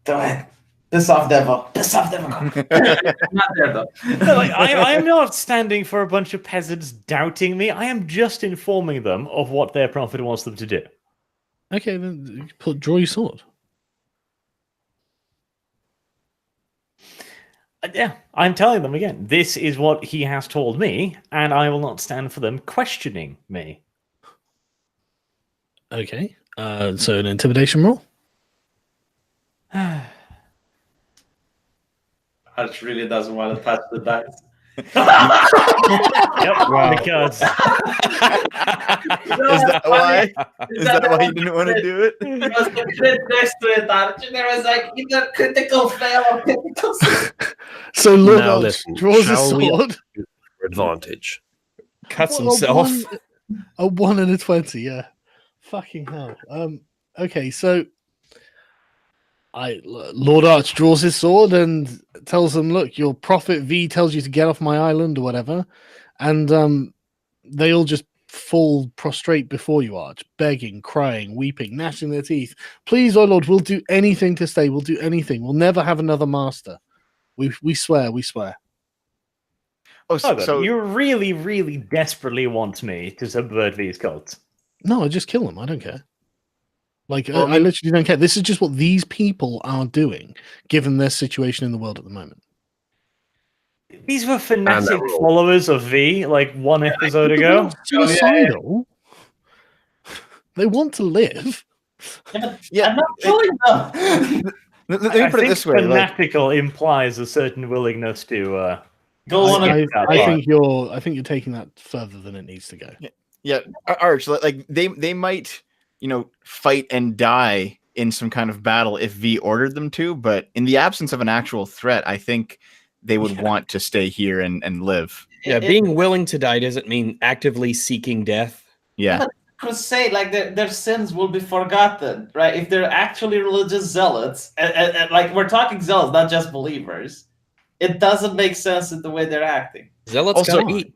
C: Do it. Piss off, devil. Piss off, devil. Not there, though.
E: No, like, I am not standing for a bunch of peasants doubting me. I am just informing them of what their prophet wants them to do.
D: Okay, then draw your sword.
E: Yeah, I'm telling them again. This is what he has told me, and I will not stand for them questioning me.
D: Okay, so an intimidation roll.
C: Arch really doesn't want to touch the dice.
E: Yep, because
A: Is that why? Is that why you didn't want to do it?
C: There was a crit next to it, Arch, and there was like either critical fail or critical success.
D: So Lord
F: Now
D: Arch
F: listen,
D: draws a
F: shall we-
D: sword.
F: For advantage.
B: Cuts
D: Well,
B: himself.
D: a 1 and a 20, yeah. Fucking hell. Okay, so Lord Arch draws his sword and tells them, look, your prophet V tells you to get off my island or whatever. And they all just fall prostrate before you, Arch, begging, crying, weeping, gnashing their teeth. Please, oh Lord, we'll do anything to stay. We'll do anything. We'll never have another master. We swear, we swear.
A: Oh, so
E: you really, really desperately want me to subvert these cults?
D: No, I just kill them. I don't care. Like,
A: Well,
D: I literally don't care. This is just what these people are doing, given their situation in the world at the moment.
E: These were fanatic followers of V, like one episode ago.
D: Suicidal. They want to live.
C: Yeah, I'm not killing them.
A: Let me put it this way:
E: fanatical implies a certain willingness to
C: go on.
D: I think you're taking that further than it needs to go.
A: Yeah, Arch, like they might, fight and die in some kind of battle if V ordered them to, but in the absence of an actual threat, I think they would want to stay here and live.
B: Yeah, being willing to die doesn't mean actively seeking death.
A: Yeah.
C: Crusade, like their sins will be forgotten, right? If they're actually religious zealots, and like we're talking zealots, not just believers, it doesn't make sense in the way they're acting.
B: Zealots
A: Also,
B: gotta eat.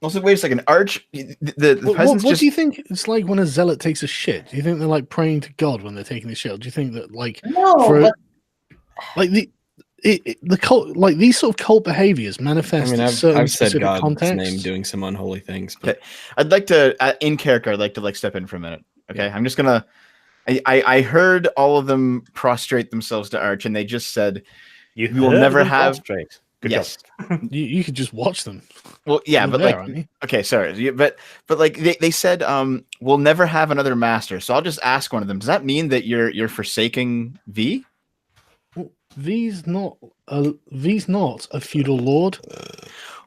A: Also, wait a second. Arch, the peasants
D: what do you think it's like when a zealot takes a shit? Do you think they're like praying to God when they're taking the shit? Or do you think that like the cult, like these sort of cult behaviors manifest?
B: I've said God's
D: context.
B: name doing some unholy things. But...
A: Okay. I'd like to, in character, I'd like to step in for a minute. Okay, I'm just gonna. I heard all of them prostrate themselves to Arch, and they just said, "We will never have."
E: Prostrate.
A: Good yes,
D: you could just watch them.
A: Well, yeah, but like, okay, sorry, but like they said, we'll never have another master. So I'll just ask one of them. Does that mean that you're forsaking V?
D: Well, V's not a feudal lord.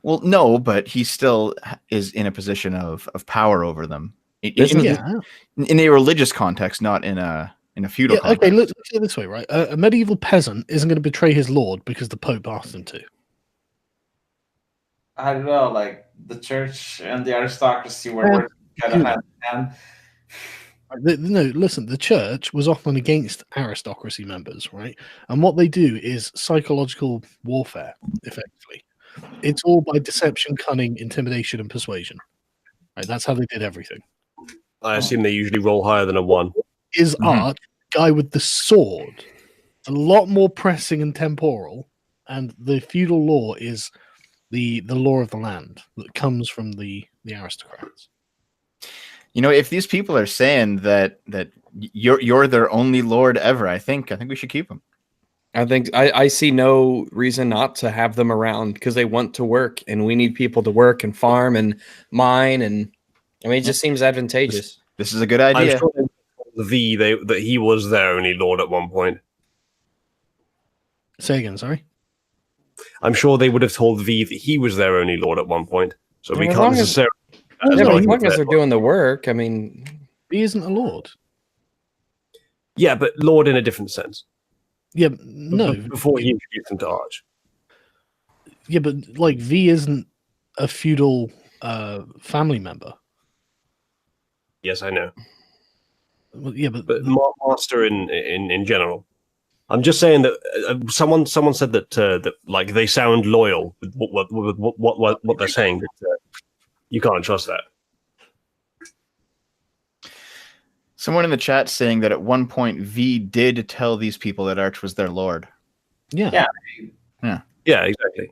A: Well, no, but he still is in a position of power over them. In a religious context, not in a feudal context.
D: Okay, look at it this way, right? A medieval peasant isn't going to betray his lord because the Pope asked him to.
C: I don't know, like the church and the aristocracy were kind of hand in hand.
D: No, listen, the church was often against aristocracy members, right? And what they do is psychological warfare, effectively. It's all by deception, cunning, intimidation, and persuasion. Right? That's how they did everything.
F: I assume they usually roll higher than a 1.
D: Is Arch, guy with the sword, a lot more pressing and temporal, and the feudal law is the law of the land that comes from the aristocrats.
A: If these people are saying that you're their only lord ever, I think we should keep them.
B: I think I see no reason not to have them around because they want to work, and we need people to work and farm and mine, and I mean it just seems advantageous.
A: This is a good idea.
F: I'm sure the V that he was their only lord at one point.
D: Say again, sorry.
F: I'm sure they would have told V that he was their only lord at one point. So we can't necessarily.
B: As long as they're doing the work, I mean,
D: he isn't a lord.
F: Yeah, but lord in a different sense.
D: Yeah, no.
F: Before he introduced them to Arch.
D: Yeah, but like V isn't a feudal family member.
F: Yes, I know.
D: Well, yeah, but
F: master in general. I'm just saying that someone said that like they sound loyal with what they're saying, but you can't trust that.
A: Someone in the chat saying that at one point V did tell these people that Arch was their lord.
D: Yeah,
F: Exactly.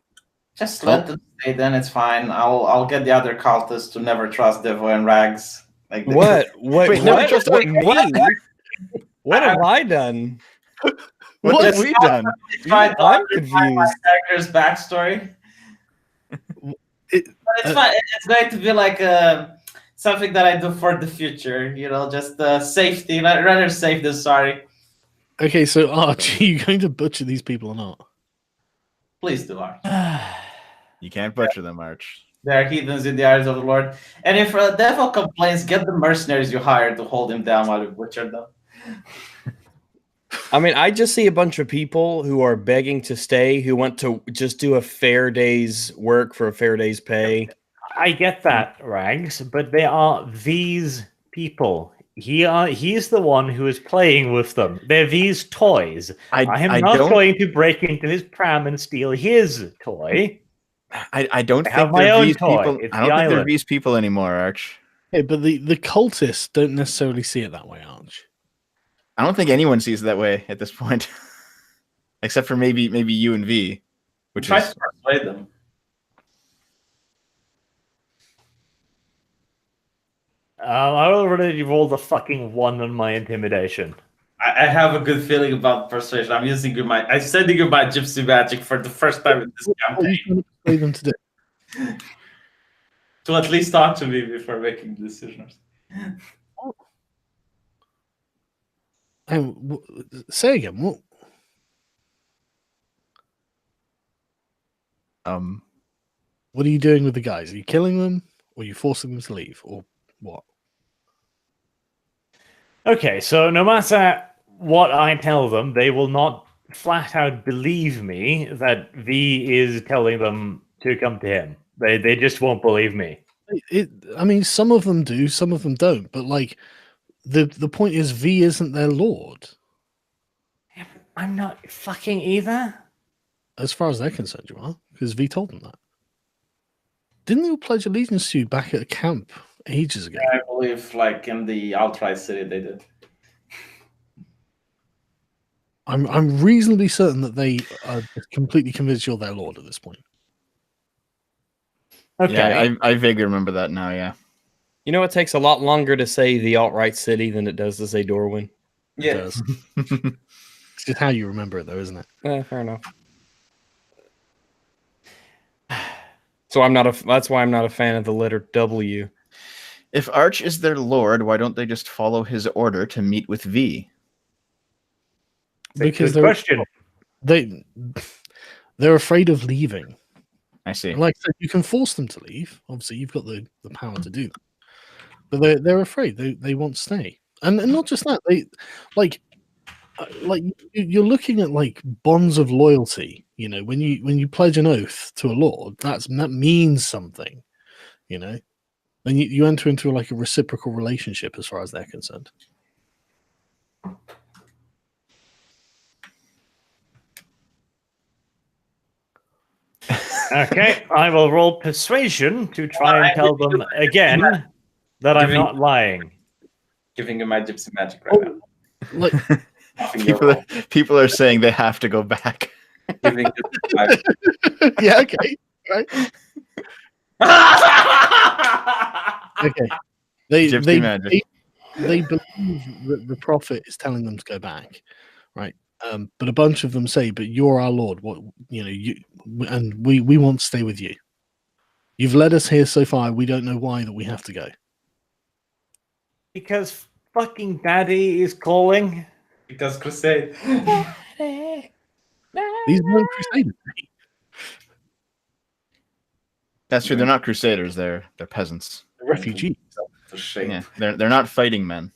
C: Just let them stay, then it's fine. I'll get the other cultists to never trust Devo and Rags. Like
B: What?
A: Wait, never trust
B: What have I done?
A: What have we done?
B: I'm confused.
C: My character's backstory. But it's fine. It's going to be like something that I do for the future. Just safety. Rather safe than sorry.
D: Okay, so Arch, are you going to butcher these people or not?
C: Please do, Arch.
A: You can't butcher them, Arch.
C: They are heathens in the eyes of the Lord. And if Devil complains, get the mercenaries you hired to hold him down while you butcher them.
B: I mean, I just see a bunch of people who are begging to stay, who want to just do a fair day's work for a fair day's pay.
E: I get that, Rags, but they are these people. He's the one who is playing with them. They're these toys. I am not going to break into his pram and steal his toy.
A: I don't think they're these people. I don't think they're these people anymore, Arch.
D: Hey, but the cultists don't necessarily see it that way, Arch.
A: I don't think anyone sees it that way at this point, except for maybe you and V, which
C: Try
A: is
C: to persuade them.
E: I already rolled a fucking 1 on my intimidation.
C: I have a good feeling about persuasion. I'm using I'm sending you my gypsy magic for the first time in this campaign.
D: What are you going to persuade them to do?
C: To at least talk to me before making decisions.
D: Say again. What? What are you doing with the guys? Are you killing them, or are you forcing them to leave, or what?
E: Okay, so no matter what I tell them, they will not flat out believe me that V is telling them to come to him. They just won't believe me.
D: I mean, some of them do, some of them don't. But like, the point is, V isn't their lord.
E: Yeah, but I'm not fucking either.
D: As far as they're concerned, you are, because V told them that. Didn't they all pledge allegiance to you back at a camp ages ago?
C: Yeah, I believe, like in the outright city, they did.
D: I'm reasonably certain that they are completely convinced you're their lord at this point.
E: Okay.
A: Yeah, I vaguely remember that now. Yeah.
B: You know, it takes a lot longer to say the alt-right city than it does to say Dorwin.
D: It does. It's just how you remember it, though, isn't it?
B: Fair enough. So that's why I'm not a fan of the letter W.
A: If Arch is their lord, why don't they just follow his order to meet with V?
D: Because
E: question.
D: They're afraid of leaving.
A: I see.
D: And like I said, you can force them to leave. Obviously, you've got the power to do that. But they're afraid. They won't stay. And not just that. They like you're looking at like bonds of loyalty. You know, when you pledge an oath to a lord, that means something. You know, and you enter into like a reciprocal relationship as far as they're concerned.
E: Okay, I will roll persuasion to try and tell them again that I'm not lying.
C: Giving you my gypsy magic right now.
D: Like,
A: people are saying they have to go back.
C: Giving
D: yeah, okay, right. Okay, they believe that the prophet is telling them to go back, right? But a bunch of them say, "But you're our lord. What and we want to stay with you. You've led us here so far. We don't know why that we have to go."
E: Because fucking Daddy is calling.
C: Because Crusade.
D: These weren't Crusaders.
A: That's true. They're not Crusaders. They're peasants.
D: They're refugees.
A: Yeah, they're not fighting men.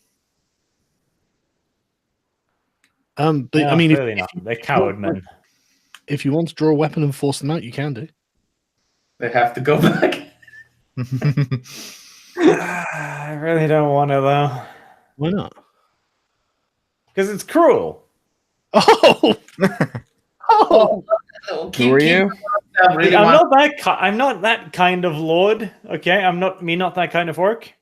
D: But
E: No,
D: I mean,
E: really not. They're coward men.
D: If you want to draw a weapon and force them out, you can do.
C: They have to go back.
E: I really don't want to, though.
D: Why not?
E: Because it's cruel.
D: Oh! Oh!
B: Who are you?
E: I'm not that kind of lord. Okay, I'm not that kind of orc.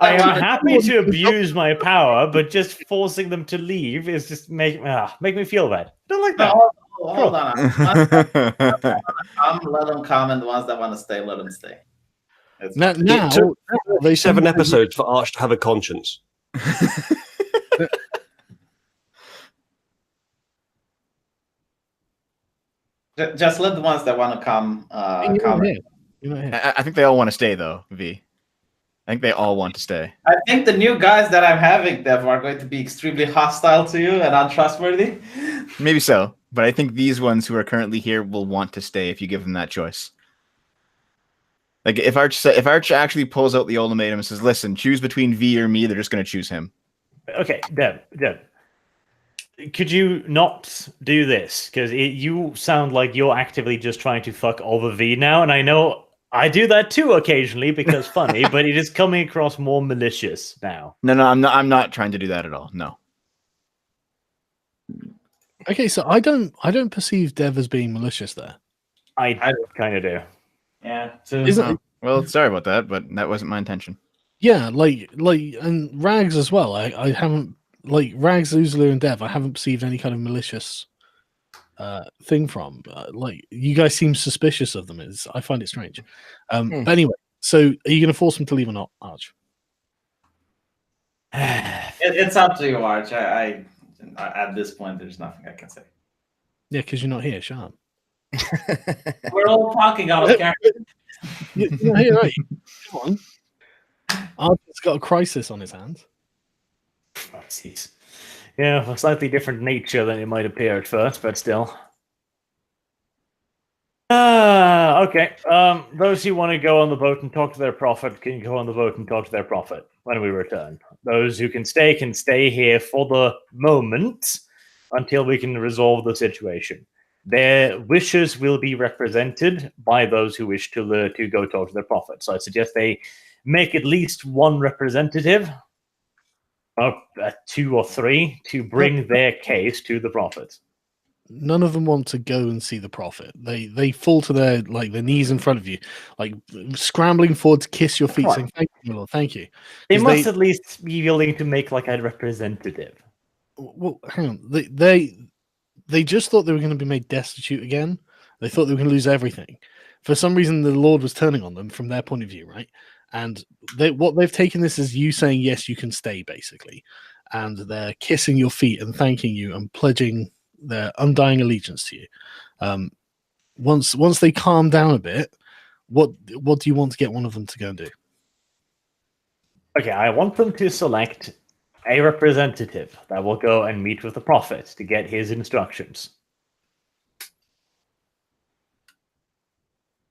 E: I am happy to abuse my power, but just forcing them to leave is just make me feel bad. I don't like that.
C: Hold on. Let them come, and the ones that want to stay, let them stay.
F: Now they 7 episodes for Arch to have a conscience.
C: Just let the ones that want to come come.
A: I think they all want to stay, though, V. I think they all want to stay.
C: I think the new guys that I'm having, Dev, are going to be extremely hostile to you and untrustworthy.
A: Maybe so, but I think these ones who are currently here will want to stay if you give them that choice. Like if Arch actually pulls out the ultimatum and says, "Listen, choose between V or me," they're just going to choose him.
E: Okay, Dev. Could you not do this? Because you sound like you're actively just trying to fuck over V now, and I know I do that too occasionally because funny, but it is coming across more malicious now.
A: No, I'm not trying to do that at all. No.
D: Okay, so I don't perceive Dev as being malicious there.
E: I kind of do.
C: Yeah.
A: Well, sorry about that, but that wasn't my intention.
D: Yeah, like, and Rags as well. I haven't Rags, Uzulu, and Dev. I haven't perceived any kind of malicious thing from. Like, you guys seem suspicious of them. I find it strange. But anyway, so are you going to force them to leave or not, Arch?
C: It's up to you, Arch. I at this point, there's nothing I can say.
D: Yeah, because you're not here, shut up.
C: We're all talking out of character.
D: You're not here, right? Come on. Arch's got a crisis on his hands.
E: Oh, jeez. Yeah, a slightly different nature than it might appear at first, but still. Okay. Those who want to go on the boat and talk to their prophet can go on the boat and talk to their prophet when we return. Those who can stay here for the moment until we can resolve the situation. Their wishes will be represented by those who wish to go talk to their prophet. So I suggest they make at least one representative, or 2 or 3, to bring their case to the prophet.
D: None of them want to go and see the prophet. They fall to their knees in front of you, like scrambling forward to kiss your feet, saying, "Thank you, Lord, thank you."
E: They must at least be willing to make like a representative.
D: Well, hang on. They just thought they were going to be made destitute again. They thought they were going to lose everything. For some reason, the Lord was turning on them from their point of view, right? And what they've taken this as you saying, "Yes, you can stay," basically, and they're kissing your feet and thanking you and pledging their undying allegiance to you. Once they calm down a bit, what do you want to get one of them to go and do?
E: Okay, I want them to select a representative that will go and meet with the prophet to get his instructions.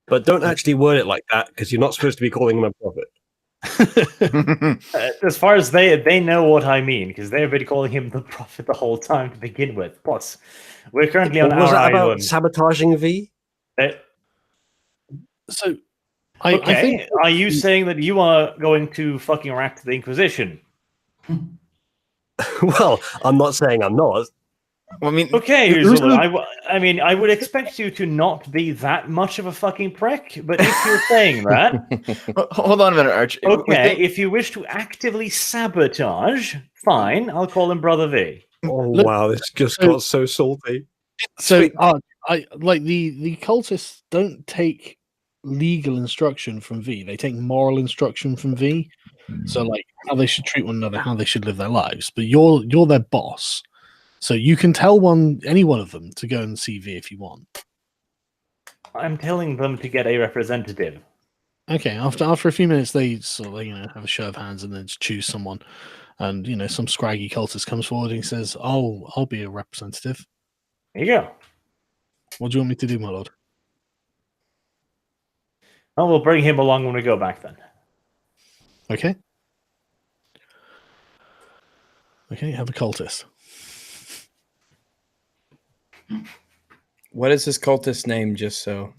F: But don't actually word it like that, because you're not supposed to be calling him a prophet.
E: As far as they know what I mean, because they've been calling him the prophet the whole time to begin with. Plus, we're currently on our island.
F: About sabotaging V?
D: So,
E: I think, are you saying that you are going to fucking rack the Inquisition?
F: Well, I'm not saying I'm not.
A: Well, I mean,
E: okay, Uzulu, I would expect you to not be that much of a fucking prick, but if you're saying that...
A: Hold on a minute, Arch.
E: Okay, if you wish to actively sabotage, fine, I'll call him Brother V.
F: Oh, wow, this just got so salty.
D: So, I like the cultists don't take legal instruction from V. They take moral instruction from V. So, like, how they should treat one another, how they should live their lives. But you're their boss. So you can tell any one of them to go and see V if you want.
E: I'm telling them to get a representative.
D: Okay, after a few minutes, they sort of have a show of hands and then choose someone. And some scraggy cultist comes forward and he says, "I'll be a representative."
E: There you go.
D: What do you want me to do, my lord?
E: Well, we'll bring him along when we go back then.
D: Okay. Okay, have a cultist.
B: What is this cultist name, just so?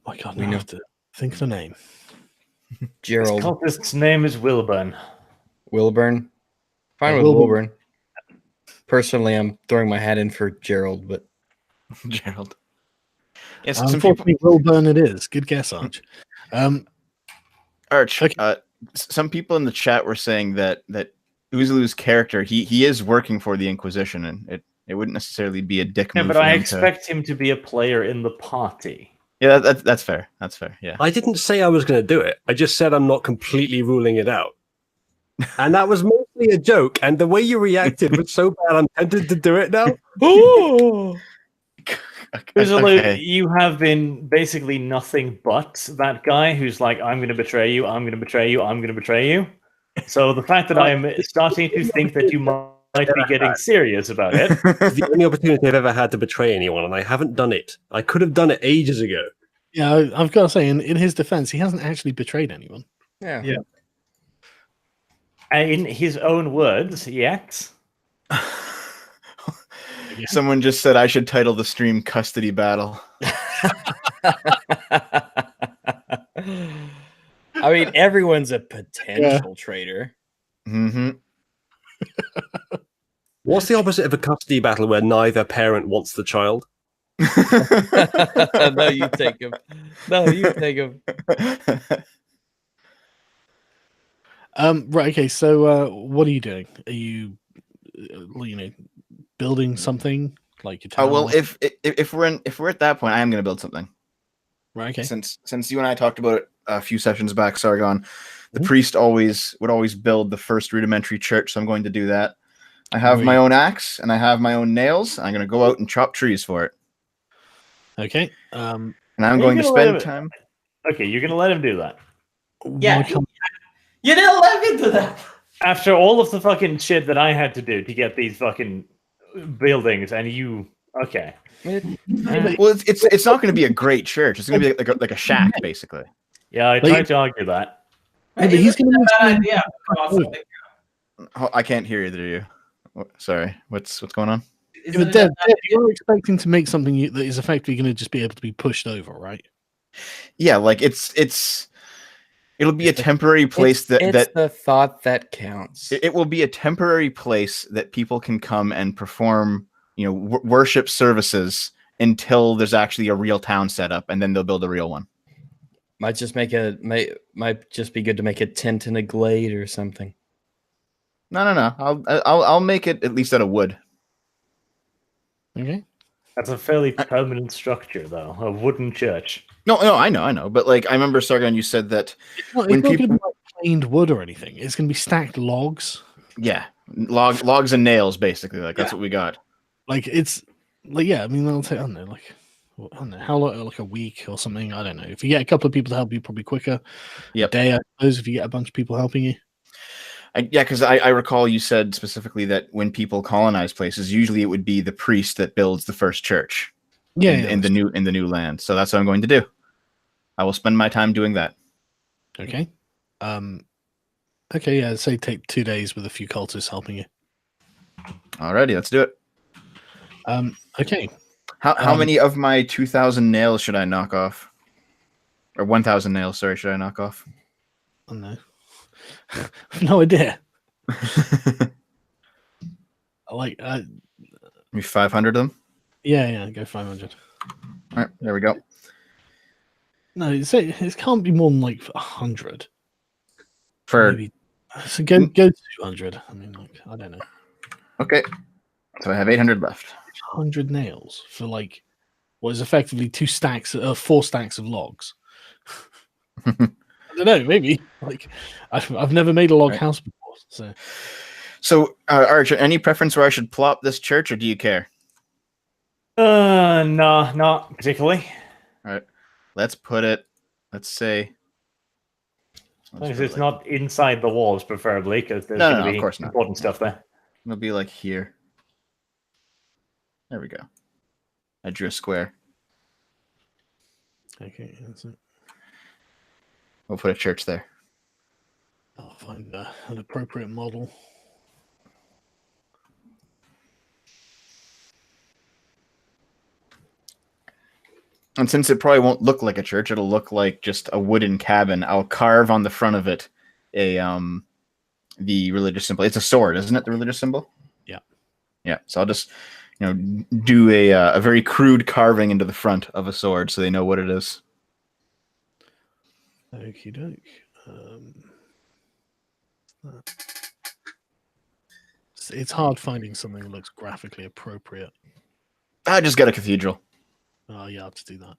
D: My God, we have to think of a name.
B: Gerald.
E: This cultist's name is Wilburn.
B: Wilburn? Fine with Wilburn. Personally, I'm throwing my hat in for Gerald, but
A: Gerald. Yes,
D: unfortunately, Wilburn it is. Good guess, Arch.
A: Arch,
D: okay.
A: Some people in the chat were saying that Uzulu's character, he is working for the Inquisition, and it wouldn't necessarily be a dick move.
E: Yeah, but I expect him to be a player in the party.
A: Yeah, that's fair. That's fair. Yeah.
F: I didn't say I was going to do it. I just said I'm not completely ruling it out. And that was mostly a joke. And the way you reacted was so bad, I'm tempted to do it now.
B: oh,
E: Okay. You have been basically nothing but that guy who's like, I'm going to betray you, I'm going to betray you, I'm going to betray you. So the fact that I'm starting to think that you might be getting serious about it.
F: It's the only opportunity I've ever had to betray anyone, and I haven't done it. I could have done it ages ago.
D: Yeah, I've got to say, in his defense, he hasn't actually betrayed anyone.
B: yeah.
E: In his own words, yet.
A: Someone just said I should title the stream "Custody Battle."
B: I mean, everyone's a potential traitor.
A: Mm-hmm.
F: What's the opposite of a custody battle where neither parent wants the child?
B: No, you take him. No, you take him.
D: Right. Okay. So, what are you doing? Are you, building something like your town?
A: Oh well, if we're at that point, I am going to build something.
D: Right. Okay.
A: Since you and I talked about it a few sessions back, Sargon, the priest would always build the first rudimentary church. So I'm going to do that. I have my own axe and I have my own nails. I'm going to go out and chop trees for it.
D: Okay.
A: And I'm going to spend time.
E: Okay, you're going to let him do that.
C: Yeah. You didn't let me do that.
E: After all of the fucking shit that I had to do to get these fucking buildings, and you... Okay.
A: Well, it's not going to be a great church. It's going to be like a shack, basically.
E: Yeah, I tried to argue that.
D: But he's going to
C: bad idea.
A: I can't hear either of you. Sorry. What's going on?
D: But Deb, you're expecting to make something that is effectively going to just be able to be pushed over, right?
A: Yeah, like it'll be a temporary place
B: it's the thought that counts.
A: It will be a temporary place that people can come and perform, worship services until there's actually a real town set up, and then they'll build a real one.
B: Might just be good to make a tent in a glade or something.
A: No. I'll make it at least out of wood.
D: Okay.
E: That's a fairly permanent structure, though. A wooden church.
A: No, I know. But I remember, Sargon, you said that
D: when people going to be planed wood or anything, it's going to be stacked logs.
A: Yeah, logs and nails, basically. That's what we got.
D: It's yeah. I mean, I'll say I don't know how long, like a week or something. I don't know. If you get a couple of people to help you, probably quicker.
A: Yep.
D: A day, I suppose, if you get a bunch of people helping you.
A: Yeah, because I recall you said specifically that when people colonize places, usually it would be the priest that builds the first church. In the new land. So that's what I'm going to do. I will spend my time doing that.
D: Okay. Okay. Yeah. Say take 2 days with a few cultists helping you.
A: Alrighty, let's do it.
D: Okay.
A: How many of my 2,000 nails should I knock off? Or 1,000 nails? Sorry, should I knock off?
D: Oh, no. No idea.
A: Maybe 500 of them.
D: Yeah, go 500.
A: All right, there we go.
D: No, it can't be more than 100.
A: Maybe.
D: So go 200. I mean, I don't know.
A: Okay, so I have 800 left.
D: 100 nails for what is effectively 4 stacks of logs. I don't know, maybe. I've never made a log house before,
A: So, Archer, any preference where I should plop this church, or do you care?
E: No, not particularly.
A: All right, let's put it. Let's say.
E: As long as it's not inside the walls, preferably, because there's
A: going
E: to
A: be
E: be important stuff there.
A: It'll be here. There we go. I drew a square.
D: Okay, that's it.
A: We'll put a church there.
D: I'll find an appropriate model.
A: And since it probably won't look like a church, it'll look like just a wooden cabin. I'll carve on the front of it the religious symbol. It's a sword, isn't it? The religious symbol?
D: Yeah.
A: Yeah, so I'll just do a very crude carving into the front of a sword so they know what it is.
D: Okie doke. It's hard finding something that looks graphically appropriate.
A: I just got a cathedral.
D: Oh, you have to do that.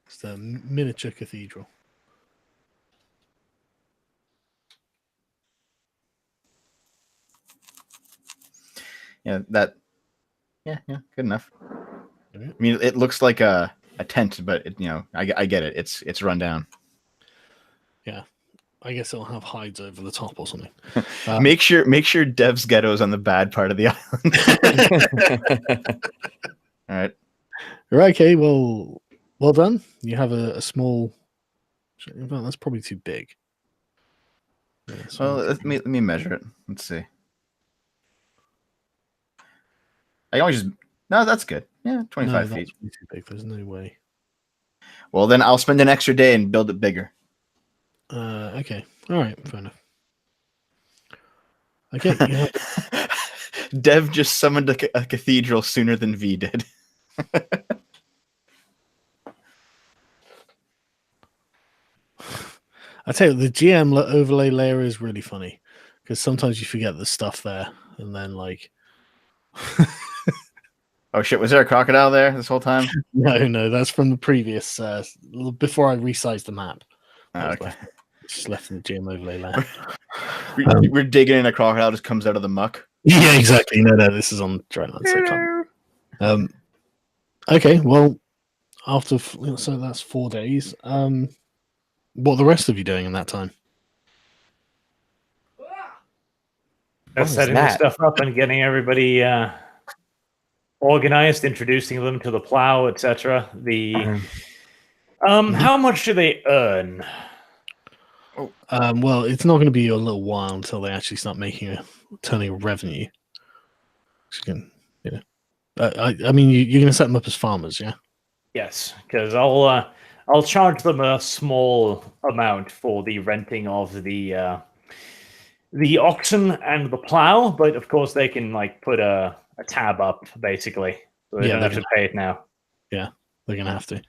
D: It's a miniature cathedral.
A: Yeah, good enough.
D: Okay.
A: I mean, it looks like a tent, but I get it. It's run down.
D: Yeah, I guess it'll have hides over the top or something.
A: Make sure Dev's ghetto is on the bad part of the island. All right.
D: Okay. Well done. You have a small. Well, that's probably too big. Yeah,
A: well, let me measure it. Let's see. No, that's good. Yeah, 25 feet.
D: That's too big. There's no way.
A: Well, then I'll spend an extra day and build it bigger.
D: Okay. All right. Fair enough. Okay.
A: Dev just summoned a cathedral sooner than V did.
D: I tell you, the GM overlay layer is really funny because sometimes you forget the stuff there, and then like.
A: Oh shit! Was there a crocodile there this whole time?
D: No, that's from the previous. Before I resized the map.
A: Okay.
D: Just left in the GM overlay layer.
A: We're digging in, a crocodile just comes out of the muck.
D: Yeah, exactly. No, this is on Dryland. So okay, well, so that's 4 days. What are the rest of you doing in that time?
E: Setting the stuff up and getting everybody organized, introducing them to the plow, etc. How much do they earn?
D: Well, it's not going to be a little while until they actually start turning a revenue. I mean, you're going to set them up as farmers, yeah?
E: Yes, because I'll charge them a small amount for the renting of the oxen and the plow, but of course they can put a tab up basically, so they don't have to pay it now.
D: Yeah, they're going to have to.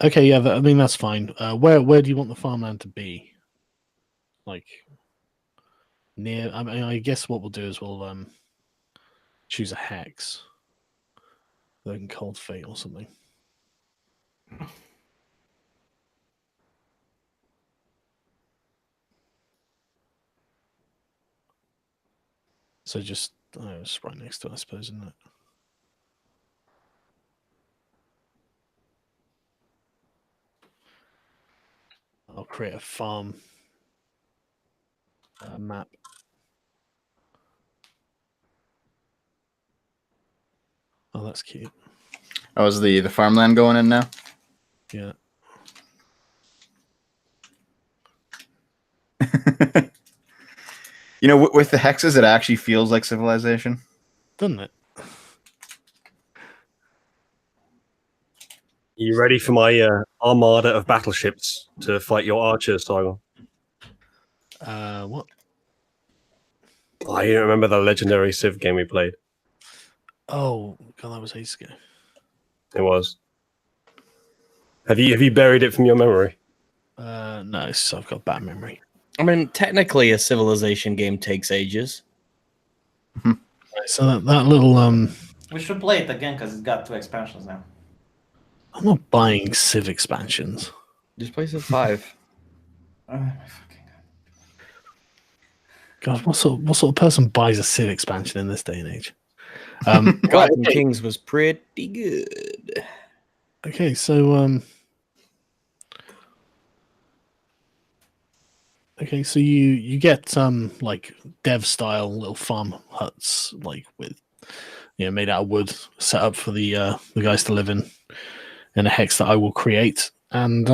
D: Okay, yeah, I mean that's fine. Where do you want the farmland to be? Like near? I mean, I guess what we'll do is we'll choose a hex. They can cultivate or something. So just it's right next to it, I suppose, isn't it? I'll create a farm map. Oh, that's cute.
A: Oh, is the farmland going in now?
D: Yeah.
A: With the hexes, it actually feels like civilization.
D: Doesn't it?
F: You ready for my armada of battleships to fight your archers, Sargon?
D: What?
F: I don't remember the legendary Civ game we played.
D: Oh god, that was ages ago.
F: It was. Have you buried it from your memory?
D: No, so I've got bad memory.
B: I mean, technically, a civilization game takes ages.
D: Right, so that little
C: We should play it again because it's got 2 expansions now.
D: I'm not buying Civ expansions.
B: Just play Civ 5.
C: Oh my fucking
D: God, what sort of person buys a Civ expansion in this day and age?
B: Gods and Kings was pretty good.
D: Okay, so you get like dev style little farm huts, like with made out of wood, set up for the guys to live in a hex that I will create, and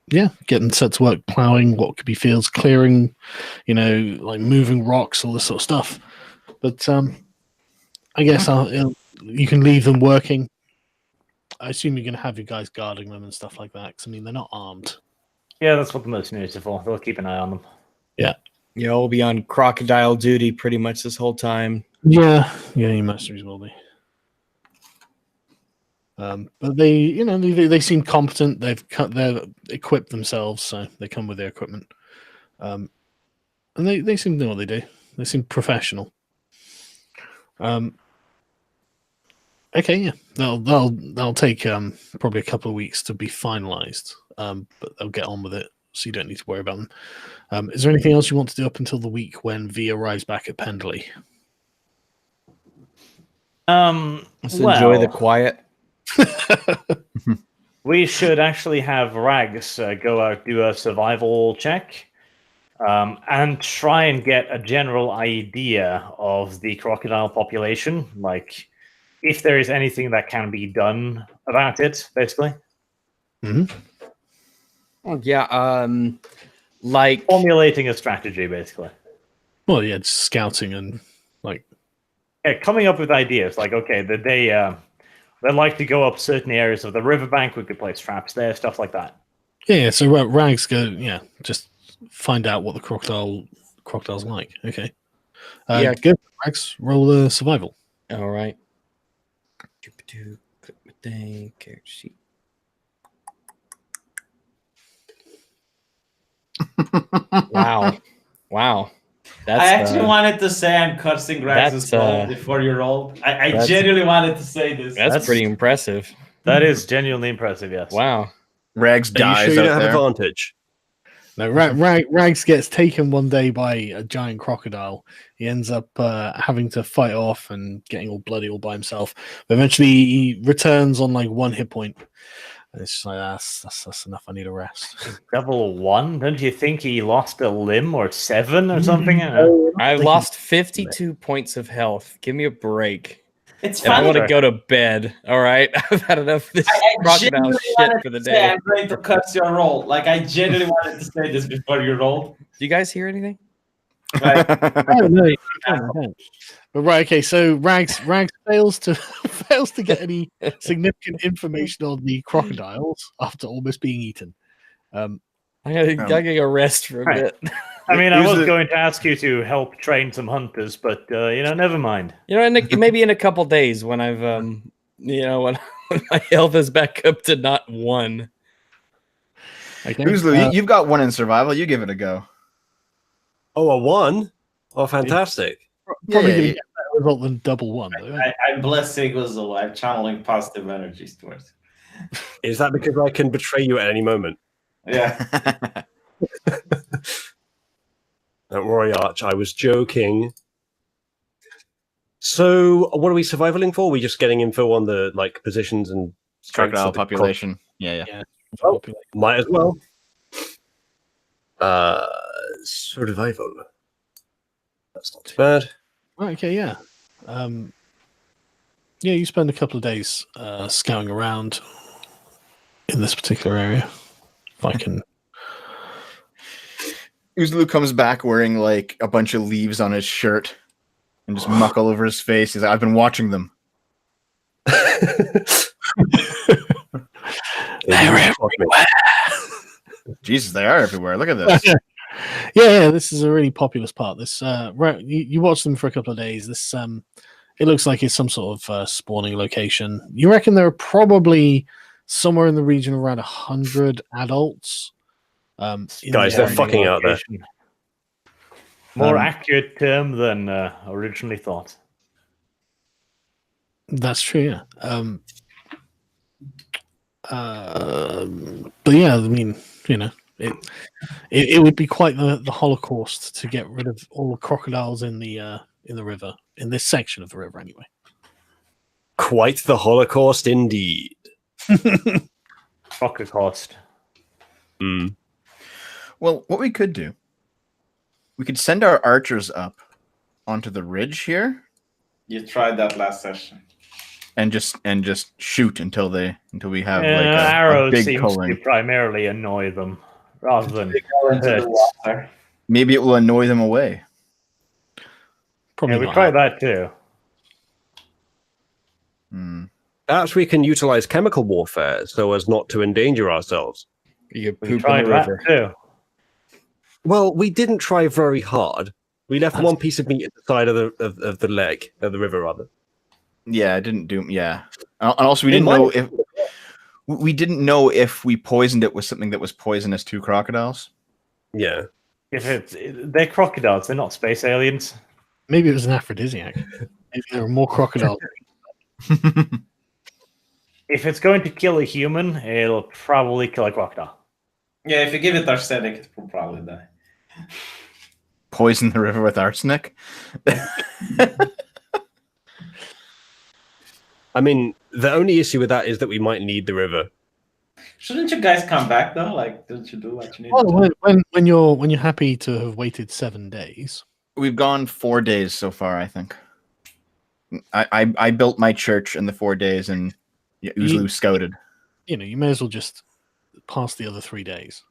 D: get them set to work plowing what could be fields, clearing, like moving rocks, all this sort of stuff. But I guess you can leave them working. I assume you're going to have your guys guarding them and stuff like that, because I mean they're not armed.
E: Yeah, that's what the mercenaries are for. They'll keep an eye on them.
D: Yeah.
B: We'll be on crocodile duty pretty much this whole time.
D: Yeah, your mercenaries will be. But they seem competent. They're equipped themselves, so they come with their equipment. And they seem to know what they do. They seem professional. Okay, yeah, that'll take probably a couple of weeks to be finalized. But they'll get on with it, so you don't need to worry about them. Is there anything else you want to do up until the week when V arrives back at Pendley?
B: Let's enjoy the quiet.
E: We should actually have Rags go out, do a survival check, and try and get a general idea of the crocodile population, like if there is anything that can be done about it, basically.
B: Yeah, like
E: formulating a strategy, basically.
D: Well, yeah, just scouting and
E: coming up with ideas. Like, okay, they'd like to go up certain areas of the riverbank. We could place traps there, stuff like that.
D: Yeah, so Rags go. Yeah, just find out what the crocodile's like. Okay. Good. Rags, roll the survival.
B: All right. Click my thing. Character sheet. Wow.
C: I actually wanted to say I'm cursing Rags' roll before you rolled. I genuinely wanted to say this.
B: That's pretty impressive.
E: That is genuinely impressive, yes.
B: Wow.
A: Rags dies.
F: You don't have advantage.
D: No, Rags gets taken one day by a giant crocodile. He ends up having to fight off and getting all bloody all by himself. But eventually he returns on 1 hit point. And it's just like, that's enough. I need a rest.
E: Level 1? Don't you think he lost a limb or 7 or something?
B: I lost 52 points of health. Give me a break.
C: It's fun.
B: I want to go to bed. All right, I've had enough of this crocodile shit for the day.
C: I'm going to cut your roll. I genuinely wanted to say this before you rolled.
B: Do you guys hear anything?
D: No. But right, okay. So Rags fails to get any significant information on the crocodiles after almost being eaten.
B: I gotta get a rest for a bit.
E: I mean, I was going to ask you to help train some hunters, but never mind.
B: Maybe in a couple days when I've when my health is back up to not 1.
A: Okay. You've got 1 in survival. You give it a go.
F: Oh, a 1? Oh, fantastic!
D: Probably going to get a better result than double 1.
C: I'm blessing Uzzle. I'm channeling positive energies towards it.
F: Is that because I can betray you at any moment?
C: Yeah.
F: Don't worry, Arch. I was joking. So, what are we survivaling for? Are we just getting info on the positions and
A: crocodile population? Yeah.
F: Well, might as well. Survival. That's not too bad.
D: Okay, yeah. You spend a couple of days scouting around in this particular area. If I can.
A: Uzlu comes back wearing a bunch of leaves on his shirt and just muck all over his face. He's like, I've been watching them.
D: They're everywhere.
A: Jesus, they are everywhere. Look at this.
D: Yeah, this is a really populous part. This you watch them for a couple of days. This it looks like it's some sort of spawning location. You reckon there are probably somewhere in the region of around 100 adults.
F: Guys, they're fucking out there.
E: More accurate term than originally thought.
D: That's true, yeah. But yeah, I mean, it would be quite the Holocaust to get rid of all the crocodiles in the river, in this section of the river, anyway.
F: Quite the Holocaust, indeed.
E: Holocaust.
A: Well, what we could do, we could send our archers up onto the ridge here.
C: You tried that last session.
A: And just shoot until we have
E: arrows
A: a big
E: seems
A: culling.
E: to primarily annoy them rather than
C: water.
A: Maybe it will annoy them away.
D: Probably
E: we tried that too.
F: Perhaps we can utilize chemical warfare so as not to endanger ourselves.
B: You poop in the river.
E: Too.
F: Well, we didn't try very hard. We left one piece of meat at the side of the leg, of the river, rather.
A: Yeah, it didn't do. Yeah, and also we didn't know if we poisoned it with something that was poisonous to crocodiles.
F: Yeah.
E: If they're crocodiles, they're not space aliens.
D: Maybe it was an aphrodisiac. Maybe there are more crocodiles.
E: If it's going to kill a human, it'll probably kill a crocodile.
C: Yeah, if you give it arsenic, it will probably die.
A: Poison the river with arsenic?
F: I mean, the only issue with that is that we might need the river.
C: Shouldn't you guys come back though? Like, don't you do what you need?
D: Well, when you're happy to have waited 7 days,
A: we've gone 4 days so far. I think. I built my church in the 4 days, and Uzlu scouted.
D: You may as well just pass the other 3 days.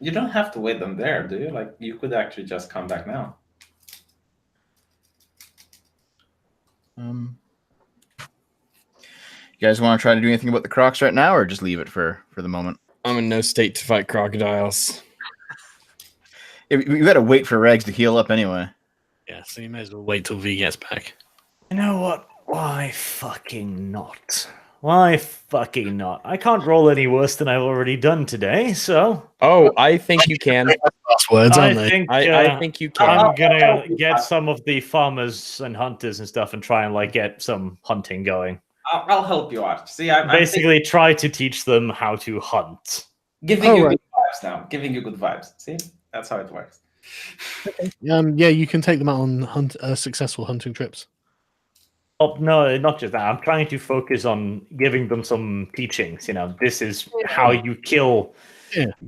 C: You don't have to wait them there, do you? Like, you could actually just come back now.
A: You guys want to try to do anything about the crocs right now, or just leave it for the moment?
B: I'm in no state to fight crocodiles.
A: We got to wait for Regs to heal up anyway.
D: Yeah, so you may as well wait till V gets back.
E: You know what? Why fucking not? Why fucking not? I can't roll any worse than I've already done today, so...
B: Oh, I think you can.
D: Last words, aren't they?
B: I think you can.
E: I'm gonna get some of the farmers and hunters and stuff and try and get some hunting going.
C: I'll help you out. See, I'm
E: basically try to teach them how to hunt.
C: Giving you good vibes now. Giving you good vibes. See, that's how it works.
D: Okay. Yeah, you can take them out on successful hunting trips.
E: Oh no, not just that. I'm trying to focus on giving them some teachings. This is how you kill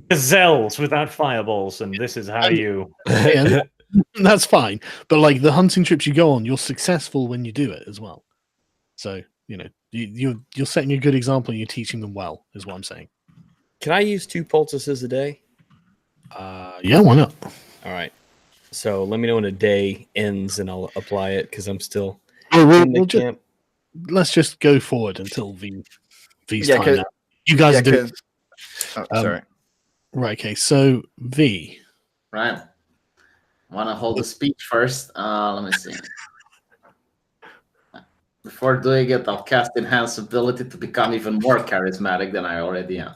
E: gazelles without fireballs, and this is how you.
D: Yeah, that's fine. But the hunting trips you go on, you're successful when you do it as well. So you're setting a good example, and you're teaching them well. Is what I'm saying.
B: Can I use 2 poultices a day?
D: Yeah, why not?
B: All right. So let me know when a day ends, and I'll apply it because I'm still.
D: Let's just go forward until V's time now. You guys do.
A: Sorry.
D: Right. Okay. So V.
C: Right. Want to hold a speech first? Let me see. Before doing it, I'll cast Enhance ability to become even more charismatic than I already am.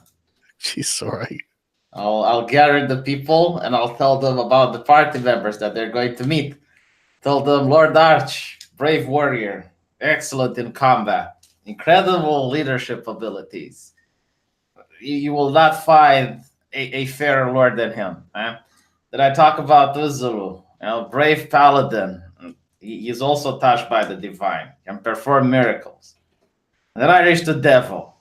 D: She's sorry.
C: I'll gather the people and I'll tell them about the party members that they're going to meet. Tell them, Lord Arch, brave warrior, excellent in combat, incredible leadership abilities. You will not find a fairer lord than him. Did I talk about Uzuru, brave paladin? He is also touched by the divine, can perform miracles. And then I reach the devil.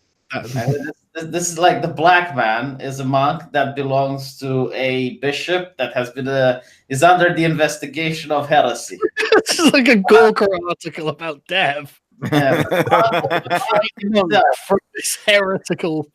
C: This is like the black man is a monk that belongs to a bishop that has been is under the investigation of heresy.
D: This is like a Gawker article about Dev.
C: Yeah.
D: From this heretical.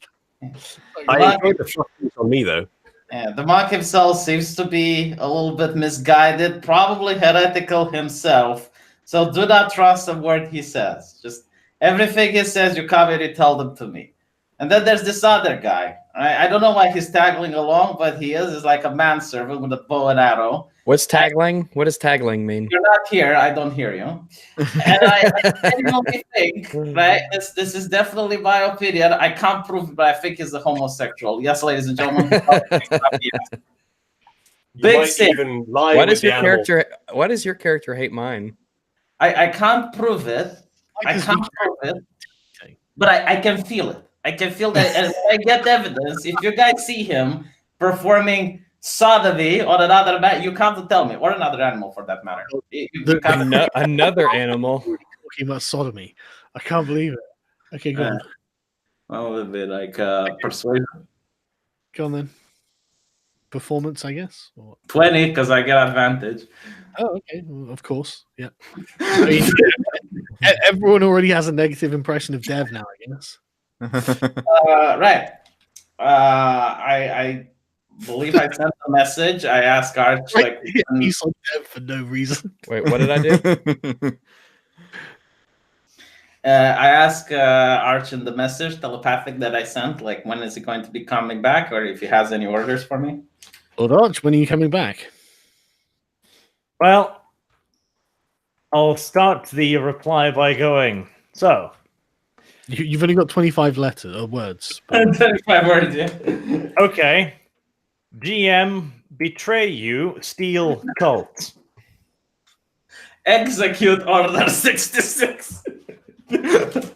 F: I enjoyed the fluffing on me though.
C: Yeah, the monk himself seems to be a little bit misguided, probably heretical himself. So do not trust a word he says. Just everything he says, you come and you tell them to me. And then there's this other guy. I don't know why he's tagging along, but he is like a manservant with a bow and arrow.
B: What's tagging? What does tagging mean?
C: You're not here. I don't hear you. And I genuinely think, right? This is definitely my opinion. I can't prove it, but I think he's a homosexual. Yes, ladies and gentlemen. Big sin.
B: Why does your character hate mine?
C: I can't prove it. But I can feel it. I can feel that, and I get evidence. If you guys see him performing sodomy on another man, you come to tell me, or another animal for that matter.
B: Another animal.
D: Talking about sodomy. I can't believe it. Okay, go on.
C: Well, a bit like persuasion.
D: Go on then. Performance, I guess.
C: 20, because I get advantage.
D: Oh, okay. Well, of course. Yeah. I mean, everyone already has a negative impression of Dev now, I guess.
C: Right. I believe I sent a message. I asked Arch
D: he's on Dev for no reason.
B: Wait, what did I do?
C: I asked Arch in the message telepathic that I sent, when is he going to be coming back, or if he has any orders for me.
D: Lord Arch, when are you coming back?
E: Well, I'll start the reply by going, so.
D: You've only got 25 letters or words.
C: 25 words, yeah.
E: Okay. GM, betray you, steal cult.
C: Execute Order 66.
D: But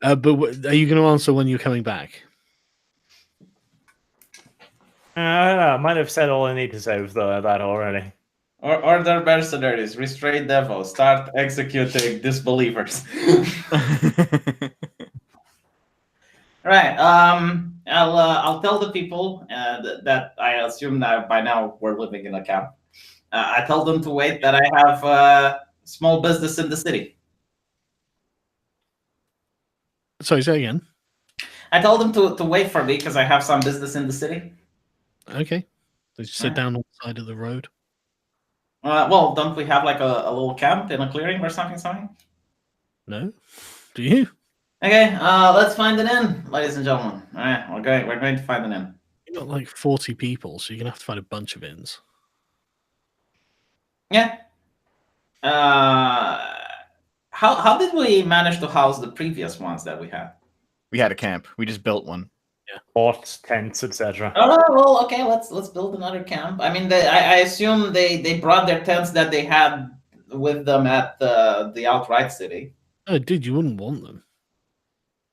D: are you going to answer when you're coming back?
E: I don't know. I might have said all I need to say with that already.
C: Order mercenaries, restrain devils, start executing disbelievers. Right. I'll tell the people that I assume that by now we're living in a camp. I tell them to wait, that I have a small business in the city.
D: Sorry, say again.
C: I told them to wait for me because I have some business in the city.
D: Okay. Did you sit down on the side of the road?
C: Well, don't we have like a little camp in a clearing or something?
D: No. Do you?
C: Okay, let's find an inn, ladies and gentlemen. All right, we're going to find an inn.
D: You've got like 40 people, so you're going to have to find a bunch of inns.
C: Yeah. How did we manage to house the previous ones that we had?
A: We had a camp. We just built one.
E: Yeah. Pots, tents, etc.
C: Oh well, okay. Let's build another camp. I mean, I assume they brought their tents that they had with them at the outright city.
D: Oh, dude, you wouldn't want them.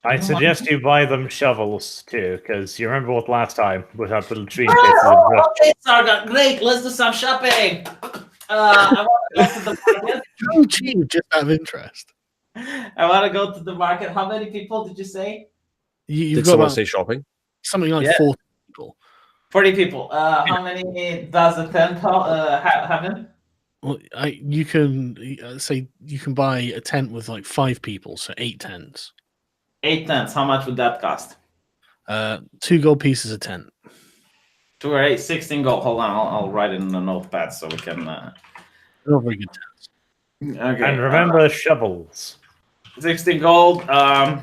E: I suggest you buy them shovels too, because you remember what last time with our little tree.
C: Okay, Sargon, great. Let's do some shopping. I want to go to the market.
D: How cheap, just out of interest.
C: I want to go to the market. How many people did you say?
F: Did someone say shopping?
D: Something like 40 people.
C: 40 people. How many does a tent have in?
D: Well, you can say you can buy a tent with like 5 people, so 8 tents.
C: 8 tents. How much would that cost?
D: 2 gold pieces a tent.
C: 2 or 8, 16 gold. Hold on, I'll write it in a notepad so we can.
D: Not very good tents.
C: Okay.
E: And remember shovels.
C: 16 gold. I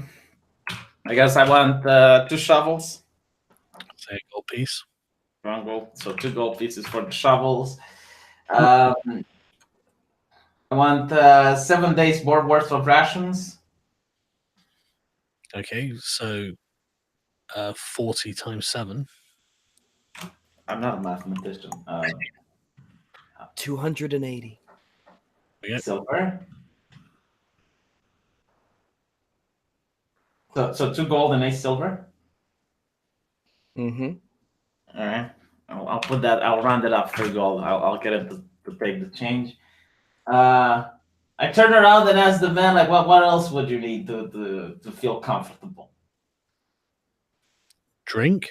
C: guess I want 2 shovels.
D: Say a gold piece.
C: 1 gold. So 2 gold pieces for the shovels. I want 7 days more worth of rations.
D: Okay, so 40 times 7.
C: I'm not a mathematician.
G: 280.
C: Silver. So 2 gold and 8 silver.
G: Mm-hmm.
C: All right. I'll put that. I'll round it up for gold. I'll get him to take the change. I turn around and ask the man, like, what else would you need to feel comfortable?
D: Drink?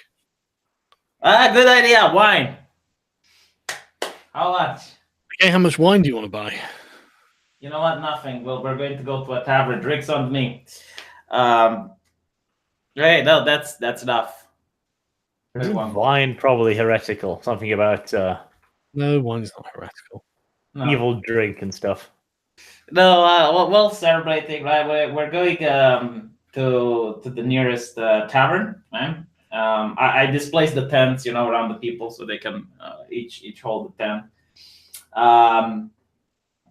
C: Good idea. Wine. How much?
D: Okay, how much wine do you want to buy?
C: You know what? Nothing. Well, we're going to go to a tavern. Drinks on me. Right. No, that's enough.
E: Wine probably heretical. Something about
D: No, wine's not heretical.
C: No.
E: evil drink and stuff.
C: No, well, celebrating, right? We're going to the nearest tavern, right? I displaced the tents, around the people so they can each hold the tent.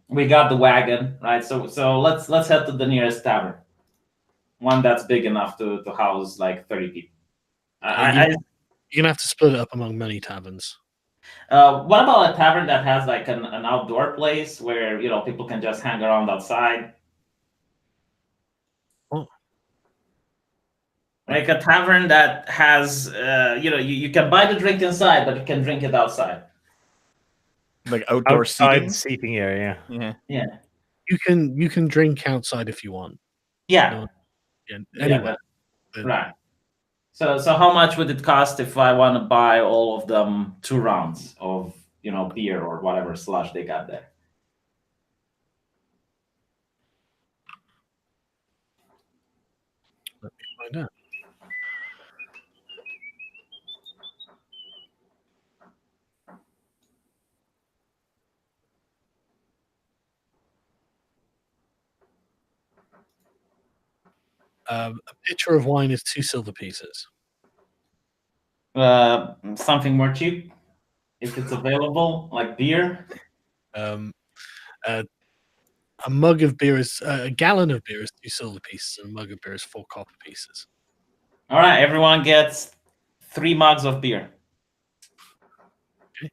C: We got the wagon, right? So let's head to the nearest tavern, one that's big enough to house like 30 people.
D: You're gonna have to split it up among many taverns.
C: What about a tavern that has like an outdoor place where people can just hang around outside?
D: Oh.
C: Like a tavern that has, you can buy the drink inside, but you can drink it outside.
A: Like outdoor
E: seating area.
C: Yeah.
D: You can drink outside if you want.
C: Yeah.
D: Anyway.
C: Right. So how much would it cost if I want to buy all of them 2 rounds of beer or whatever slush they got there?
D: Let me find out. A pitcher of wine is 2 silver pieces.
C: Something more cheap, if it's available, like beer.
D: A mug of beer is a gallon of beer is 2 silver pieces, and a mug of beer is 4 copper pieces.
C: All right, everyone gets 3 mugs of beer. Okay.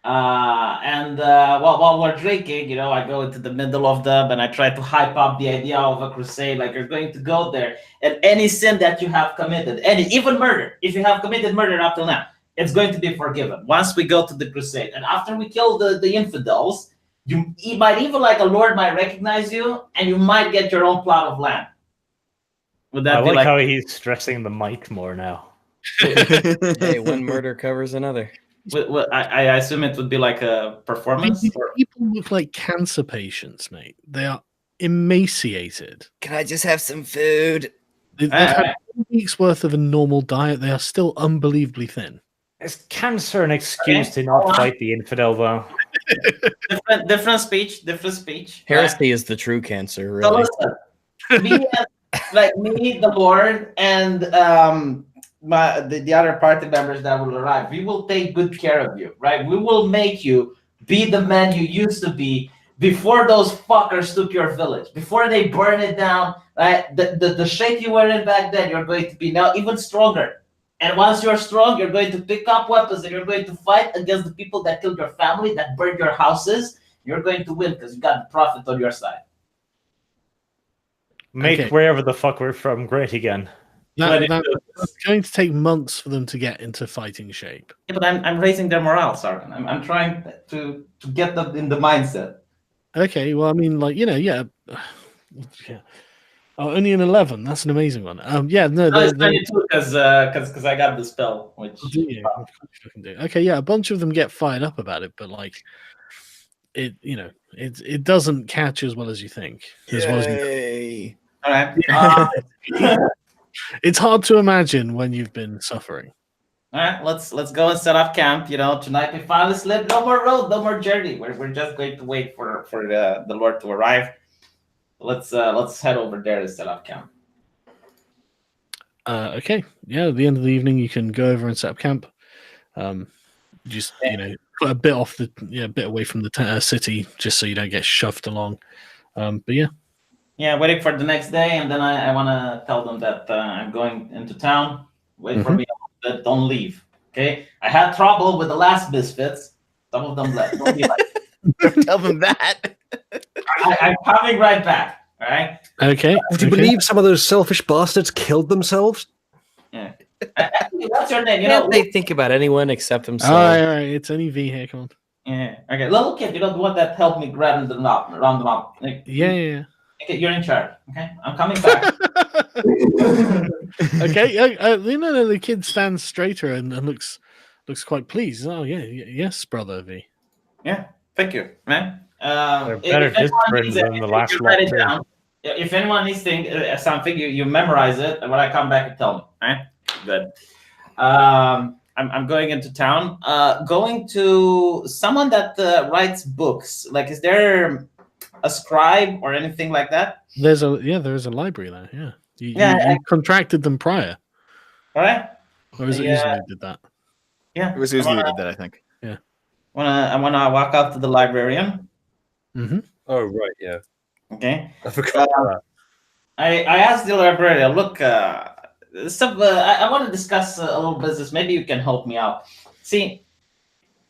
C: While we're drinking, I go into the middle of them and I try to hype up the idea of a crusade. Like, you're going to go there, and any sin that you have committed, even murder, if you have committed murder up till now, it's going to be forgiven once we go to the crusade. And after we kill the infidels, you might even, like, a lord might recognize you, and you might get your own plot of land.
E: Would that be like how he's stressing the mic more now?
B: Hey, one murder covers another.
C: I assume it would be like a performance.
D: People look like cancer patients, mate. They are emaciated.
G: Can I just have some food?
D: They've had 2 weeks worth of a normal diet. They are still unbelievably thin.
E: Is cancer an excuse to not fight the infidel, though?
C: Different speech.
B: Heresy is the true cancer, really.
C: So listen, me, the Lord, and the other party members that will arrive, we will take good care of you, right? We will make you be the man you used to be before those fuckers took your village, before they burn it down, right? The shape you were in back then, you're going to be now even stronger. And once you're strong, you're going to pick up weapons and you're going to fight against the people that killed your family, that burned your houses. You're going to win because you got the prophet on your side.
E: Make wherever the fuck we're from great again.
D: It's going to take months for them to get into fighting shape.
C: Yeah, but I'm raising their morale, Sargon. I'm trying to get them in the mindset.
D: Okay, well, I mean, yeah. Oh, only an 11. That's an amazing one.
C: It's 22 because I got the spell. Which
D: okay, yeah, a bunch of them get fired up about it, but like it doesn't catch as well as you think. As well as you
C: all right.
D: It's hard to imagine when you've been suffering.
C: All right, let's go and set up camp. Tonight we finally sleep. No more road, no more journey. We're just going to wait for the Lord to arrive. Let's head over there to set up camp.
D: Okay. Yeah, at the end of the evening, you can go over and set up camp. Just put a bit off a bit away from the city, just so you don't get shoved along. But yeah.
C: Yeah, waiting for the next day, and then I want to tell them that I'm going into town. Wait for me. Don't leave. Okay. I had trouble with the last misfits. Some of them left. Don't be like.
A: Tell them that.
C: I'm coming right back. All right.
D: Okay.
F: Do you believe some of those selfish bastards killed themselves?
C: Yeah. What's your name?
B: They think about anyone except themselves.
D: All right. It's only V here. Come on.
C: Yeah. Okay. Little kid, the one that helped me grab the knot around the mouth.
D: Yeah.
C: Okay, you're in charge. Okay, I'm coming back.
D: Okay. The kid stands straighter and looks quite pleased. Oh yeah. Yes, brother V.
C: Yeah. Thank you, man.
E: They're better disciplined than the last lot.
C: If anyone needs something, you memorize it, and when I come back, you tell me. All right? Good. I'm going into town. Going to someone that writes books. Like, is there a scribe or anything like that?
D: There is a library there. Yeah. You contracted them prior.
C: All right.
D: Or is it Uzu who did that?
C: Yeah.
A: It was Uzu who did that, I think.
D: Yeah.
C: I wanna walk up to the librarian.
D: Mm-hmm.
F: Oh right, yeah.
C: Okay.
F: I forgot that.
C: I asked the librarian, look, I want to discuss a little business. Maybe you can help me out. See,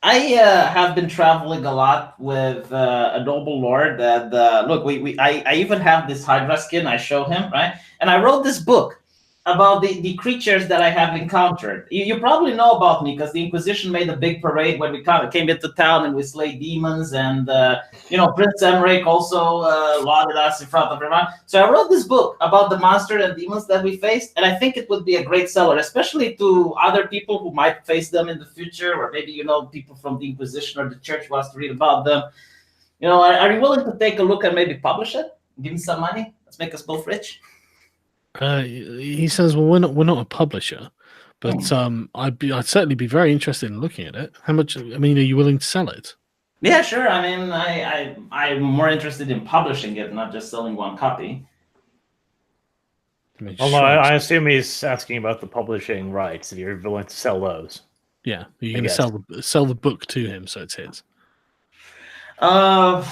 C: I have been traveling a lot with a noble lord. And look, I even have this Hydra skin. I show him, right? And I wrote this book about the creatures that I have encountered. You probably know about me because the Inquisition made a big parade when we came into town and we slayed demons, and Prince Emmerich also lauded us in front of everyone. So I wrote this book about the monster and demons that we faced, and I think it would be a great seller, especially to other people who might face them in the future, or maybe people from the Inquisition or the Church wants to read about them. Are you willing to take a look and maybe publish it? Give me some money. Let's make us both rich.
D: He says, "Well, we're not a publisher, but I'd certainly be very interested in looking at it. How much? I mean, are you willing to sell it?"
C: Yeah, sure. I mean, I'm more interested in publishing it, not just selling one copy.
E: Well, no, I assume he's asking about the publishing rights. If you're willing to sell those.
D: Yeah, you're going to sell the book to him, so it's his.
C: I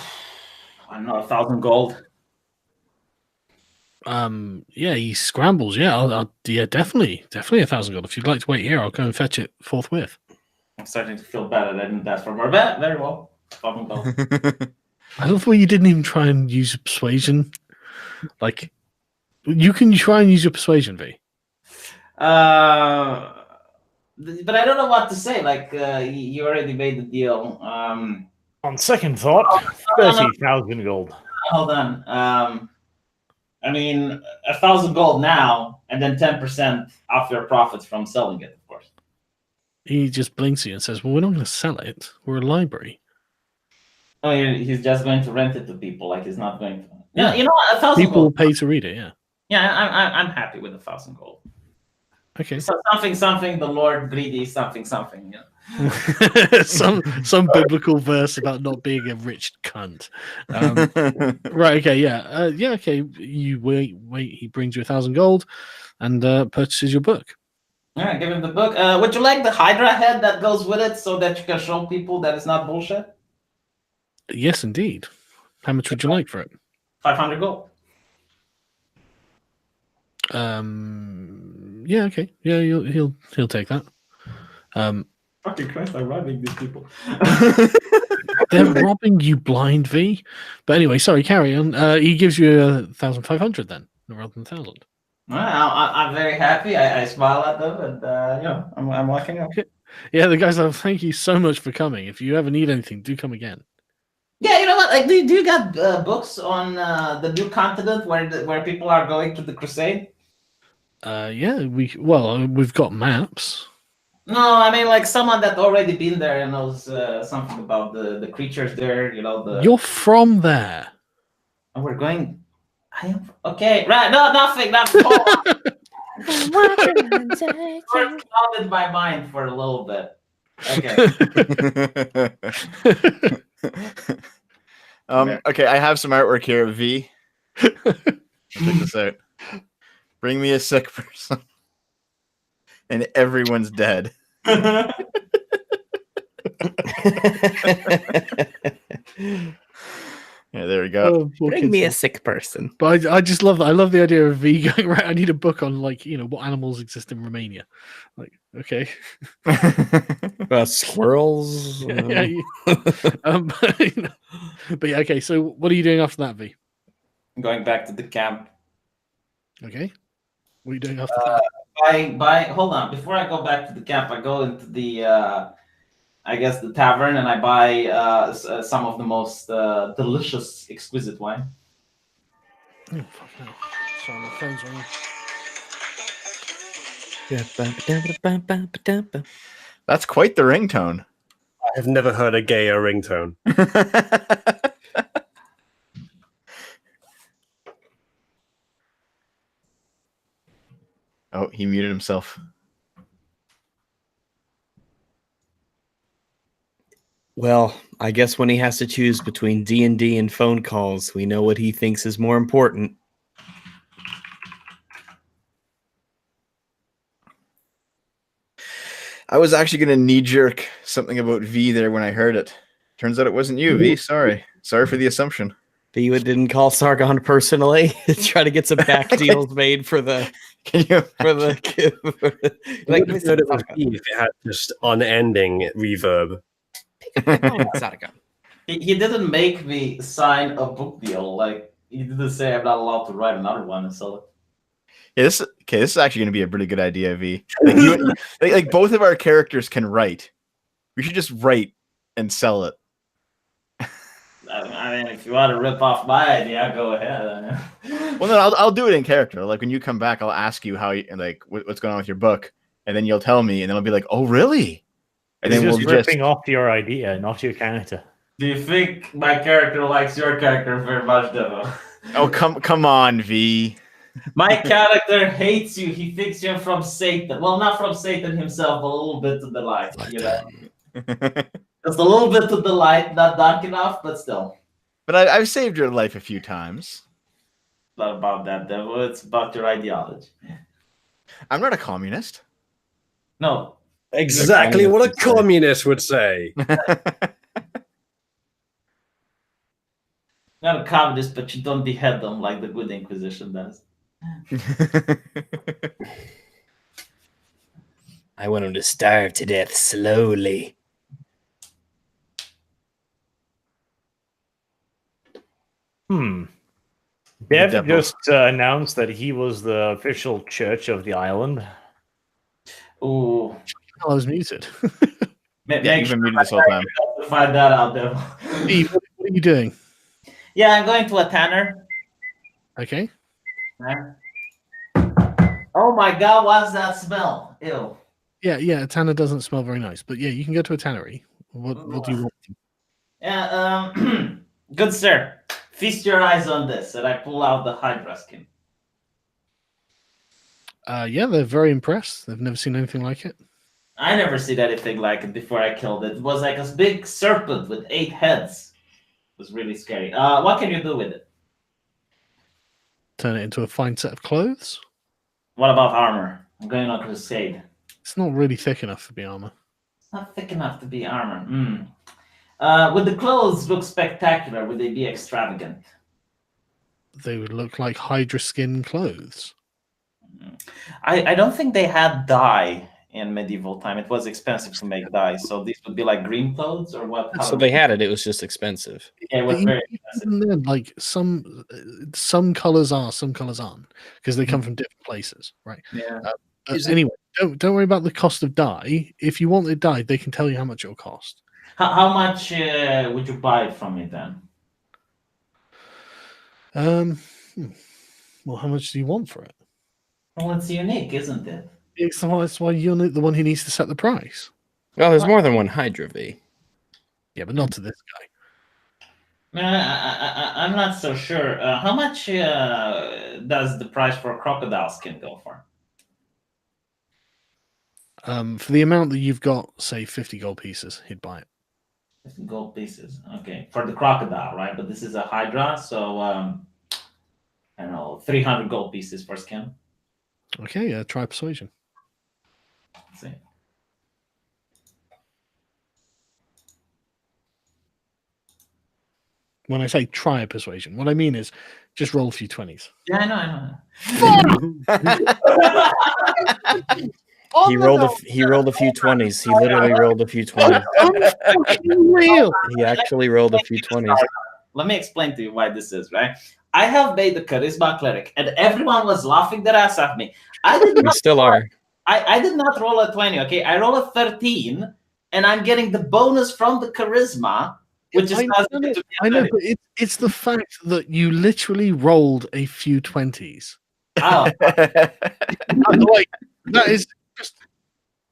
C: don't know, 1,000 gold.
D: Yeah, he scrambles. Yeah, yeah, definitely 1,000 gold. If you'd like to wait here, I'll go and fetch it forthwith.
C: I'm starting to feel bad that I didn't ask for more. But very well. 1,000 gold.
D: I love the way you didn't even try and use persuasion. Like, you can try and use your persuasion, V.
C: But I don't know what to say. Like, you already made the deal.
E: On second thought, 30,000 gold.
C: Hold on. I mean, 1,000 gold now, and then 10% off your profits from selling it, of course.
D: He just blinks at you and says, "Well, we're not going to sell it. We're a library."
C: Oh, he's just going to rent it to people. Like, he's not going to. Yeah, you know, 1,000
D: people
C: gold.
D: pay to read it. Yeah.
C: Yeah, I'm happy with 1,000 gold.
D: Okay.
C: So something. The Lord greedy. Something. Yeah.
D: some biblical verse about not being a rich cunt. Right. Okay. Yeah. Yeah. Okay. You wait. He brings you 1,000 gold, and purchases your book.
C: Yeah. Give him the book. Would you like the Hydra head that goes with it, so that you can show people that it's not bullshit?
D: Yes, indeed. How much would you like for it?
C: 500 gold.
D: Yeah. Okay. Yeah. He'll take that.
C: Fucking Christ! I'm robbing these people.
D: They're robbing you, blind V. But anyway, sorry. Carry on. He gives you 1,500 then, rather than 1,000.
C: I'm very happy. I smile at them, and I'm walking up.
D: Yeah, the guy's like, "Thank you so much for coming. If you ever need anything, do come again."
C: Yeah, you know what? Like, do you got books on the new continent where people are going to the crusade?
D: Yeah, we've got maps.
C: No, I mean, like, someone that already been there and knows something about the creatures there. You know,
D: You're from there.
C: And we're going. I am okay. Right? No, nothing. We're clouded my mind for a little bit. Okay.
A: Okay, I have some artwork here. V. Check this out. Bring me a sick person, and everyone's dead. Yeah, there we go.
B: Bring me a sick person.
D: But I just love that. I love the idea of V going, right, I need a book on, like, what animals exist in Romania. Like, okay.
B: Squirrels.
D: Yeah. But yeah, okay. So what are you doing after that, V?
C: I'm going back to the camp.
D: Okay. What are you doing after that?
C: Hold on. Before I go back to the camp, I go into the the tavern, and I buy some of the most delicious, exquisite wine.
D: Oh, fuck no. Sorry, my phone's ringing.
A: That's quite the ringtone.
F: I have never heard a gayer ringtone.
A: Oh, he muted himself.
B: Well, I guess when he has to choose between D&D and phone calls, we know what he thinks is more important.
A: I was actually going to knee-jerk something about V there when I heard it. Turns out it wasn't you, V. Sorry for the assumption.
B: That you didn't call Sargon personally to try to get some back deals made for the.
A: Can you
F: like if it had just unending reverb?
B: Sargon.
C: He didn't make me sign a book deal. Like, he didn't say I'm not allowed to write another one and sell it.
A: Yeah, this is actually going to be a pretty good idea, V. Like both of our characters can write. We should just write and sell it.
C: I mean, if you want to rip off my idea, go ahead.
A: Well, no, I'll do it in character. Like, when you come back, I'll ask you how what's going on with your book, and then you'll tell me, and then I'll be like, "Oh, really?" And
E: then we'll ripping off your idea, not your character.
C: Do you think my character likes your character very much, Devo?
A: Oh, come on, V.
C: My character hates you. He thinks you're from Satan. Well, not from Satan himself, but a little bit to the light. You know, just a little bit to the light, not dark enough, but still.
A: But I've saved your life a few times.
C: not about that, Devil. It's about your ideology.
A: I'm not a communist.
C: No.
F: Exactly what a communist would say.
C: Not a communist, but you don't behead them like the good Inquisition does.
B: I want him to starve to death slowly.
E: Dev just announced that he was the official church of the island.
C: Ooh.
D: I was muted.
A: Yeah, you've been muted this whole time.
C: Find that out, Devil.
D: Steve, what are you doing?
C: Yeah, I'm going to a tanner.
D: Okay.
C: Oh my god, what's that smell? Ew.
D: Yeah, a tanner doesn't smell very nice, but yeah, you can go to a tannery. What do you want?
C: Yeah, good sir. Feast your eyes on this, and I pull out the Hydra skin.
D: Yeah, they're very impressed. They've never seen anything like it.
C: I never seen anything like it before I killed it. It was like a big serpent with 8 heads. It was really scary. What can you do with it?
D: Turn it into a fine set of clothes.
C: What about armor? I'm going on crusade.
D: It's not really thick enough to be armor.
C: It's not thick enough to be armor. Would the clothes look spectacular? Would they be extravagant?
D: They would look like Hydra skin clothes.
C: I don't think they had dye in medieval time. It was expensive to make dye, so these would be like green clothes or what?
B: So they had it. It was just expensive.
C: Yeah, it was very expensive.
D: Then, like some colors are, some colors aren't, because they come from different places, right?
C: Yeah.
D: Anyway, don't worry about the cost of dye. If you want it dyed, they can tell you how much it'll cost.
C: How much would you buy it from me then?
D: Well, how much do you want for it?
C: Well, it's unique, isn't it?
D: That's why you're the one who needs to set the price.
B: Well, there's more than one Hydra V.
D: Yeah, but not to this guy.
C: I'm not so sure. How much does the price for a crocodile skin go for?
D: For the amount that you've got, say 50 gold pieces, he'd buy it.
C: 50 gold pieces. Okay, for the crocodile, right? But this is a Hydra, so I don't know, 300 gold pieces for skin.
D: Okay, try persuasion.
C: Let's see.
D: When I say try a persuasion, what I mean is just roll a few 20s.
C: Yeah, I know.
B: He rolled a few 20s. He literally rolled a few 20s.
D: Real.
B: He actually rolled a few 20s.
C: Let me explain to you why this is, right? I have made the charisma cleric, and everyone was laughing their ass at me.
B: We still are.
C: I did not roll a 20, okay? I roll a 13, and I'm getting the bonus from the charisma, which is
D: I know, but it's the fact that you literally rolled a few 20s.
C: Oh.
D: Like, that is just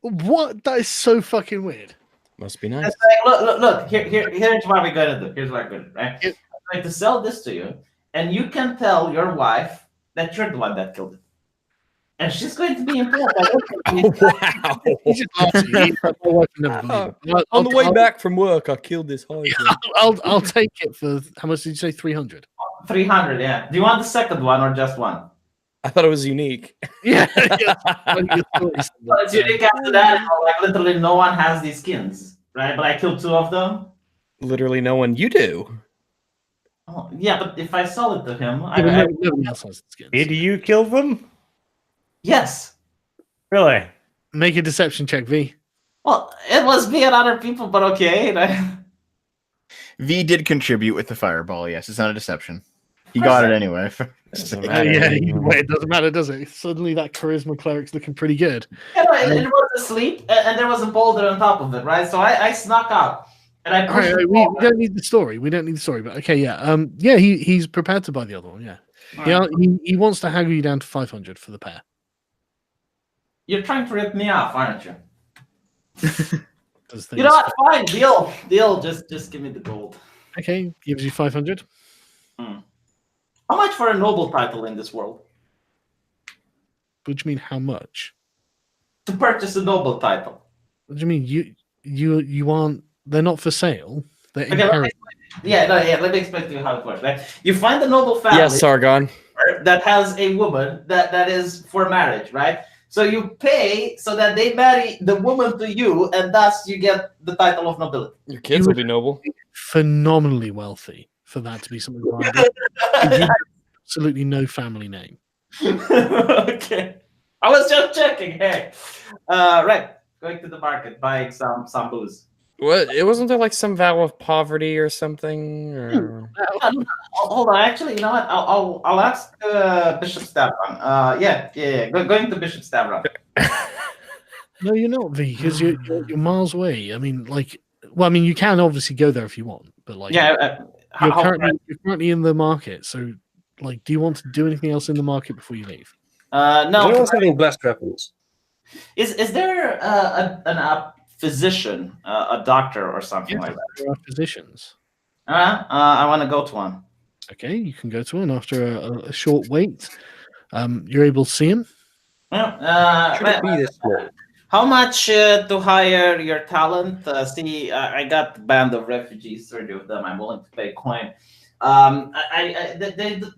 D: what? That is so fucking weird.
B: Must be nice.
C: Look. Here's what we're going to do. Here's what we're going to do, right? I'm going to sell this to you, and you can tell your wife that you're the one that killed it. And she's going to be impressed.
B: Wow. On the way back from work, I killed this Hydra.
D: I'll take it for, how much did you say? 300?
C: 300, yeah. Do you want the second one or just one?
B: I thought it was unique.
D: Yeah.
C: Well, it's unique after that. Like, literally no one has these skins, right? But I killed 2 of them.
B: Literally no one. You do.
C: Oh, yeah, but if I sell it to him...
D: nobody else has the skins.
E: Did you kill them?
C: Yes.
E: Really?
D: Make a deception check, V.
C: Well, it was me and other people, but okay.
A: V did contribute with the fireball, yes. It's not a deception. He got it anyway.
D: It doesn't matter, does it? Suddenly that charisma cleric's looking pretty good.
C: Yeah, it was asleep, and there was a boulder on top of it, right? So I snuck out. And I pushed
D: we don't need the story. We don't need the story, but okay, yeah. He's prepared to buy the other one, yeah.
C: Right.
D: He wants to haggle you down to 500 for the pair.
C: You're trying to rip me off, aren't you?
D: You
C: know what? Fine, deal. Just give me the gold.
D: Okay, gives you 500.
C: How much for a noble title in this world?
D: What do you mean, how much?
C: To purchase a noble title.
D: What do you mean? You aren't. They're not for sale. They're
C: Okay, let me explain to you how it works. Right? You find a noble family.
B: Yes, Sargon.
C: that has a woman that is for marriage, right? So you pay so that they marry the woman to you, and thus you get the title of nobility.
B: Your kids will be noble.
D: Phenomenally wealthy for that to be something viable. Absolutely no family name.
C: Okay. I was just checking. Hey. Right. Going to the market, buying some booze.
B: What? It wasn't there like some vow of poverty or something? Or...
C: Hold on. Actually, you know what? I'll ask Bishop Stavron. Yeah. Going to Bishop Stavron.
D: No, you're not, V, because you're miles away. I mean, you can obviously go there if you want, but you're currently in the market. So, do you want to do anything else in the market before you leave?
C: No.
F: Having blessed weapons.
C: Is there a physician, a doctor, or something like that?
D: There are physicians.
C: I want to go to one.
D: Okay, you can go to one after a short wait. You're able to see him.
C: Well,
F: Should it be this small?
C: how much to hire your talent? I got a band of refugees, 30 of them. I'm willing to pay coin.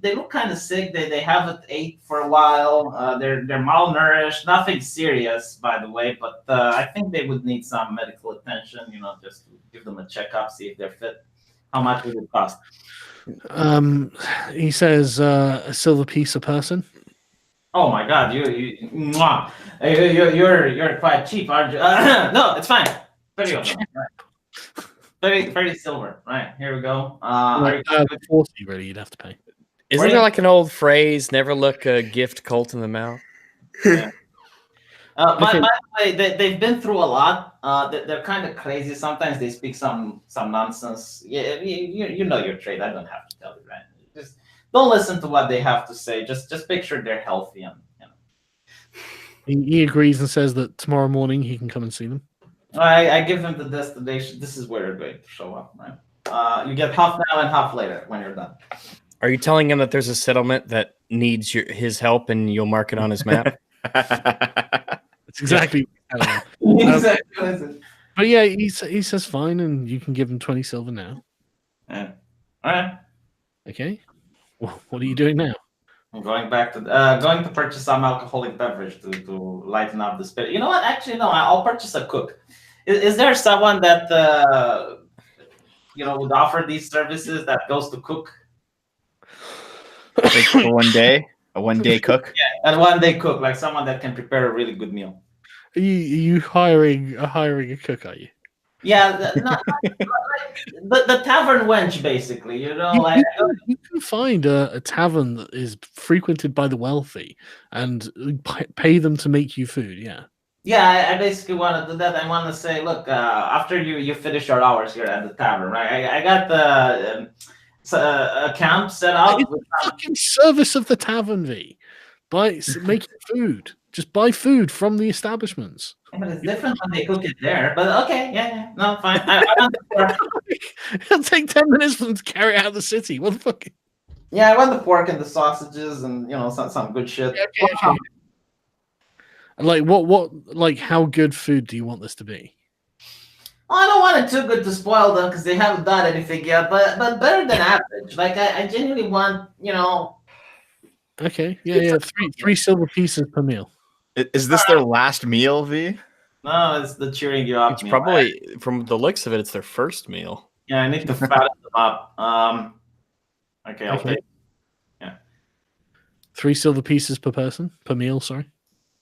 C: They look kind of sick. They haven't ate for a while. They're malnourished. Nothing serious, by the way, but I think they would need some medical attention. Just to give them a checkup, see if they're fit. How much would it cost?
D: He says a silver piece a person.
C: Oh my God, you're quite cheap, aren't you? No, it's fine. 30 of them. Right. 30 silver. Right, here we go.
D: 40 really, you'd have to pay.
B: Isn't there like an old phrase, never look a gift colt in the mouth?
C: Yeah. By the way, they've been through a lot. They're kind of crazy. Sometimes they speak some nonsense. Yeah, you know your trade. I don't have to tell you, right? Just don't listen to what they have to say. Just make sure they're healthy and
D: He agrees and says that tomorrow morning he can come and see them.
C: I give him the destination. This is where they're going to show up, right? You get half now and half later when you're done.
B: Are you telling him that there's a settlement that needs his help and you'll mark it on his map?
D: That's exactly.
C: Exactly.
D: But yeah, he says fine, and you can give him 20 silver now.
C: Yeah. All right.
D: Okay. Well, what are you doing now?
C: I'm going back to going to purchase some alcoholic beverage to lighten up the spirit. You know what? Actually, no. I'll purchase a cook. Is there someone that would offer these services that goes to cook?
A: Like for one day, a one-day cook.
C: Yeah, and one day cook, like someone that can prepare a really good meal.
D: Are you hiring a cook? Are you?
C: Yeah, the tavern wench, basically. You
D: can find a tavern that is frequented by the wealthy and pay them to make you food. Yeah.
C: Yeah, I basically want to do that. I want to say, look, after you finish your hours here at the tavern, right? I got the account set up.
D: It's fucking service of the tavern, V. By making food. Just buy food from the establishments.
C: Yeah, but it's different when they cook it there. But okay, yeah. No, fine. I want the pork.
D: It'll take 10 minutes for them to carry it out of the city. What the fuck?
C: Yeah, I want the pork and the sausages and some good shit.
D: Okay. Like what how good food do you want this to be?
C: I don't want it too good to spoil them because they haven't done anything yet, but better than average. Like I genuinely want,
D: Okay, yeah. Three silver pieces per meal.
A: Is this their last meal, V?
C: No, it's the cheering you up.
B: It's probably, from the looks of it, it's their first meal.
C: Yeah, I need to fatten them up. Okay, I'll take. Yeah.
D: 3 silver pieces per person per meal. Sorry.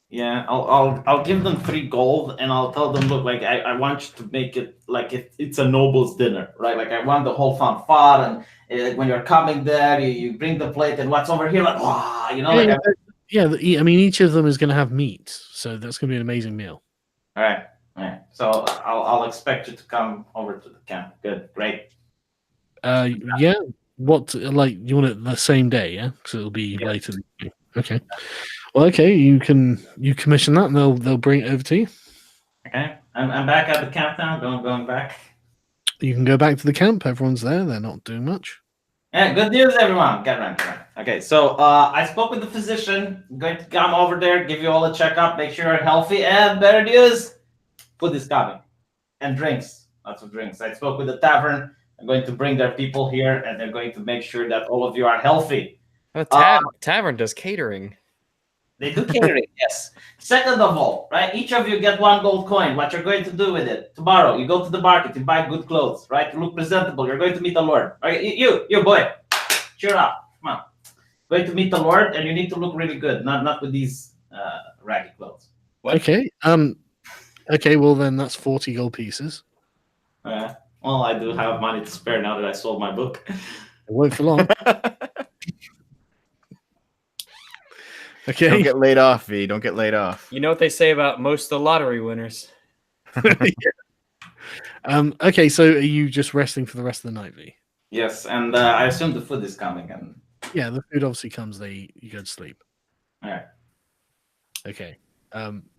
C: Yeah, I'll give them 3 gold, and I'll tell them, look, like I want you to make it like it's a noble's dinner, right? Like I want the whole fanfare, and when you're coming there, you bring the plate, and what's over here, like wow,
D: I mean, each of them is going to have meat, so that's going to be an amazing meal.
C: All right. So I'll expect you to come over to the camp. Good, great.
D: Yeah. What you want it the same day? Yeah, because it'll be later. Okay. Well, okay. You commission that, and they'll bring it over to you.
C: Okay. I'm back at the camp now. Going back.
D: You can go back to the camp. Everyone's there. They're not doing much.
C: Yeah, good news, everyone. Get around. Okay, so I spoke with the physician. I'm going to come over there, give you all a checkup, make sure you're healthy, and better news, food is coming. And drinks, lots of drinks. I spoke with the tavern. I'm going to bring their people here, and they're going to make sure that all of you are healthy.
B: The tavern does catering.
C: They do catering, yes. Second of all, right? Each of you get 1 gold coin. What you're going to do with it? Tomorrow, you go to the market, you buy good clothes, right? You look presentable. You're going to meet the Lord. Right? You boy, cheer up. Come on. Going to meet the Lord, and you need to look really good, not with these raggy clothes.
D: What? Okay. Okay. Well, then that's 40 gold pieces.
C: Well, I do have money to spare now that I sold my book.
D: It won't for long. Okay.
A: Don't get laid off, V. Don't get laid off.
B: You know what they say about most of the lottery winners.
D: Okay, so are you just resting for the rest of the night, V?
C: Yes, and I assume the food is coming. And
D: yeah, the food obviously comes. You go to sleep.
C: All right.
D: Okay.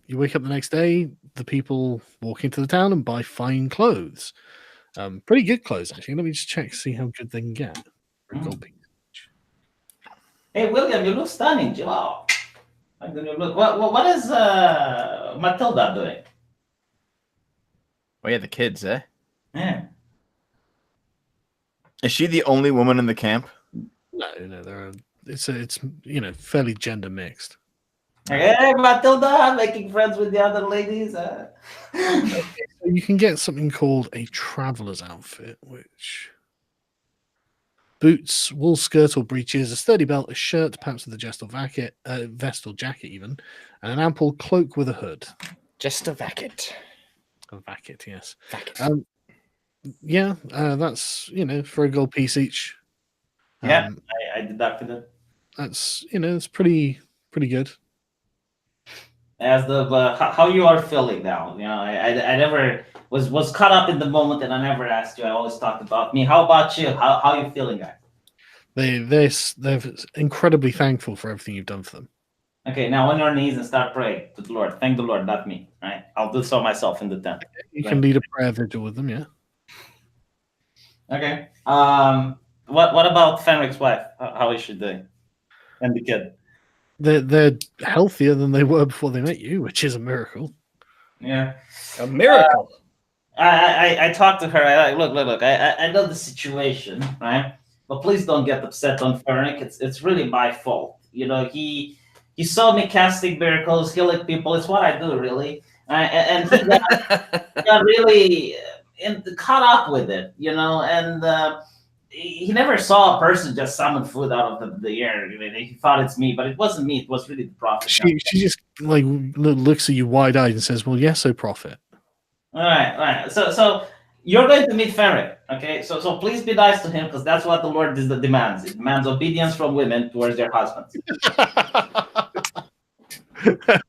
D: You wake up the next day. The people walk into the town and buy fine clothes. Pretty good clothes, actually. Let me just check, see how good they can get.
C: Hey, William, you look stunning. Wow. What is Matilda doing?
A: Oh yeah, the kids, eh?
C: Yeah.
A: Is she the only woman in the camp?
D: No. It's fairly gender mixed.
C: Hey, Matilda, making friends with the other ladies.
D: Okay, so you can get something called a traveler's outfit, which boots, wool skirt or breeches, a sturdy belt, a shirt, perhaps with a vest or jacket even, and an ample cloak with a hood.
B: Just a vacket.
D: A vacket, yes.
B: Vacket.
D: Yeah, that's for a gold piece each.
C: Yeah, I deducted it.
D: That's it's pretty good.
C: As the how you are feeling now, I never was caught up in the moment, and I never asked you. I always talked about me. How about you? How are you feeling, guys?
D: They're incredibly thankful for everything you've done for them.
C: Okay, now on your knees and start praying to the Lord. Thank the Lord, not me. Right? I'll do so myself in the tent.
D: Okay, you can lead a prayer vigil with them, yeah.
C: Okay. What about Fenric's wife? How is she doing? And the kid?
D: They're healthier than they were before they met you, which is a miracle.
C: Yeah,
B: a miracle.
C: I talked to her. Look. I know the situation, right? But please don't get upset on Fenric. It's really my fault. He saw me casting miracles, healing people. It's what I do, really. And he got really caught up with it, and he never saw a person just summon food out of the air. He thought it's me, but it wasn't me. It was really the prophet.
D: She just looks at you wide-eyed and says, "Well, yes, prophet."
C: All right. So you're going to meet Fenric, okay? So please be nice to him, because that's what the Lord demands. It demands obedience from women towards their husbands.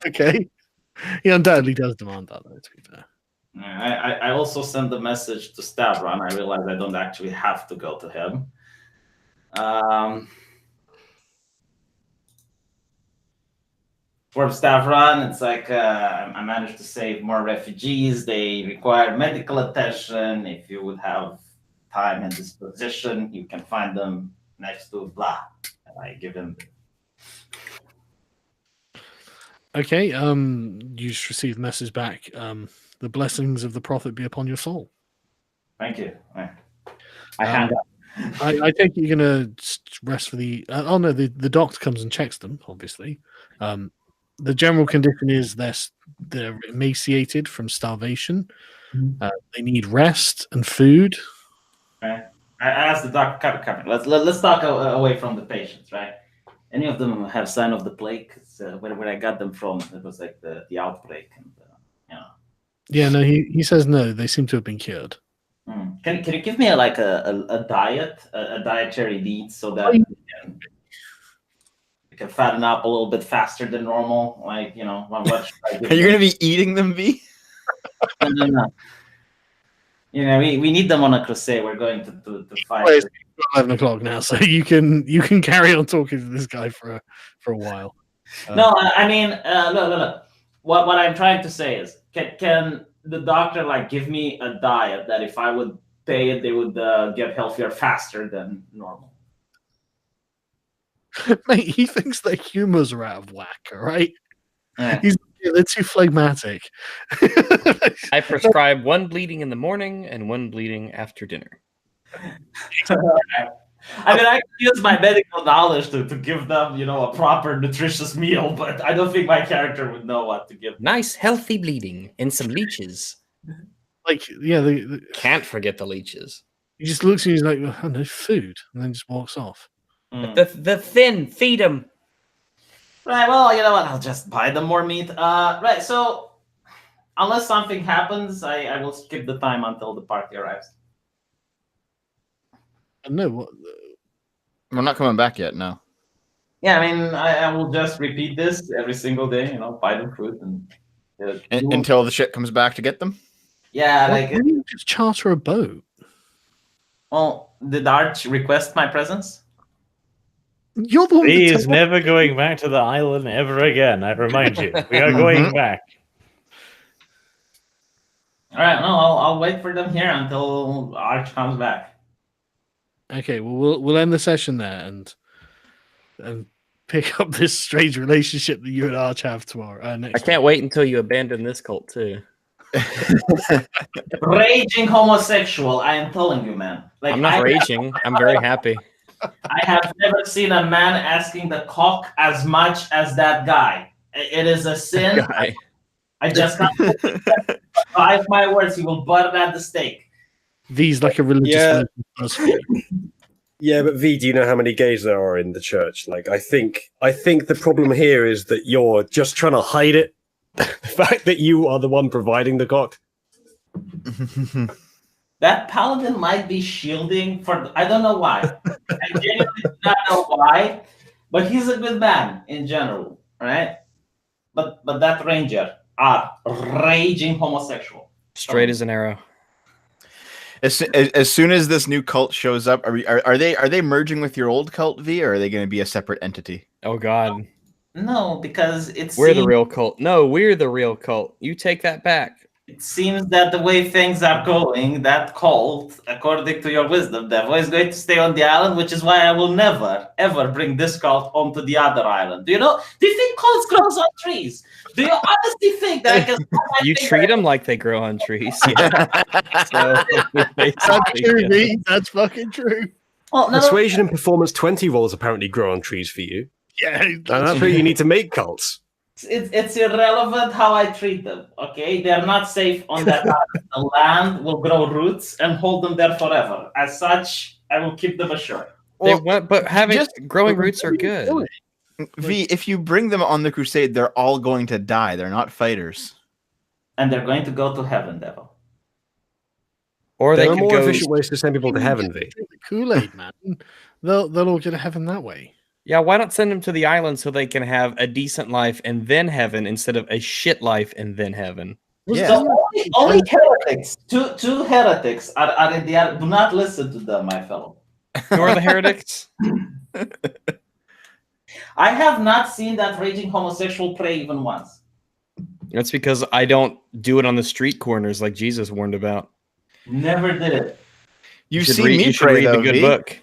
D: Okay. He undoubtedly does demand that, though, to be fair.
C: I also sent the message to Stavron. I realized I don't actually have to go to him. For Stavron, it's like I managed to save more refugees. They require medical attention. If you would have time and disposition, you can find them next to blah. And I give him.
D: Okay. You just received a message back. The blessings of the prophet be upon your soul.
C: Thank you. I hang up.
D: I think you're gonna rest for the. Oh no, the doctor comes and checks them. Obviously, the general condition is they're emaciated from starvation. They need rest and food.
C: Right. I asked the doctor, come. Let's talk away from the patients, right? Any of them have sign of the plague? Where I got them from, it was like the outbreak, and
D: Yeah, no, he says no. They seem to have been cured.
C: Can you give me a diet, a dietary need, so that we can fatten up a little bit faster than normal? Like, what should I do?
A: Are you going to be eating them, V?
C: No. We need them on a crusade. We're going to fight.
D: Well, it's 11 o'clock now, so you can carry on talking to this guy for a while.
C: No, I mean, look. What I'm trying to say is, can the doctor give me a diet that if I would pay it, they would get healthier faster than normal?
D: Mate, he thinks their humors are out of whack. All right,
C: Yeah.
D: They're too phlegmatic.
B: I prescribe one bleeding in the morning and one bleeding after dinner.
C: I mean, I can use my medical knowledge to give them, a proper nutritious meal, but I don't think my character would know what to give them.
B: Nice, healthy bleeding and some leeches.
D: Like, yeah,
B: Can't forget the leeches.
D: he just looks at you, he's like, oh, no food, and then just walks off.
B: The thin, feed them.
C: Right, well, you know what? I'll just buy them more meat. Right, so unless something happens, I will skip the time until the party arrives.
D: No, what?
A: We're not coming back yet, no.
C: Yeah, I mean, I will just repeat this every single day, buy them fruit and
A: until the ship comes back to get them?
C: Yeah,
D: Why don't you just charter a boat?
C: Well, did Arch request my presence?
D: You're the one.
E: He is never going back to the island ever again. I remind you, we are going back.
C: All right, no, I'll wait for them here until Arch comes back.
D: Okay, well, we'll end the session there and pick up this strange relationship that you and Arch have tomorrow. Next
B: I can't wait until you abandon this cult too.
C: Raging homosexual, I am telling you, man. Like,
B: I'm not raging. I'm very happy.
C: I have never seen a man asking the cock as much as that guy. It is a sin. I just can't five my words. He will butter at the stake.
D: V's like a religious person.
F: Yeah, but V, do you know how many gays there are in the church? Like, I think the problem here is that you're just trying to hide it. The fact that you are the one providing the cock.
C: That paladin might be shielding for. I don't know why. I genuinely do not know why, but he's a good man in general, right? But that ranger are raging homosexual.
B: Straight as an arrow.
A: As soon as this new cult shows up, are they merging with your old cult, V, or are they going to be a separate entity?
B: Oh God.
C: No, because
B: we're the real cult. No, we're the real cult. You take that back.
C: It seems that the way things are going, that cult, according to your wisdom, Devil, is going to stay on the island, which is why I will never, ever bring this cult onto the other island. Do you think cults grow on trees? Do you honestly think that I can...
B: You treat them like they grow on trees. Yeah.
D: That's true, V. That's fucking true.
C: Well,
F: Persuasion and performance 20 rolls apparently grow on trees for you.
D: Yeah.
F: And that's where you need to make cults.
C: It's irrelevant how I treat them, okay? They're not safe on that island. The land will grow roots and hold them there forever. As such, I will keep them ashore.
B: Well, but growing roots are good.
A: V, if you bring them on the crusade, they're all going to die. They're not fighters.
C: And they're going to go to heaven, Devil.
B: Or
F: there are more efficient ways to send people to heaven, V.
D: Kool-Aid, man. They'll all get to heaven that way.
B: Yeah, why not send them to the island so they can have a decent life and then heaven instead of a shit life and then heaven?
C: Yeah. So only heretics, two heretics are in the island. Do not listen to them, my fellow.
B: Who are the heretics?
C: I have not seen that raging homosexual pray even once.
B: That's because I don't do it on the street corners like Jesus warned about.
C: Never did it.
A: You see me pray,
B: read the good book.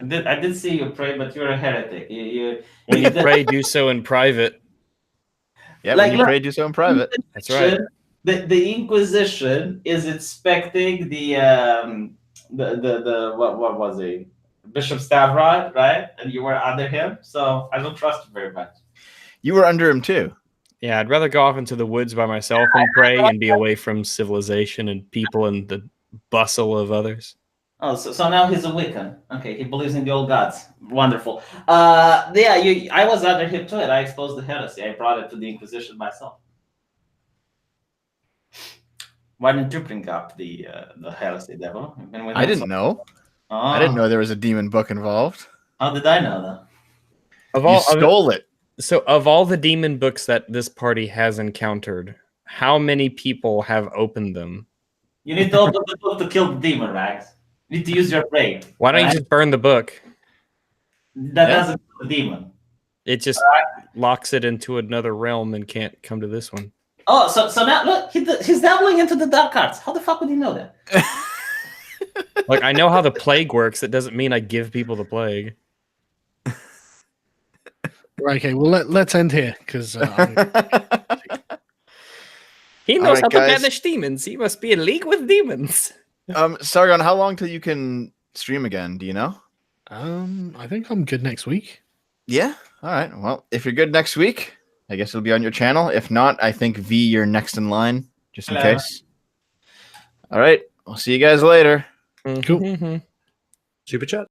C: I did see you pray, but you're a heretic.
B: When you pray, do so in private.
A: Yeah, when you pray, do so in private.
B: That's right.
C: The Inquisition is expecting the what was it? Bishop Stavrod, right? And you were under him, so I don't trust you very much.
A: You were under him too.
B: Yeah, I'd rather go off into the woods by myself and pray and be away from civilization and people and the bustle of others.
C: Oh, so now he's a Wiccan. Okay, he believes in the old gods. Wonderful. Yeah, I was under him too, and I exposed the heresy. I brought it to the Inquisition myself. Why didn't you bring up the heresy, Devil?
A: I didn't know. Oh. I didn't know there was a demon book involved.
C: How did I know that?
A: You stole it.
B: So, of all the demon books that this party has encountered, how many people have opened them?
C: You need to open the book to kill the demon, Rags. You need to use your brain.
B: Why don't you just burn the book?
C: That doesn't kill the demon.
B: It just locks it into another realm and can't come to this one.
C: Oh, so now look, he's dabbling into the dark arts. How the fuck would he know that?
B: Like, I know how the plague works. That doesn't mean I give people the plague.
D: Right, okay, well let's end here because
B: he knows how to banish demons. He must be in league with demons.
A: Sargon, how long till you can stream again? Do you know?
D: I think I'm good next week.
A: Yeah. All right. Well, if you're good next week, I guess it'll be on your channel. If not, I think V, you're next in line, just in case. All right. We'll see you guys later.
D: Cool.
F: Super chat.